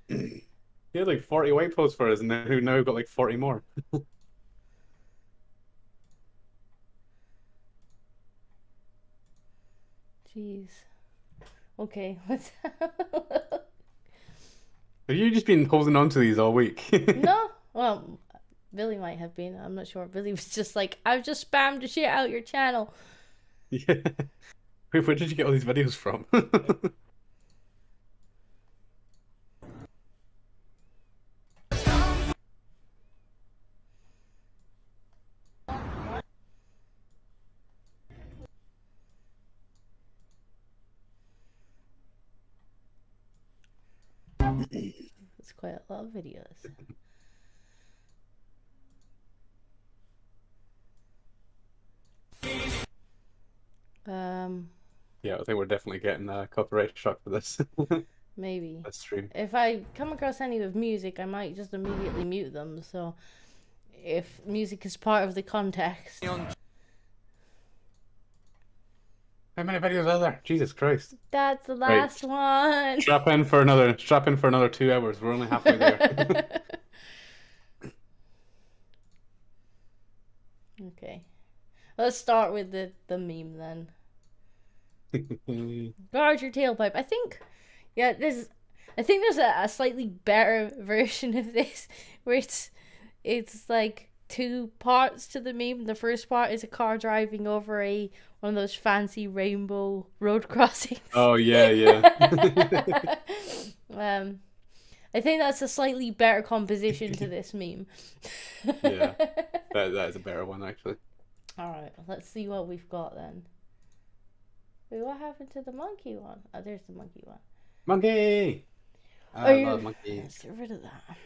You had like 40 white posts for us, and then now we've got like 40 more. Jeez. Okay, let's Have you just been holding on to these all week? No, well, Billy might have been. I'm not sure. Billy was just like, I've just spammed the shit out your channel. Yeah. Wait, where did you get all these videos from? It's quite a lot of videos. Yeah, I think we're definitely getting copyright struck for this. Maybe. That's true. If I come across any with music, I might just immediately mute them. So, if music is part of the context. How many videos are there? Jesus Christ. That's the last one. Strap in for another 2 hours. We're only halfway there. Okay. Let's start with the meme then. Guard your tailpipe. I think there's a slightly better version of this where it's like 2 parts to the meme. The first part is a car driving over one of those fancy rainbow road crossings. Oh yeah. I think that's a slightly better composition to this meme. Yeah. That is a better one actually. Alright, let's see what we've got then. Wait, what happened to the monkey one? Oh, there's the monkey one. Monkey! I love monkeys. Let's get rid of that.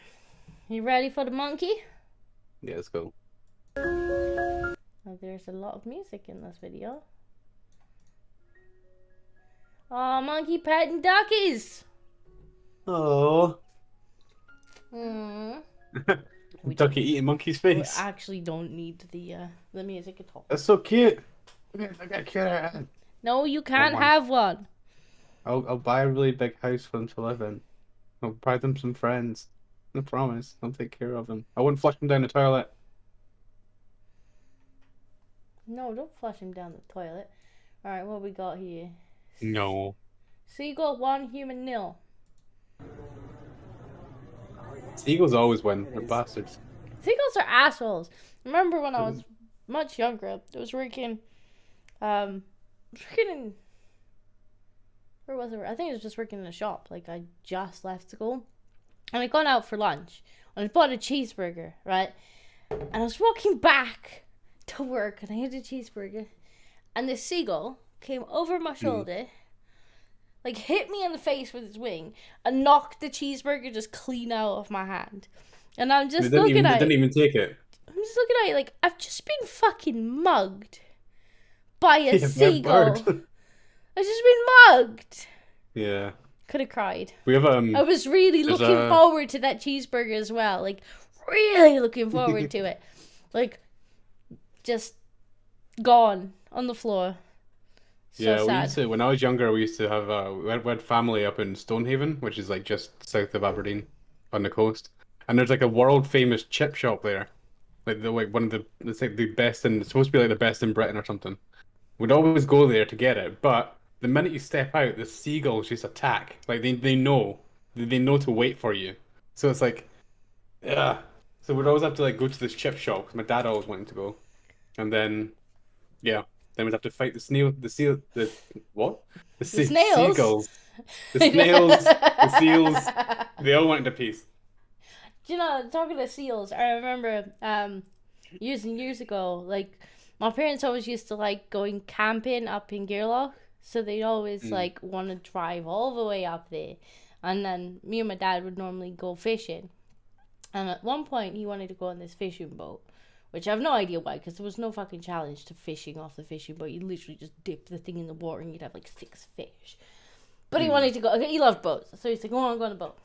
You ready for the monkey? Yeah, let's go. Oh, there's a lot of music in this video. Oh, monkey petting duckies! Oh. Ducky eating monkey's face. We actually don't need the music at all. That's so cute. I got a cute. No, you can't have one. I'll buy a really big house for them to live in. I'll buy them some friends. I promise. I'll take care of them. I won't flush them down the toilet. No, don't flush him down the toilet. Alright, what we got here? No. Seagull 1, human 0. Seagulls always win. They're bastards. Seagulls are assholes. Remember when I was much younger, I was working, in, where was it? I think I was just working in a shop. Like, I just left school. And I'd gone out for lunch. And I bought a cheeseburger, right? And I was walking back to work and I had a cheeseburger. And this seagull came over my shoulder, like hit me in the face with its wing, and knocked the cheeseburger just clean out of my hand. And I'm just looking at it. Didn't even take it. I'm just looking at it like, I've just been fucking mugged by a seagull. I've just been mugged. Yeah. Could have cried. We have I was really looking forward to that cheeseburger as well. Like, really looking forward to it. Like, just gone on the floor. So yeah, sad. we used to, when I was younger, we used to have we had family up in Stonehaven, which is like just south of Aberdeen on the coast. And there's like a world famous chip shop there. Like one of the, it's like the best in, it's supposed to be like the best in Britain or something. We'd always go there to get it, but the minute you step out, the seagulls just attack. Like they know to wait for you. So it's like, yeah. So we'd always have to like go to this chip shop because my dad always wanted to go, and then, yeah, then we'd have to fight the snail, the seal, the what? The snails. Seagulls, the snails, the seals. They all went into peace. You know, talking to seals, I remember years and years ago, like my parents always used to like going camping up in Gairloch, so they'd always like want to drive all the way up there, and then me and my dad would normally go fishing. And at one point, he wanted to go on this fishing boat, which I have no idea why, because there was no fucking challenge to fishing off the fishing boat. You literally just dip the thing in the water and you'd have like 6 fish. But he wanted to go. Okay, he loved boats, so he's like, "Go on a boat."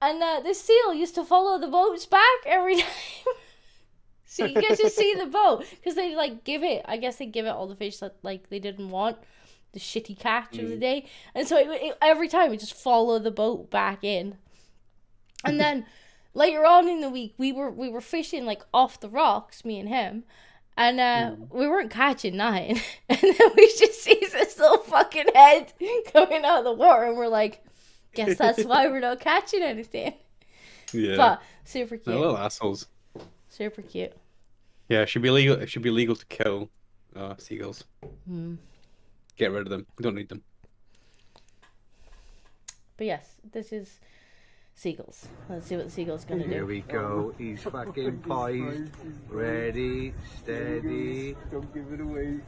And this seal used to follow the boats back every time. So you get to see the boat because they like give it. I guess they give it all the fish that like they didn't want, the shitty catch of the day, and so every time it just followed the boat back in. And then later on in the week, we were fishing like off the rocks, me and him, and we weren't catching nothing. And then we just see this little fucking head coming out of the water, and we're like, guess that's why we're not catching anything. Yeah. But super cute. They're little assholes. Super cute. Yeah, it should be legal. It should be legal to kill seagulls. Get rid of them. We don't need them. But yes, this is seagulls. Let's see what the seagull's gonna do. Here we go. He's fucking poised. Ready, steady. Don't give it away.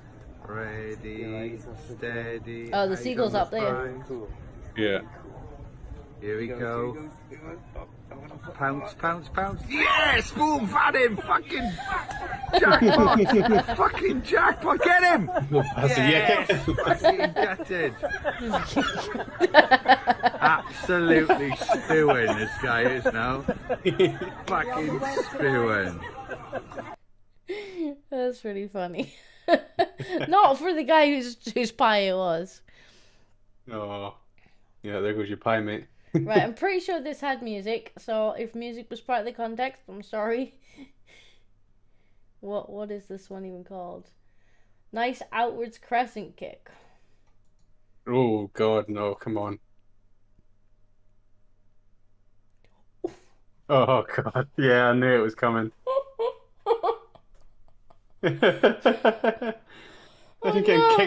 Ready, steady. Oh, the seagull's up there. Yeah. Here we go. Pounce, pounce, pounce. Yes! Boom! Had him! Fucking jackpot! Fucking jackpot! Get him! Yes! Fucking gutted. Absolutely spewing, this guy is now. Fucking spewing. That's pretty funny. Not for the guy whose pie it was. Oh. Yeah, there goes your pie, mate. Right, I'm pretty sure this had music, so if music was part of the context, I'm sorry. What is this one even called? Nice outwards crescent kick. Oh God, no! Come on. Oh God, yeah, I knew it was coming. Imagine getting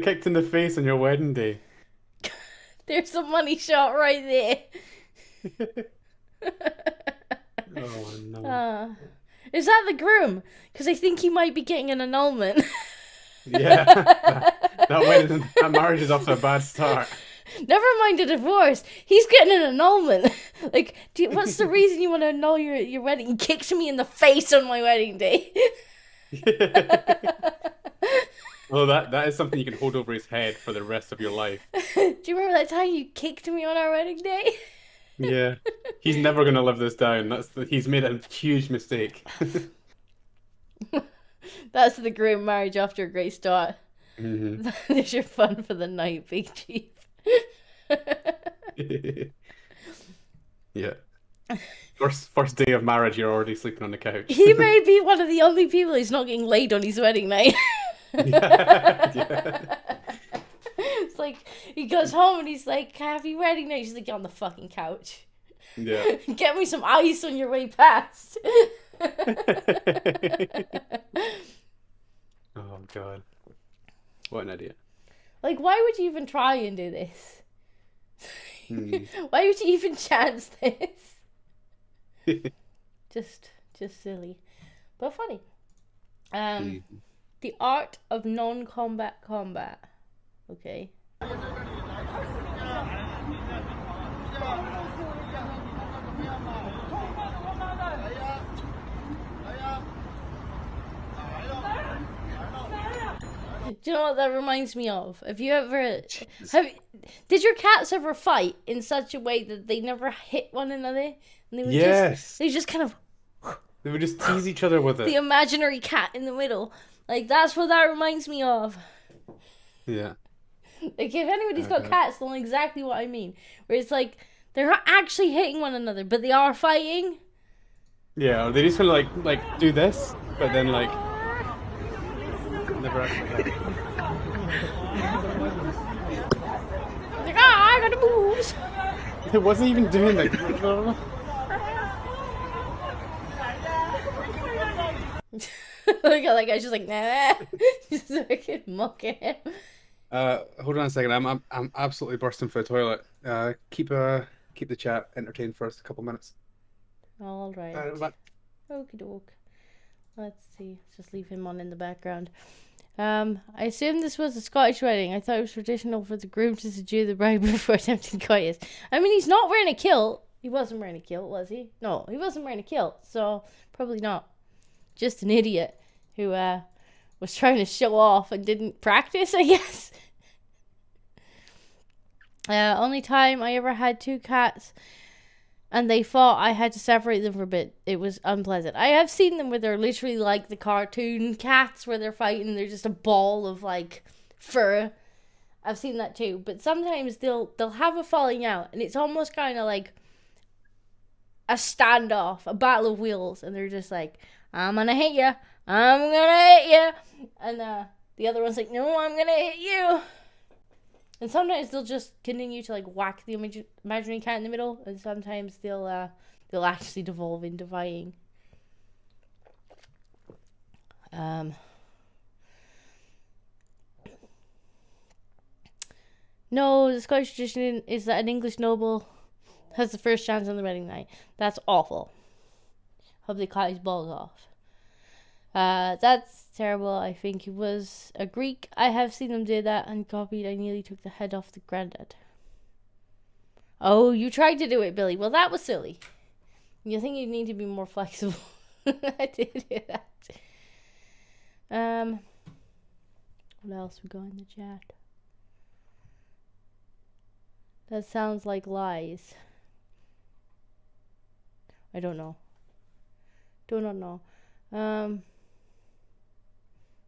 kicked in the face on your wedding day. There's a money shot right there. Oh no. Is that the groom? Because I think he might be getting an annulment. Yeah. that marriage is off to a bad start. Never mind a divorce. He's getting an annulment. Like, what's the reason you want to annul your wedding? He kicks me in the face on my wedding day. Well, that is something you can hold over his head for the rest of your life. Do you remember that time you kicked me on our wedding day? Yeah. He's never going to live this down. He's made a huge mistake. That's the great marriage after a great start. Mm-hmm. There's your fun for the night, Big Chief. Yeah. First day of marriage, you're already sleeping on the couch. He may be one of the only people who's not getting laid on his wedding night. Yeah. It's like he goes home and he's like, "Happy wedding night." She's like, "On the fucking couch." Yeah. Get me some ice on your way past. Oh God. What an idiot. Like, why would you even try and do this? Why would you even chance this? Just silly, but funny. The art of non-combat combat. Okay. Do you know what that reminds me of? Have you ever did your cats ever fight in such a way that they never hit one another? And they would they just kind of they would just tease each other with it. The imaginary cat in the middle. Like, that's what that reminds me of. Yeah. Like, if anybody's got cats, they'll know exactly what I mean. Where it's like, they're not actually hitting one another, but they are fighting. Yeah, or they just kind of like do this, but then like never actually. Like, I gotta move. It wasn't even doing like. Look at that guy, just like, nah. Just fucking mocking him. Hold on a second. I'm absolutely bursting for the toilet. Keep the chat entertained for us a couple minutes. All right. Okie doke. Let's see. Let's just leave him on in the background. I assume this was a Scottish wedding. I thought it was traditional for the groom to seduce the bride before attempting coitus. I mean, he's not wearing a kilt. He wasn't wearing a kilt, was he? No, he wasn't wearing a kilt, so probably not. Just an idiot who was trying to show off and didn't practice, I guess. Only time I ever had 2 cats and they fought, I had to separate them for a bit. It was unpleasant. I have seen them where they're literally like the cartoon cats where they're fighting. They're just a ball of like fur. I've seen that too. But sometimes they'll have a falling out and it's almost kind of like a standoff, a battle of wills. And they're just like, I'm gonna hit you. I'm gonna hit you. And the other one's like, no, I'm gonna hit you. And sometimes they'll just continue to like whack the imaginary cat in the middle, and sometimes they'll actually devolve into fighting. No, the Scottish tradition is that an English noble has the first chance on the wedding night. That's awful. Hope they cut his balls off. That's terrible. I think it was a Greek. I have seen them do that and copied. I nearly took the head off the granddad. Oh, you tried to do it, Billy. Well, that was silly. You think you need to be more flexible. I did do that. What else we got in the chat? That sounds like lies. I don't know. Do not know.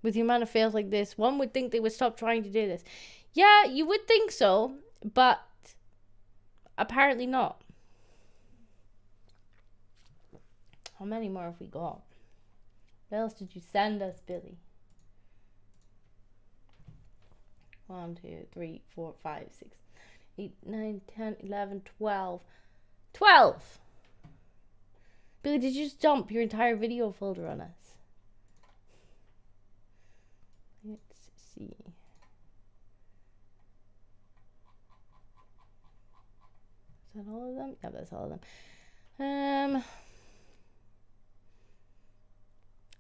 With the amount of fails like this, one would think they would stop trying to do this. Yeah, you would think so, but apparently not. How many more have we got? What else did you send us, Billy? 1, 2, 3, 4, 5, 6, 8, 9, 10, 11, 12. 12! Billy, did you just dump your entire video folder on us? Let's see. Is that all of them? Yeah, that's all of them.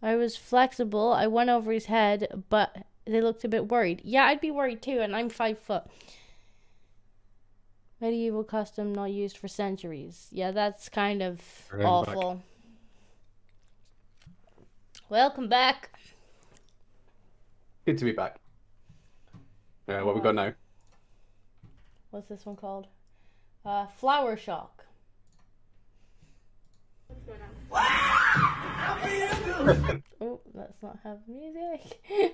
I was flexible. I went over his head, but they looked a bit worried. Yeah, I'd be worried too, and I'm 5 foot. Medieval custom not used for centuries. Yeah, that's kind of awful. Back. Welcome back. Good to be back. What we got now? What's this one called? Flower Shock. Oh, let's not have music.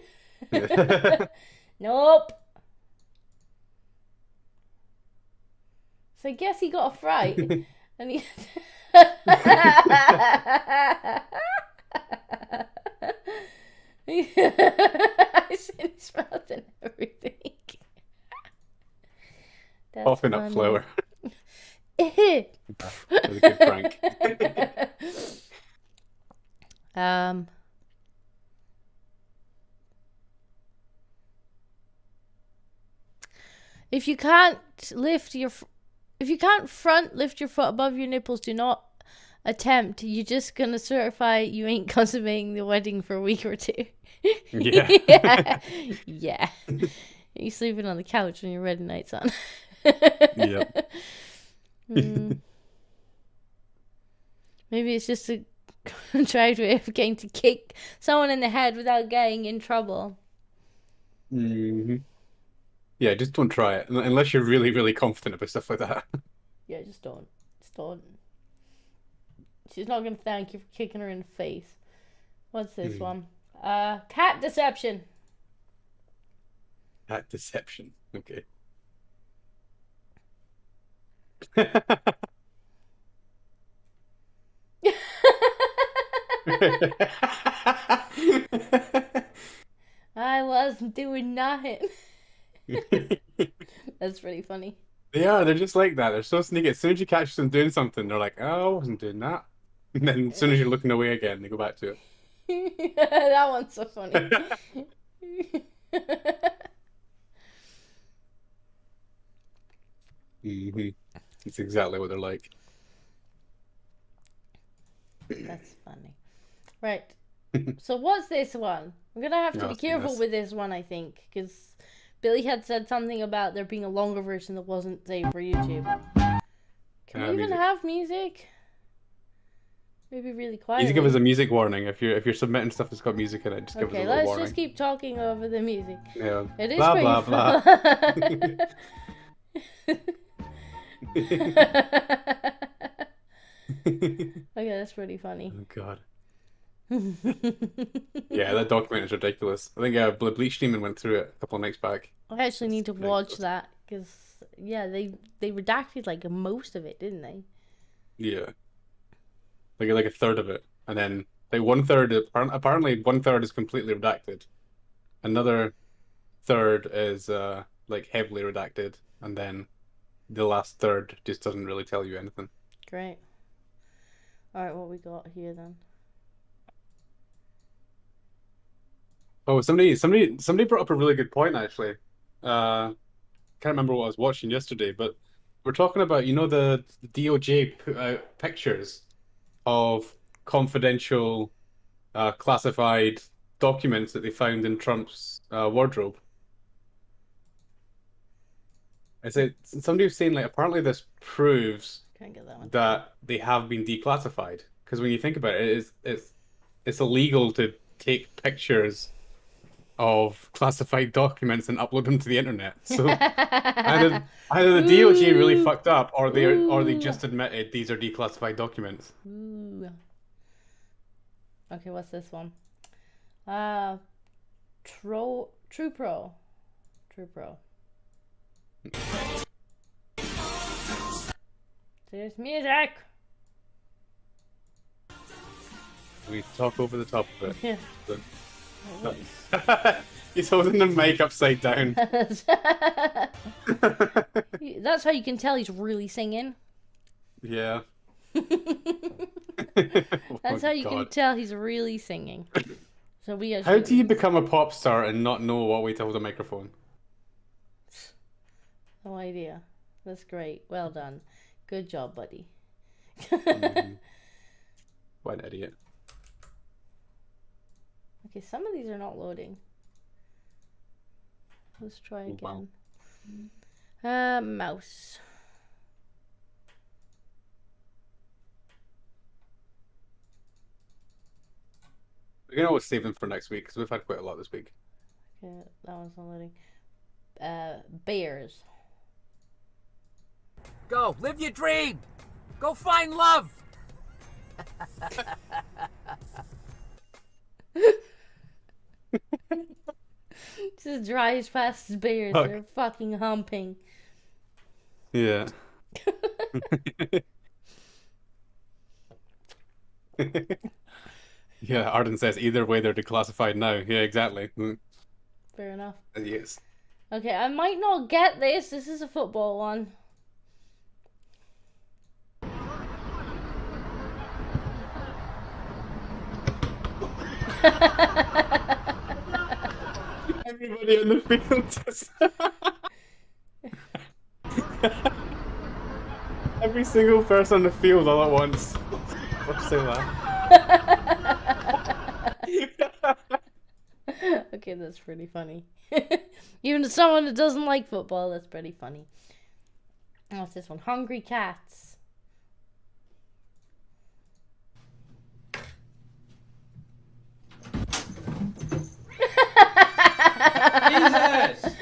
Nope. So I guess he got a fright, and he. I seen his mouth and everything. Popping up flower. That was a good prank. If you can't lift your front lift your foot above your nipples, do not attempt. You're just gonna certify you ain't consummating the wedding for a week or 2. Yeah. Yeah. You sleeping on the couch when your wedding night's on. Yep. Maybe it's just a contrived way of getting to kick someone in the head without getting in trouble. Mm-hmm. Yeah, just don't try it unless you're really, really confident about stuff like that. Yeah, just don't. Just don't. She's not gonna thank you for kicking her in the face. What's this one? Cat deception. Cat deception. Okay. I wasn't doing nothing. That's pretty funny. They're just like that. They're so sneaky. As soon as you catch them doing something, they're like, oh, I wasn't doing that. And then as soon as you're looking away again, they go back to it. That one's so funny. Mm-hmm. It's exactly what they're like. That's funny. Right. So what's this one? I'm going to have to be careful with this one, I think, because Billy had said something about there being a longer version that wasn't saved for YouTube. Can we even music. have music? Maybe really quiet. You need to give us a music warning if you're submitting stuff that's got music in it. Just give us a Okay, little let's warning. just keep talking over the music. Yeah. It is Blah, pretty blah, blah. Okay, that's pretty funny. Oh god. Yeah, that document is ridiculous. I think Bleach Demon went through it a couple of nights back. I actually need to watch that because yeah, they redacted like most of it, didn't they? Yeah. Like a third of it, and then like 1/3. Apparently 1/3 is completely redacted. Another third is like heavily redacted, and then the last third just doesn't really tell you anything. Great. All right, what we got here then? Oh, somebody brought up a really good point actually. Can't remember what I was watching yesterday, but we're talking about, you know, the DOJ put out pictures of confidential, classified documents that they found in Trump's wardrobe. I said somebody was saying like apparently this proves Can't get that one. that they have been declassified, because when you think about it, it's illegal to take pictures of classified documents and upload them to the internet. So either the DOJ really fucked up, or they just admitted these are declassified documents. Ooh. Okay, what's this one? True Pro. There's music. We talk over the top of it. Yeah. He's holding the mic upside down. That's how you can tell he's really singing. Yeah. That's how you can tell he's really singing. So we are. How do you become a pop star and not know what way to hold a microphone? No idea. That's great. Well done. Good job, buddy. What an idiot. Okay, some of these are not loading. Let's try again. Wow. Mouse. We can always save them for next week, because we've had quite a lot this week. Okay, that one's not loading. Bears. Go, live your dream. Go find love. Just drives past the bears. Fuck. They're fucking humping. Yeah. Yeah, Arden says either way they're declassified now. Yeah, exactly. Fair enough. Yes. Okay, I might not get this. This is a football one. Everybody in the field just... Every single person on the field all at once. What to say that? Okay, that's pretty funny. Even to someone that doesn't like football, that's pretty funny. What's this one? Hungry Cats. Jesus!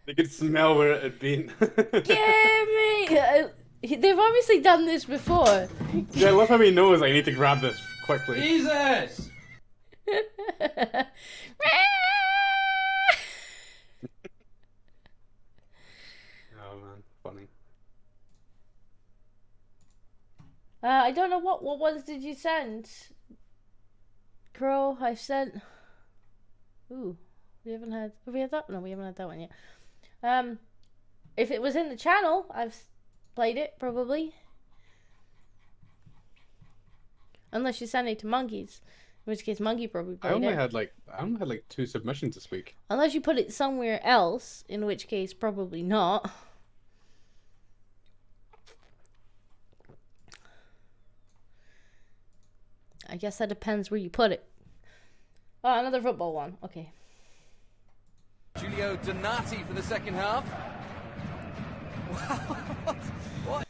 They could smell where it had been. Gimme! They've obviously done this before. Yeah, I love how he knows I need to grab this quickly. Jesus! Oh man, funny. I don't know what ones did you send? Crow, I sent. Ooh, we haven't had. Have we had that? No, we haven't had that one yet. If it was in the channel, I've played it probably. Unless you send it to Monkeys, in which case Monkey probably played I only it. had like 2 submissions this week. Unless you put it somewhere else, in which case probably not. I guess that depends where you put it. Oh, another football one. Okay. You Giulio Donati for the second half. What?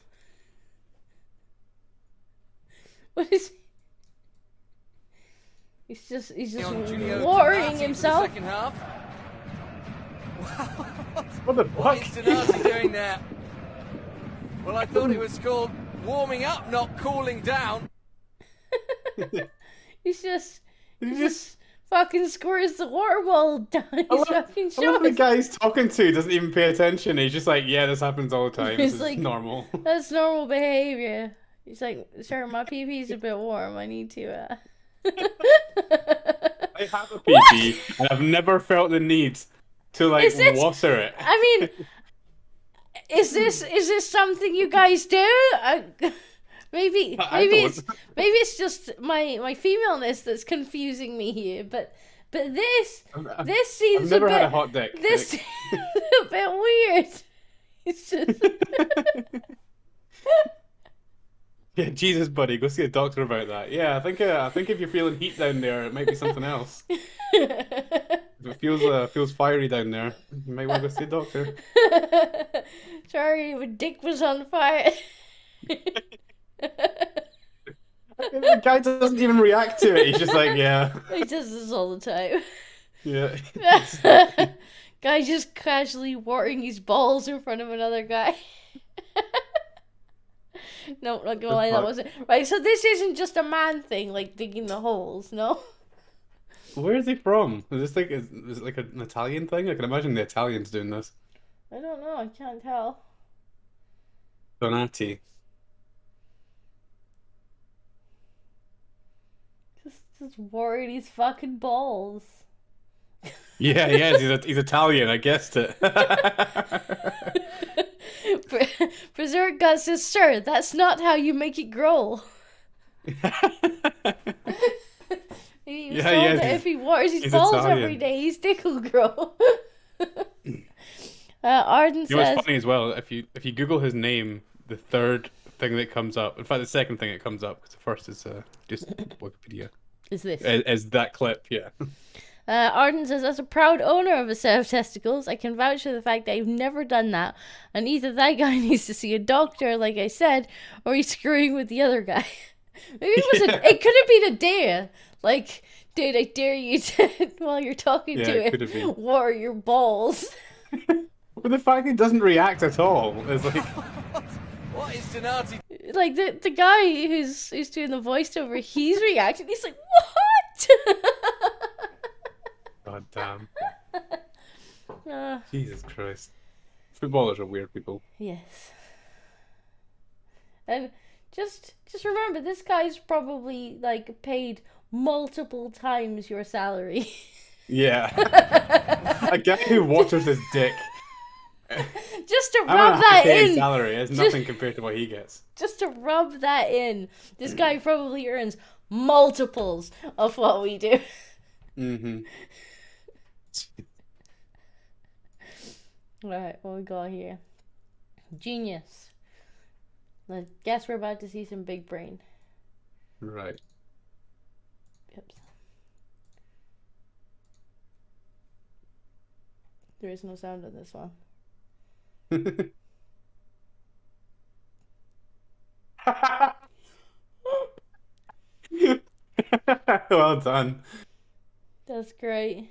What is? He's just Giulio worrying Donati for the himself. second half. What the What fuck? is Donati doing there? Well, I thought it was called warming up, not cooling down. He's just fucking squirts the water ball down his fucking I love the shorts. guy he's talking to doesn't even pay attention. He's just like, yeah, this happens all the time. This It's is like- normal. That's normal behavior. He's like, sir, my pee-pee's a bit warm. I need to. I have a PP, and I've never felt the need to like Is this- water it. I mean, is this something you guys do? Maybe it's just my femaleness that's confusing me here. But this seems I've never a bit, had a hot dick. This Like- seems a bit weird. It's just. Yeah, Jesus, buddy, go see a doctor about that. Yeah, I think if you're feeling heat down there, it might be something else. If it feels fiery down there, you might want to go see a doctor. Sorry, my dick was on fire. The guy doesn't even react to it. He's just like, yeah, He does this all the time. yeah. Guy just casually watering his balls in front of another guy. No, not gonna lie, that wasn't right. So this isn't just a man thing, like digging the holes, no? Where is he from? Is this like is it like an Italian thing? I can imagine the Italians doing this. I don't know. I can't tell. Donati. Just watering his fucking balls. Yeah, yes, he's Italian. I guessed it. Berserk God says, "Sir, that's not how you make it grow." He was Yeah, told yeah, that if he waters his he's balls Italian. every day, his dick will grow. Arden You know says, what's funny as well? If you Google his name, the third thing that comes up, in fact, the second thing that comes up, because the first is just Wikipedia. "Is this?" Is that clip? Yeah. Arden says, as a proud owner of a set of testicles, I can vouch for the fact that I've never done that. And either that guy needs to see a doctor, like I said, or he's screwing with the other guy. Maybe it was it could have been a dare. Like, dude, I dare you to, while you're talking Yeah, to it could have him, been. water your balls. But the fact he doesn't react at all is like, What is Donati? Like, the guy who's doing the voiceover, he's reacting. He's like, what? God damn. Uh, Jesus Christ. Footballers are weird people. Yes. And just remember, this guy's probably like paid multiple times your salary. Yeah. A guy who waters his dick. Just to I'm rub gonna have that to pay his in. salary. It's nothing compared to what he gets. Just to rub that in. This guy probably earns multiples of what we do. Mm-hmm. Alright, what we got here? Genius. I guess we're about to see some big brain. Right. Oops. There is no sound on this one. Well done. That's great.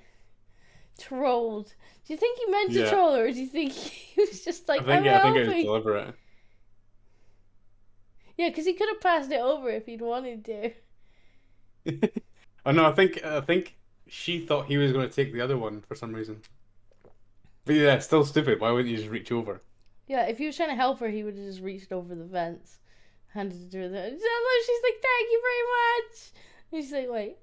Trolled. Do you think he meant to Yeah. troll, or do you think he was just like, I think I'm it was helping? deliberate. Yeah, because he could have passed it over if he'd wanted to. Oh no, I think she thought he was going to take the other one for some reason. But yeah, it's still stupid. Why wouldn't you just reach over? Yeah, if he was trying to help her, he would have just reached over the vents, handed it to her. She's like, thank you very much. And she's like, wait.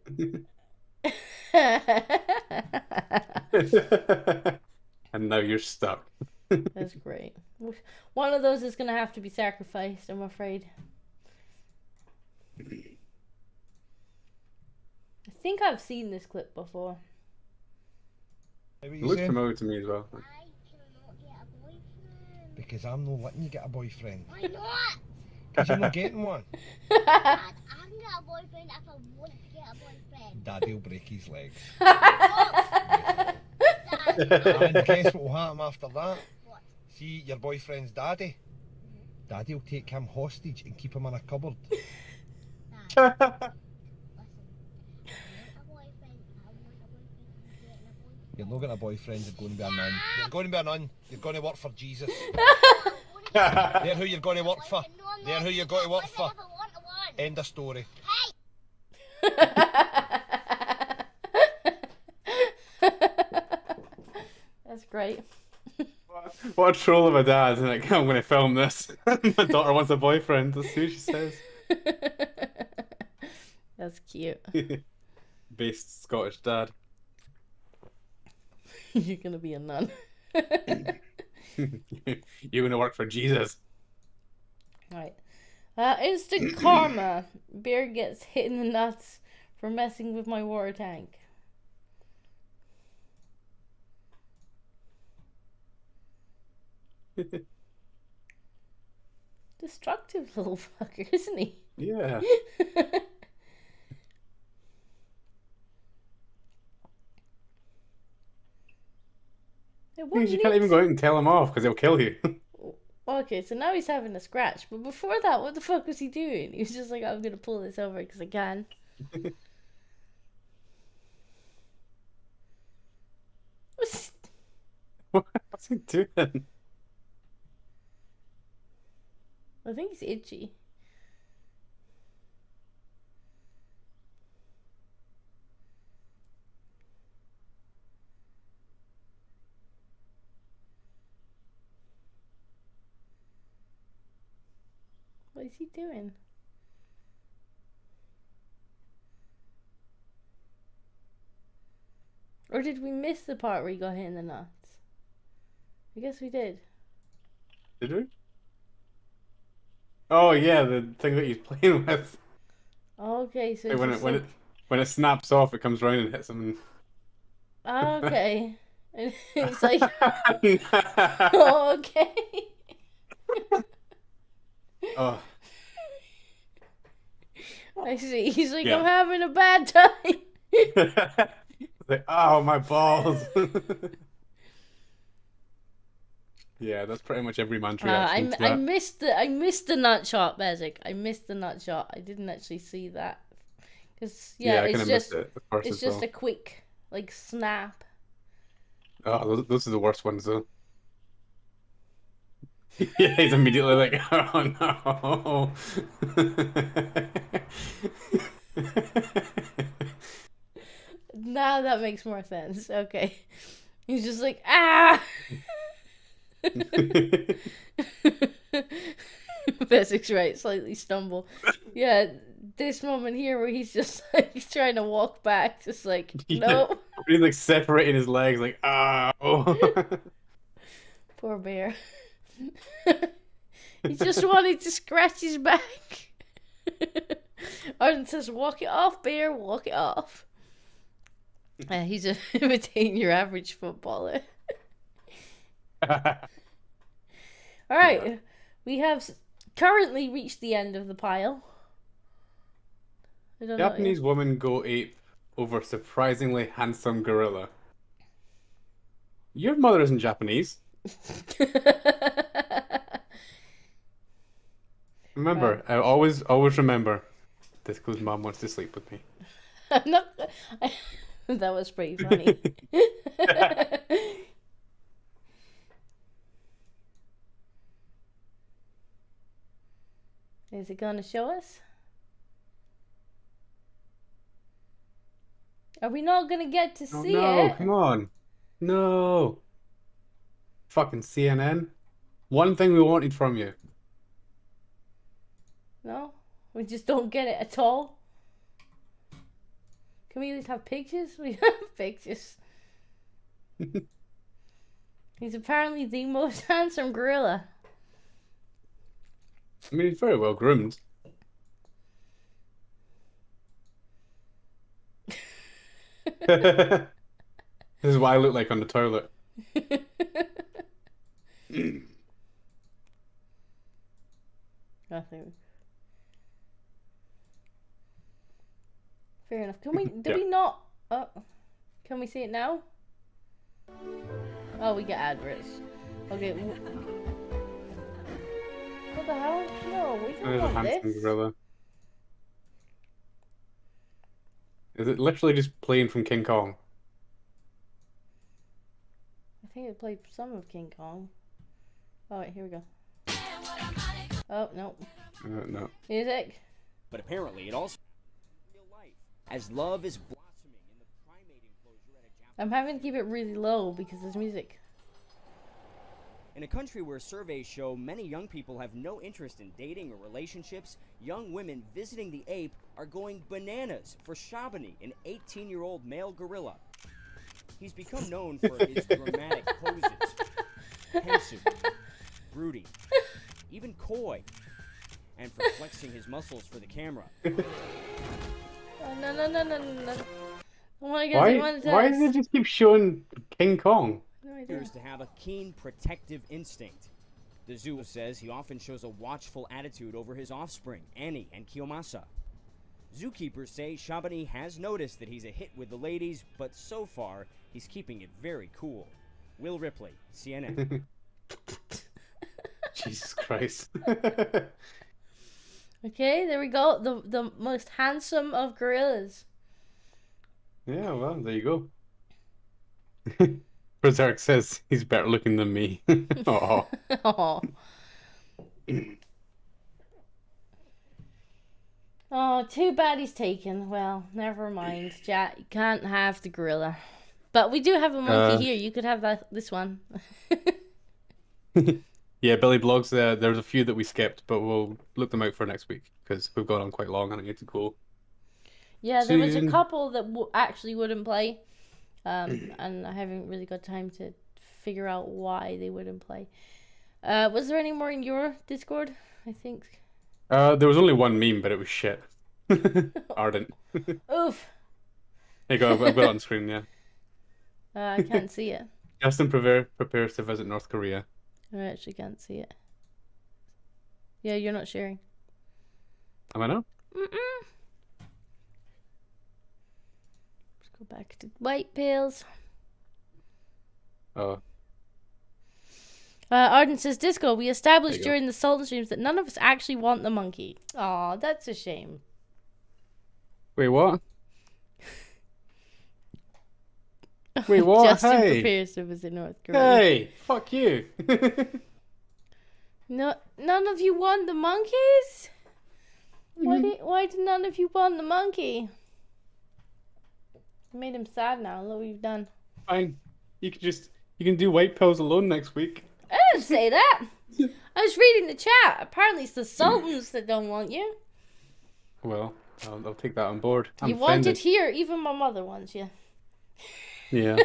And now you're stuck. That's great. One of those is going to have to be sacrificed, I'm afraid. I think I've seen this clip before. It looks familiar to me as well. Because I'm not letting you get a boyfriend. Why not? Because you're not getting one. Dad, I can get a boyfriend if I want to get a boyfriend. Daddy'll break his legs. Dad, And guess what will happen after that? See your boyfriend's daddy. Daddy will take him hostage and keep him in a cupboard. You're not getting a boyfriend, you're going to be a nun. You're going to be a nun. You're going to work for Jesus. They're who you're going to work for. They're who you're going to work for. End of story. That's great. What a troll of a dad. Like, I'm going to film this. My daughter wants a boyfriend. That's who she says. That's cute. Based Scottish dad. You're gonna be a nun. You're going to work for Jesus. Right. Instant karma. Bear gets hit in the nuts for messing with my water tank. Destructive little fucker, isn't he? Yeah. You can't even go out and tell him off because he'll kill you. Okay, so now he's having a scratch. But before that, what the fuck was he doing? He was just like, I'm gonna pull this over because I can. What's he doing? I think he's itchy. What is he doing? Or did we miss the part where he got hit in the nuts? I guess we did. Did we? Oh yeah, the thing that he's playing with. Okay, so Like when it snaps off, it comes round and hits him. Okay. And it's like, oh, okay. Oh. I see. He's like, Yeah. I'm having a bad time. Like, oh, my balls. Yeah, that's pretty much every man's reaction to that. I missed the nut shot, Bezic. I missed the nut shot. I didn't actually see that. Because I it's kinda just missed it at first it's as just well. a quick like snap. Oh, those are the worst ones, though. Yeah, he's immediately like, oh no. Now that makes more sense. Okay. He's just like, ah! Bezic's right, slightly stumble. Yeah, this moment here where he's just like trying to walk back, just like, no. He's like separating his legs, like, oh. Poor bear. He just wanted to scratch his back. Arden says, walk it off, bear, walk it off. He's imitating your average footballer. Alright, we have currently reached the end of the pile. I don't Japanese woman go ape over surprisingly handsome gorilla. Your mother isn't Japanese. Remember, I always remember this because mom wants to sleep with me. That was pretty funny. Is it going to show us? Are we not going to get to see no, it? come on. No. Fucking CNN. One thing we wanted from you. No? We just don't get it at all? Can we at least have pictures? We have pictures. He's apparently the most handsome gorilla. I mean, he's very well groomed. This is what I look like on the toilet. Nothing. Fair enough. Can we? Did Yeah. we not? Oh, can we see it now? Oh, we get adverts. Okay. What the hell? No, we don't There's a want handsome this. gorilla. Is it literally just playing from King Kong? I think it played some of King Kong. Oh, wait, here we go. Oh, no. No. Music. But apparently it also real life, as love is blossoming in the primate enclosure at a Japanese. I'm having to keep it really low because there's music. In a country where surveys show many young people have no interest in dating or relationships, young women visiting the ape are going bananas for Shabani, an 18-year-old male gorilla. He's become known for his dramatic poses, pensive, brooding, even coy, and for flexing his muscles for the camera. No. Oh my god, Why does it just keep showing King Kong? No idea. Appears to have a keen protective instinct. The zoo says he often shows a watchful attitude over his offspring, Annie and Kiyomasa. Zookeepers say Shabani has noticed that he's a hit with the ladies, but so far, he's keeping it very cool. Will Ripley, CNN. Jesus Christ. Okay, there we go. The most handsome of gorillas. Yeah, well, there you go. Berserk says he's better looking than me. Oh. Oh. Oh, too bad he's taken. Well, never mind. Jack, you can't have the gorilla. But we do have a monkey here. You could have this one. Yeah, Billy Blogs, there's a few that we skipped, but we'll look them out for next week because we've gone on quite long and I need to go. Yeah, there was a Soon. couple that actually wouldn't play. And I haven't really got time to figure out why they wouldn't play. Was there any more in your Discord? I think. There was only one meme, but it was shit. Ardent. Oof. There you go, I've got it on screen, yeah. I can't see it. Justin prepares to visit North Korea. I actually can't see it. Yeah, you're not sharing. Am I not? Mm-mm. Let's go back to white pills. Oh. Arden says, Disco, we established There you go. during the Sultan streams that none of us actually want the monkey. Aw, that's a shame. Wait, what? Wait, what? Justin Hey! prepares to visit North Korea. Hey! Fuck you! No, none of you want the monkeys? Why did none of you want the monkey? You made him sad now. Look what you've done. Fine. You can do white pills alone next week. I didn't say that. I was reading the chat. Apparently, it's the Sultans that don't want you. Well, I'll take that on board. I'm You want offended. it here. Even my mother wants you. Yeah.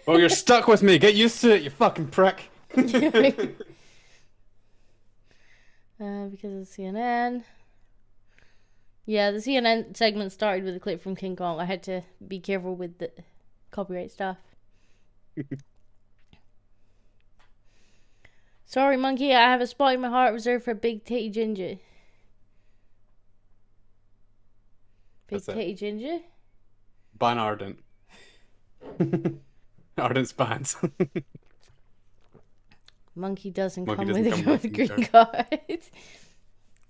Well, you're stuck with me. Get used to it, you fucking prick. Because of CNN. Yeah, the CNN segment started with a clip from King Kong. I had to be careful with the copyright stuff. Sorry, monkey. I have a spot in my heart reserved for Big Titty Ginger. Big That's it. Titty Ginger? Ban Ardent. Ardent's banned. Monkey doesn't Monkey come doesn't with come a with a green green card.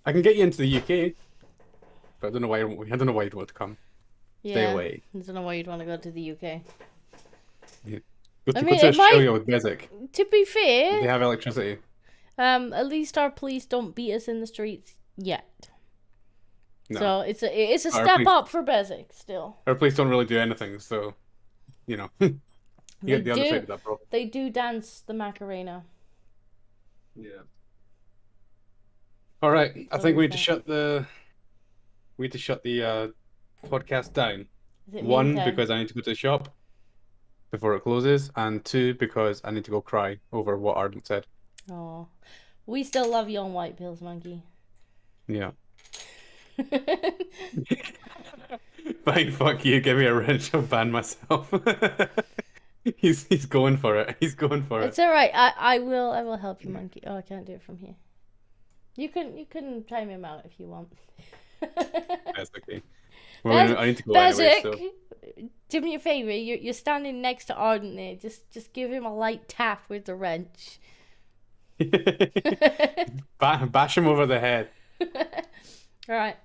I can get you into the UK, but I don't know why. I don't know why you'd want to come. Stay away. I don't know why you'd want to go to the UK. Yeah. Go to, I mean, go to it might- Australia with Basic. To be fair, They have electricity. at least our police don't beat us in the streets yet. No. So it's a Our step police- up for Basic still. Our police don't really do anything, so you know. You get the other do- side of that problem. They do dance the Macarena. Yeah. All right. I So think we is need to that- shut the. We need to shut the podcast down. Is it One, meantime? because I need to go to the shop before it closes, and two, because I need to go cry over what Ardent said. Oh, we still love you on White Pills, monkey. Yeah. Fine, fuck you. Give me a wrench. I'll ban myself. He's going for it. He's going for it. It's all right. I will help you, monkey. Oh, I can't do it from here. You can time him out if you want. That's okay. Well, I need to go anyway, so. Do me a favor. You're standing next to Arden there. Just give him a light tap with the wrench. Bash him over the head. All right.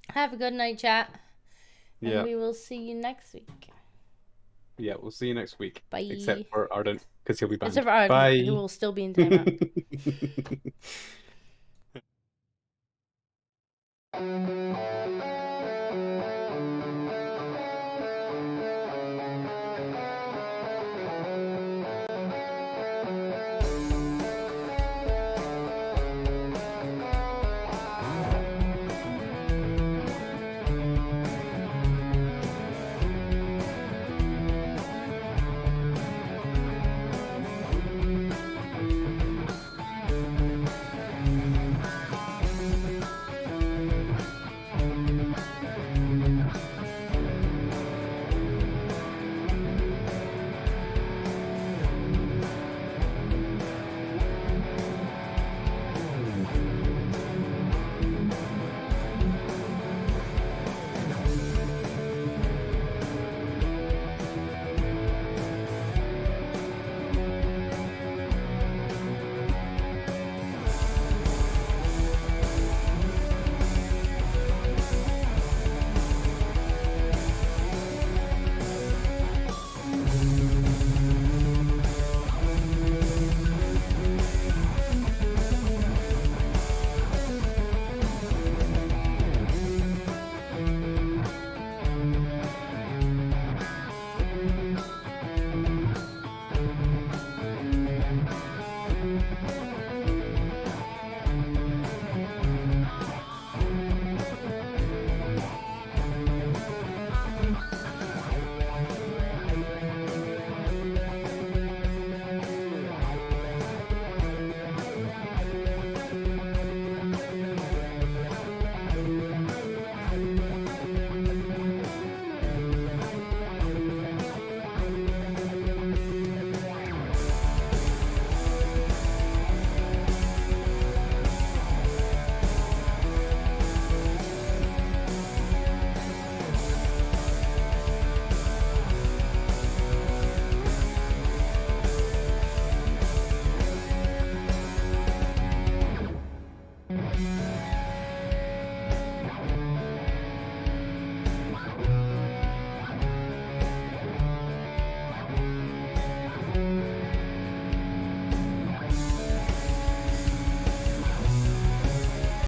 Have a good night, chat. And Yeah. we will see you next week. Yeah, we'll see you next week. Bye. Except for Arden, because he'll be banned. Except for Arden, Bye. who will still be in timeout.